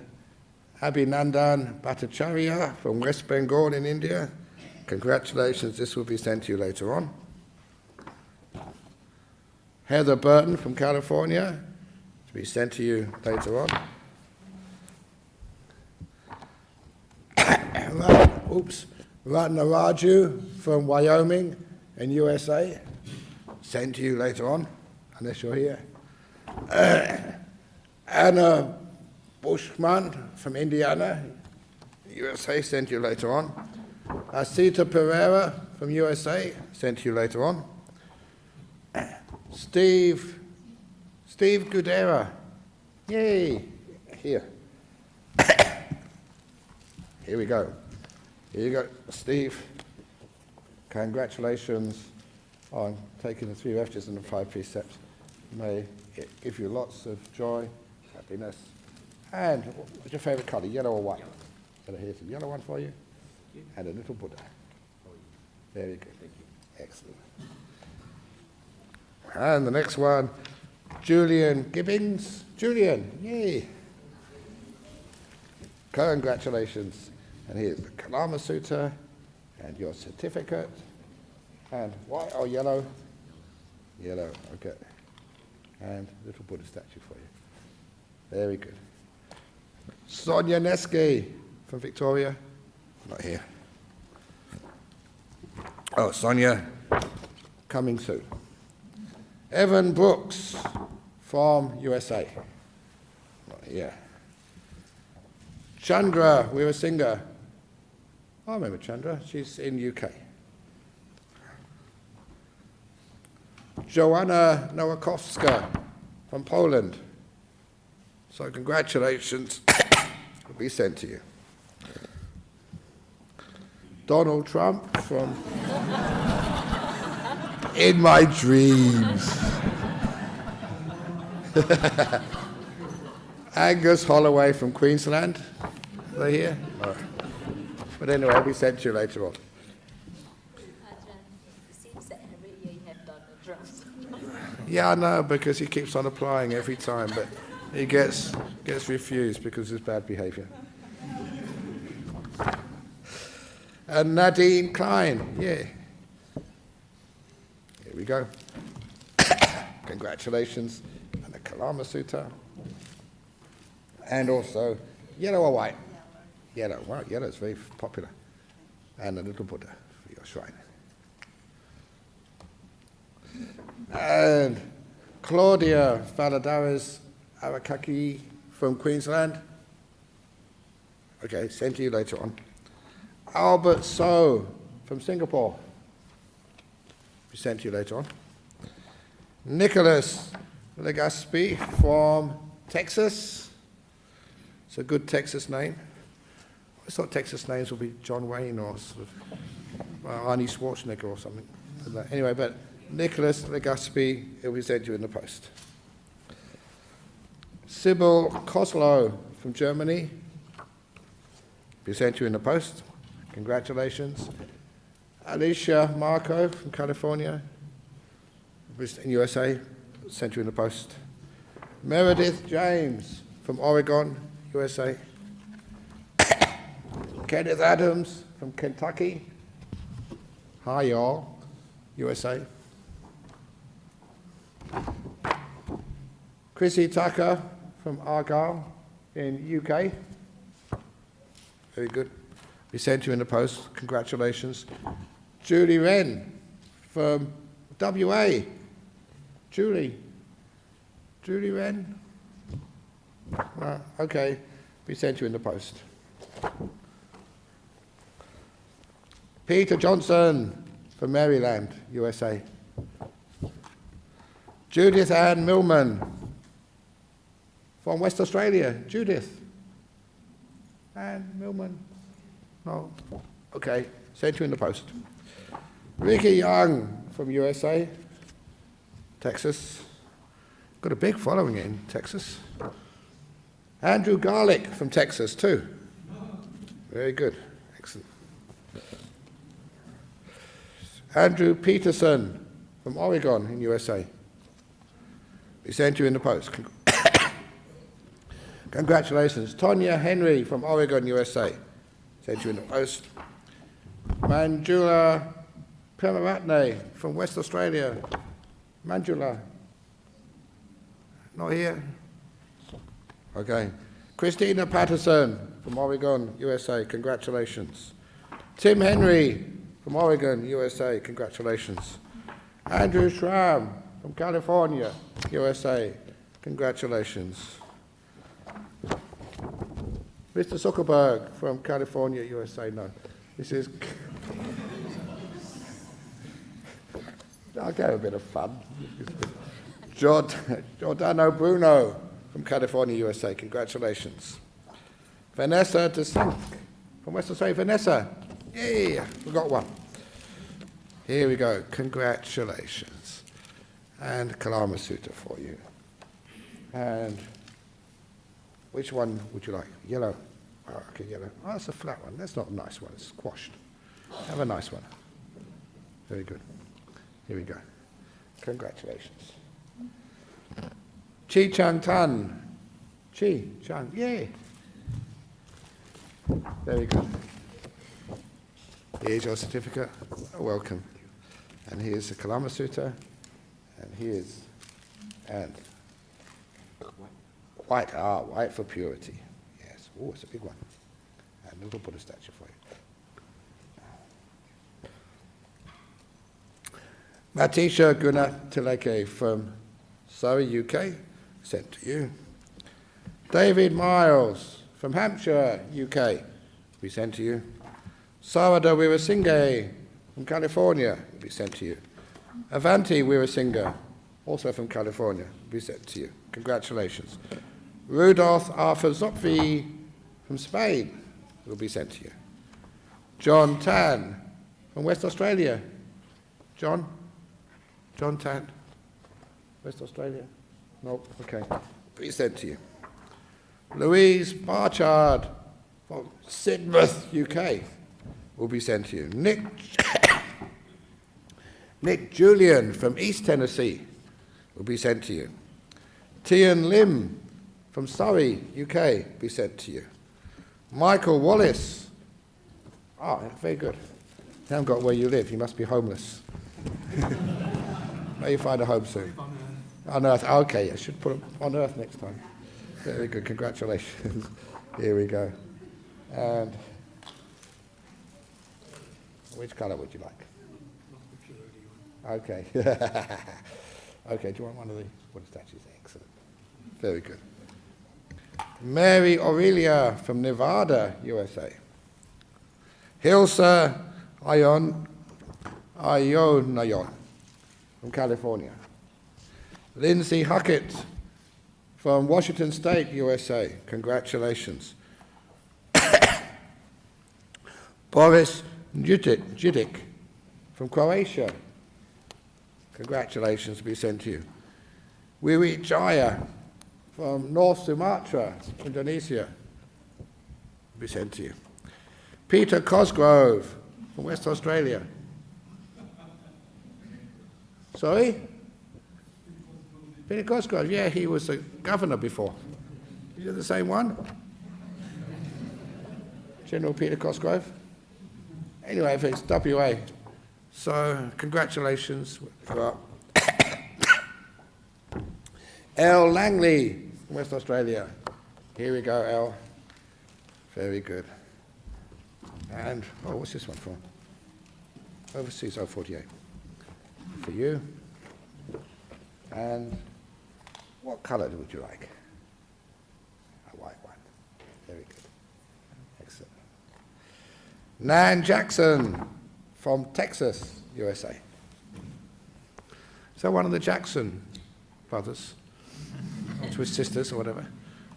Abhinandan Bhattacharya from West Bengal in India. Congratulations, this will be sent to you later on. Heather Burton from California, to be sent to you later on. Ratna Raju from Wyoming in USA, sent to you later on, unless you're here. Anna Bushman from Indiana, USA, sent to you later on. Asita Pereira from USA, sent to you later on. Steve Gudera, yay, here. Here we go. Here you go, Steve. Congratulations on taking the 3 refuges and the 5 precepts. May it give you lots of joy, happiness. And what's your favourite colour, yellow or white? Here's a yellow one for you, and a little Buddha. Very good. Excellent. And the next one, Julian Gibbons. Julian, yay. Congratulations. And here's the Kalama Sutta, and your certificate. And white or yellow? Yellow, okay. And little Buddha statue for you. Very good. Sonia Neske from Victoria. Not here. Oh, Sonia, coming soon. Evan Brooks from USA. Not here. Chandra Weerasinghe. I remember Chandra. She's in UK. Joanna Nowakowska from Poland. So congratulations will be sent to you. Donald Trump from in my dreams. Angus Holloway from Queensland. Are they here? No. But anyway, I'll be sent to you later on. Yeah, I know, because he keeps on applying every time, but he gets refused because of his bad behaviour. And Nadine Klein, yeah. Here we go. Congratulations. And the Kalama Sutta. And also, yellow or white? Yellow. Wow, yellow is very popular. And a little Buddha for your shrine. And Claudia Valadares Arakaki from Queensland. Okay, sent to you later on. Albert So from Singapore. Be sent to you later on. Nicholas Legaspi from Texas. It's a good Texas name. I thought Texas names would be John Wayne or sort of, Arnie Schwarzenegger or something. Anyway, but Nicholas Legaspi, it will be sent to you in the post. Sybil Koslow from Germany, be sent to you in the post. Congratulations. Alicia Marco from California, in USA, sent you in the post. Meredith James from Oregon, USA. Kenneth Adams from Kentucky. Hi, y'all, USA. Chrissy Tucker from Argyll in UK. Very good. We sent you in the post. Congratulations. Julie Wren from WA. Julie Wren? Okay, we sent you in the post. Peter Johnson from Maryland, USA. Judith Ann Millman from West Australia. Judith Ann Millman. No. Okay, sent you in the post. Ricky Young from USA. Texas. Got a big following in Texas. Andrew Garlick from Texas too. Very good. Excellent. Andrew Peterson from Oregon in USA. We sent you in the post. Congratulations. Tonya Henry from Oregon, USA. Sent you in the post. Manjula Premaratne from West Australia. Manjula. Not here? Okay. Christina Patterson from Oregon, USA. Congratulations. Tim Henry from Oregon, USA. Congratulations. Andrew Schramm from California, USA. Congratulations. Mr. Zuckerberg from California, USA. No. This is... I'll get a bit of fun. Giordano Bruno from California, USA. Congratulations. Vanessa DeSink from West Australia. Vanessa. Yay, we got one. Here we go. Congratulations. And Kalama Sutta for you. And which one would you like? Yellow. Oh, okay, yellow. Oh, that's a flat one. That's not a nice one. It's squashed. Have a nice one. Very good. Here we go. Congratulations. Chi Chang Tan. Chi Chang. Yay. Very good. Here's your certificate. Welcome. And here's the Kalama Sutta. And here's, and white, white for purity. Yes. Oh, it's a big one. And a little Buddha statue for you. Matisha Gunatileke from Surrey, UK, sent to you. David Miles from Hampshire, UK, we sent to you. Sarada Weerasinghe from California, we sent to you. Avanti Weerasinghe, also from California, we sent to you. Congratulations. Rudolf Arthur Zopfi from Spain will be sent to you. John Tan from West Australia. John Tan, West Australia? No, okay. Be sent to you. Louise Barchard from Sidmouth, UK, will be sent to you. Nick Julian from East Tennessee will be sent to you. Tian Lim from Surrey, UK, be sent to you. Michael Wallace. Very good. You haven't got where you live. You must be homeless. May you find a home soon. On Earth. Okay, I should put them on Earth next time. Very good. Congratulations. Here we go. And which colour would you like? Okay. Okay, do you want one of the Buddha statues? Excellent. Very good. Mary Aurelia from Nevada, USA. Hilsa Ayonayon from California. Lindsay Huckett from Washington State, USA. Congratulations. Boris Judic from Croatia. Congratulations be sent to you. Wiwi Jaya from North Sumatra, Indonesia, be sent to you. Peter Cosgrove from West Australia. Sorry? Peter Cosgrove, yeah, he was the governor before. Is it the same one? General Peter Cosgrove? Anyway, if it's WA. So, congratulations. L. Langley from West Australia. Here we go, L. Very good. And, oh, what's this one for? Overseas 048. For you. And what colour would you like? A white one. Very good. Excellent. Nan Jackson from Texas, USA. Is that one of the Jackson brothers? Twist sisters or whatever?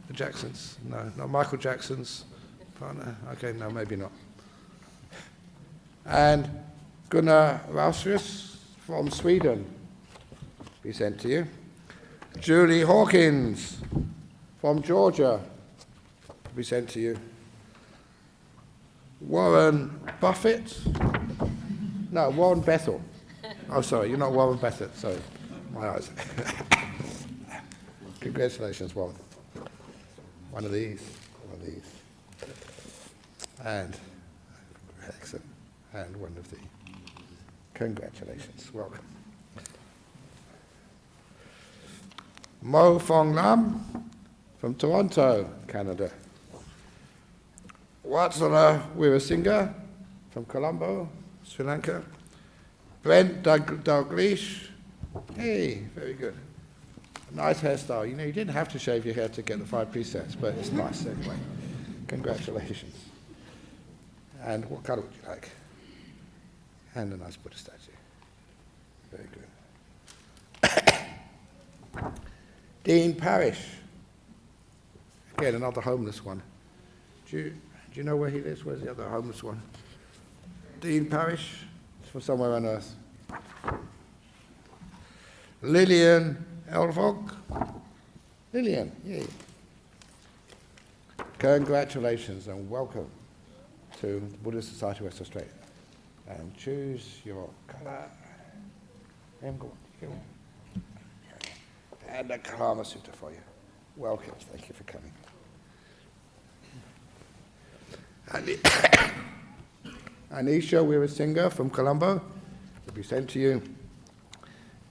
The Jacksons? No, not Michael Jackson's partner. Okay, no, maybe not. And Gunnar Rausrius from Sweden, be sent to you. Julie Hawkins from Georgia, be sent to you. Warren Buffett. No, Warren Bethel. Oh, sorry, you're not Warren Buffett. Sorry, my eyes. Congratulations, Warren. One of these. And, excellent. And one of the. Congratulations, welcome. Mo Fong Lam from Toronto, Canada. Watsala Weerasinghe from Colombo, Sri Lanka. Brent Dalglish. Hey, very good. Nice hairstyle. You know, you didn't have to shave your hair to get the 5 precepts, but it's nice anyway. Congratulations. And what colour would you like? And a nice Buddha statue. Very good. Dean Parish. Again, another homeless one. Do you know where he lives? Where's the other homeless one? Dean Parish. It's from somewhere on earth. Lillian Elvog. Lillian, yay. Congratulations and welcome to the Buddhist Society of West Australia. And choose your colour. And a Karma Sutta for you. Welcome, thank you for coming. Anisha Weerasinghe from Colombo will be sent to you.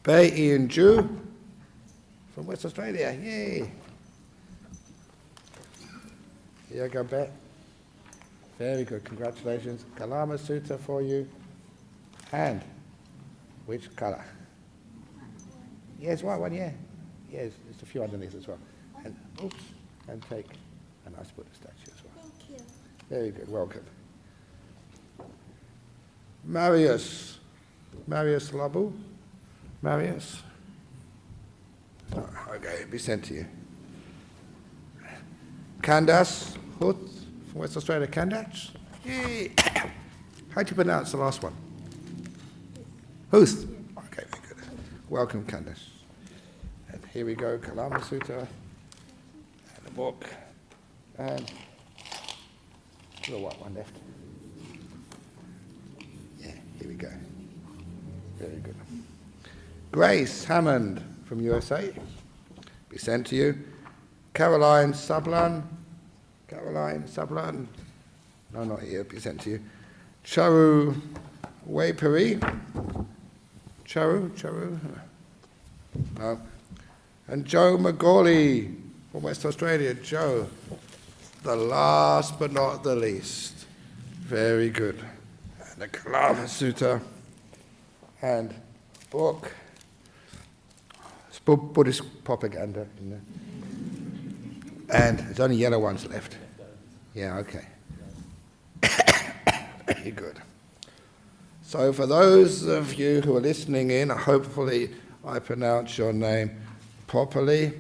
Bei Ian Ju from West Australia, yay. Here you go, Bet. Very good, congratulations. Kalama Sutta for you. And which colour? Yes, white one, yeah. Yes, there's a few underneath as well. And oops, and take a nice Buddha statue as well. Thank you. Very good, welcome. Marius Labu. Marius. Oh, okay, be sent to you. Candace Huth from West Australia. Candace? Yay. How do you pronounce the last one? Huth. Okay, very good. Welcome, Candace. And here we go, Kalama Sutta, and the book, and the white one left. Yeah, here we go. Very good. Grace Hammond from USA, be sent to you. Caroline Sablan. No, not here, be sent to you. Charu Waiperi. Charu. No. And Joe McGawley from West Australia. Joe, the last but not the least. Very good. And the Kalama Sutta and book. It's Buddhist propaganda in there. And there's only yellow ones left. Yeah, okay. Very good. So for those of you who are listening in, hopefully I pronounce your name properly.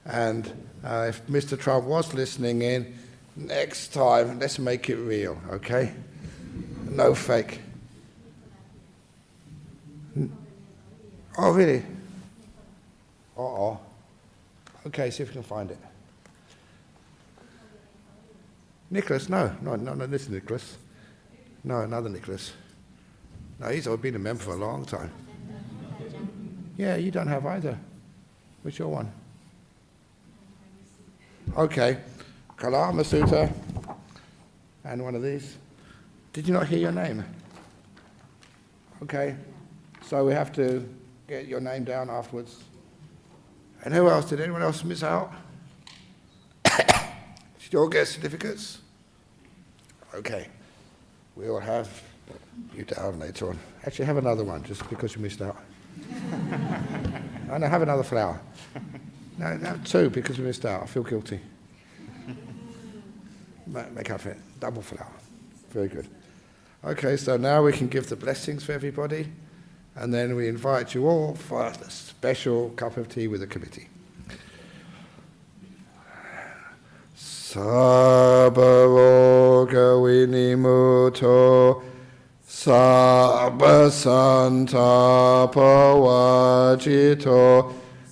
And if Mr. Trump was listening in, next time, let's make it real, okay? No fake. Oh, really? Uh-oh. Okay, see if we can find it. Nicholas, no, this is Nicholas. No, another Nicholas. No, he's been a member for a long time. Yeah, you don't have either. Which your one? Okay. Kalama Sutta. And one of these. Did you not hear your name? Okay. So we have to get your name down afterwards. And who else? Did anyone else miss out? Did you all get certificates? Okay. We'll have you down later on. Actually, have another one, just because you missed out. No, have another flower. No, two, because you missed out. I feel guilty. Make up for it. Double flower. Very good. Okay, so now we can give the blessings for everybody, and then we invite you all for a special cup of tea with the committee. Sabbaroga vinimuto sabba santa pavajito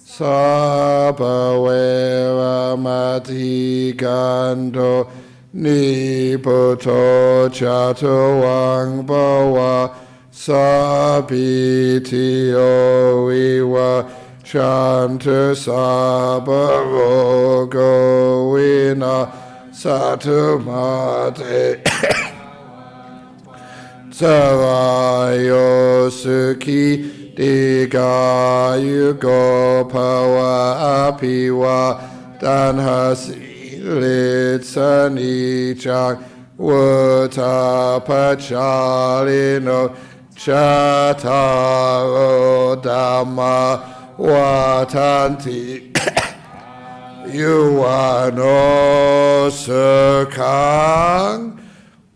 sabba vera matigando niputo chatuvang bhava sabitio viva Shantu sabbarogo vina satumate Savayo sukhi digayugo pawa apiwa danhasi litsanijang Utapachalino Chataro Dhamma Vatanti Yuano Sukhang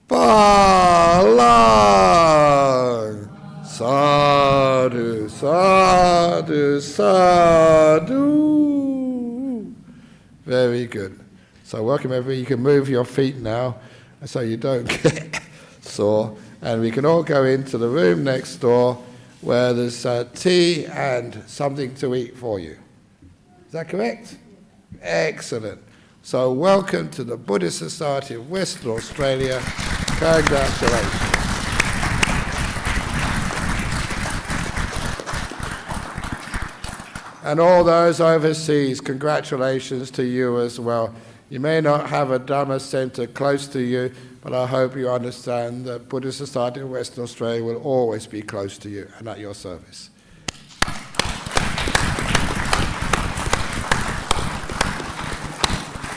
Palang Sadhu, sadhu, sadhu. Very good. So welcome everybody. You can move your feet now so you don't get sore. And we can all go into the room next door where there's tea and something to eat for you. Is that correct? Excellent. So welcome to the Buddhist Society of Western Australia. Congratulations. And all those overseas, congratulations to you as well. You may not have a Dhamma centre close to you, but I hope you understand that Buddhist Society of Western Australia will always be close to you and at your service.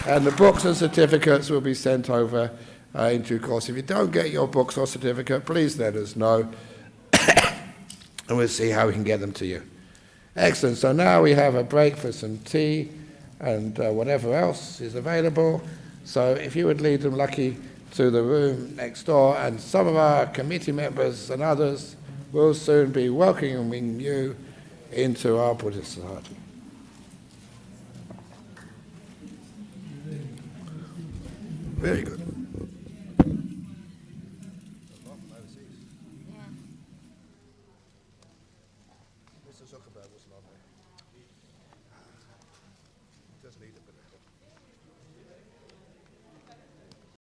And the books and certificates will be sent over in due course. If you don't get your books or certificate, please let us know, and we'll see how we can get them to you. Excellent. So now we have a break for some tea and whatever else is available. So if you would lead them, Lucky, to the room next door, and some of our committee members and others will soon be welcoming you into our Buddhist society. Very good. Mr. Zuckerberg was lovely.